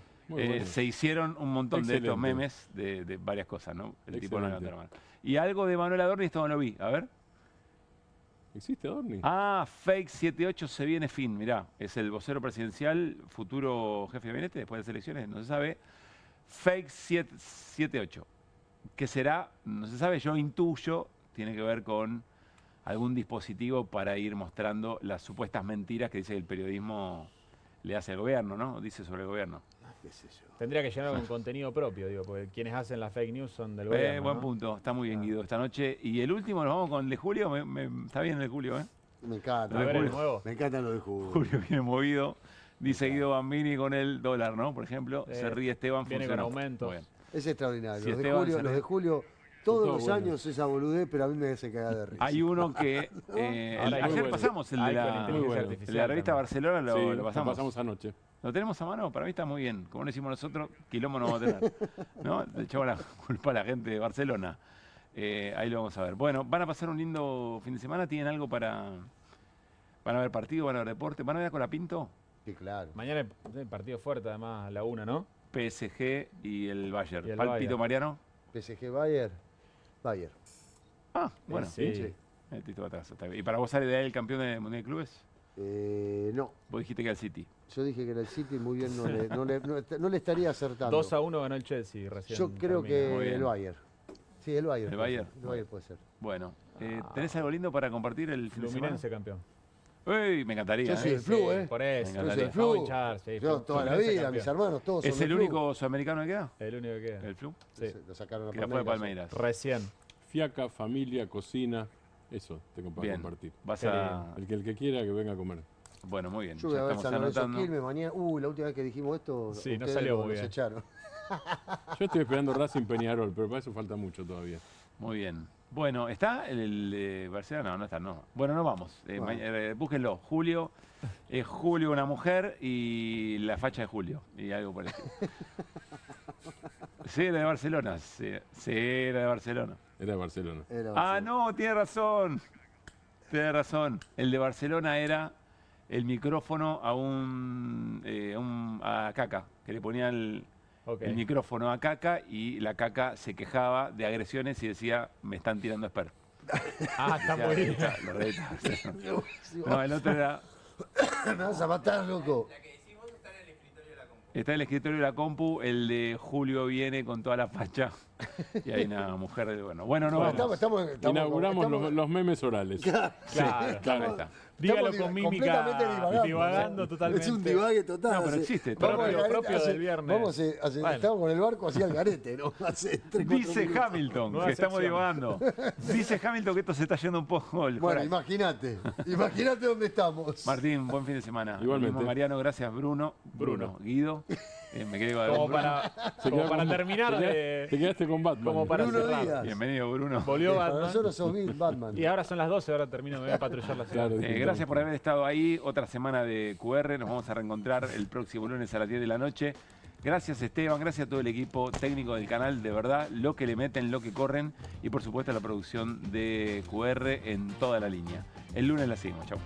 Speaker 1: Se hicieron un montón de estos memes de varias cosas, ¿no? El tipo no levanta la mano. Y algo de Manuel Adorni, esto no lo vi. A ver.
Speaker 15: ¿Existe Adorni?
Speaker 1: Fake 78 se viene fin. Mirá, es el vocero presidencial, futuro jefe de gabinete después de las elecciones, no se sabe. Fake 78. ¿Qué será? No se sabe, yo intuyo, tiene que ver con algún dispositivo para ir mostrando las supuestas mentiras que dice que el periodismo le hace al gobierno, ¿no? Dice sobre el gobierno.
Speaker 21: Tendría que llenar con contenido propio, digo, porque quienes hacen las fake news son del gobierno.
Speaker 1: Buen
Speaker 21: ¿no?
Speaker 1: punto, está muy bien, Guido, esta noche. Y el último, nos vamos con el de Julio. Está bien el de Julio, ¿eh?
Speaker 16: Me encanta.
Speaker 1: A ver, el nuevo.
Speaker 16: Me encanta lo de Julio.
Speaker 1: Julio viene movido. Dice Guido Bambini con el dólar, ¿no? Por ejemplo, se ríe Esteban.
Speaker 21: Viene
Speaker 1: funcionó.
Speaker 21: con aumentos.
Speaker 16: Es extraordinario.
Speaker 1: Si
Speaker 16: Los
Speaker 1: Esteban
Speaker 16: de Julio, todos los años esa boludez, pero a mí me hace cagar de risa.
Speaker 1: Hay uno que... ayer pasamos el de la revista Barcelona, lo pasamos.
Speaker 15: Lo pasamos anoche.
Speaker 1: ¿Lo tenemos a mano? Para mí está muy bien. Como lo hicimos nosotros, quilombo no vamos a tener. ¿No? Le echamos la culpa a la gente de Barcelona. Ahí lo vamos a ver. Bueno, van a pasar un lindo fin de semana. ¿Tienen algo para...? ¿Van a ver partido? ¿Van a ver deporte? ¿Van a ver a Colapinto?
Speaker 16: Sí, claro.
Speaker 21: Mañana el partido fuerte, además, a la 1, ¿no?
Speaker 1: PSG y el Bayern.
Speaker 21: Y el
Speaker 1: Palpito,
Speaker 21: Bayern.
Speaker 1: Mariano.
Speaker 16: PSG Bayern. Bayern.
Speaker 1: Bueno.
Speaker 21: Sí.
Speaker 1: Tito atrás. ¿Y para vos sale de ahí el campeón del Mundial de Clubes?
Speaker 16: No.
Speaker 1: Vos dijiste que era el City.
Speaker 16: Yo dije que era el City, muy bien, no le estaría acertando.
Speaker 21: 2-1 ganó el Chelsea recién.
Speaker 16: Yo creo que el Bayern. Sí, el Bayern.
Speaker 1: ¿El Bayern?
Speaker 16: El Bayern puede ser.
Speaker 1: Bueno, ¿tenés algo lindo para compartir el fin de semana?
Speaker 21: Fluminense campeón.
Speaker 1: Uy, me encantaría.
Speaker 16: Yo soy el Flu, ¿eh?
Speaker 21: Por eso.
Speaker 1: Me encantaría.
Speaker 16: Flu.
Speaker 21: Yo
Speaker 16: toda la vida, mis hermanos, todos son
Speaker 1: ¿Es el único sudamericano que queda?
Speaker 21: El único que queda.
Speaker 1: ¿El Flu?
Speaker 21: Sí.
Speaker 16: Lo sacaron a
Speaker 1: Que fue Palmeiras.
Speaker 21: Recién.
Speaker 15: Fiaca, familia, cocina. Eso te para compartir. El que quiera que venga a comer.
Speaker 1: Bueno, muy bien.
Speaker 16: Yo voy a ver San Lorenzo Quilmes mañana. La última vez que dijimos esto,
Speaker 21: sí, no salió muy bien.
Speaker 16: Echaron.
Speaker 15: Yo estoy esperando Racing Peñarol, pero para eso falta mucho todavía.
Speaker 1: Muy bien. Bueno, ¿está el de Barcelona? No está, no. Bueno, no vamos. Búsquenlo. Julio. Es Julio una mujer y la facha de Julio. Y algo por el estilo. Sí, era de Barcelona. Sí, era de Barcelona.
Speaker 15: Era de Barcelona.
Speaker 1: Ah, no, tiene razón. Tiene razón. El de Barcelona era el micrófono a Caca, que le ponían el micrófono a Caca y la Caca se quejaba de agresiones y decía, me están tirando esper.
Speaker 21: Está muy bien.
Speaker 1: No, el otro era...
Speaker 16: Me vas a matar, loco.
Speaker 1: Está en el escritorio de la compu, el de Julio viene con toda la facha y hay una mujer de... Bueno, no vamos.
Speaker 15: Inauguramos los memes orales.
Speaker 1: Claro, está.
Speaker 21: Dígalo con mímica, divagando totalmente.
Speaker 16: Es un divague total.
Speaker 1: No, pero existe.
Speaker 21: Propio del viernes.
Speaker 16: Estamos con el barco así al garete, ¿no?
Speaker 1: Dice Hamilton, que estamos divagando. Dice Hamilton que esto se está yendo un poco...
Speaker 16: Bueno, imagínate dónde estamos.
Speaker 1: Martín, buen fin de semana.
Speaker 15: Igualmente.
Speaker 1: Mariano, gracias. Bruno, Guido. Me quedé con
Speaker 21: como para terminar
Speaker 15: te quedaste con Batman.
Speaker 21: Como para
Speaker 16: Bruno
Speaker 21: cerrar.
Speaker 16: Díaz.
Speaker 1: Bienvenido, Bruno.
Speaker 21: Volvió Batman.
Speaker 16: Para nosotros sos Batman.
Speaker 21: Y ahora son las 12, ahora termino, me voy a patrullar la ciudad.
Speaker 1: Gracias por haber estado ahí. Otra semana de QR. Nos vamos a reencontrar el próximo lunes a las 10 de la noche. Gracias, Esteban. Gracias a todo el equipo técnico del canal. De verdad, lo que le meten, lo que corren. Y por supuesto, la producción de QR en toda la línea. El lunes la seguimos. Chau.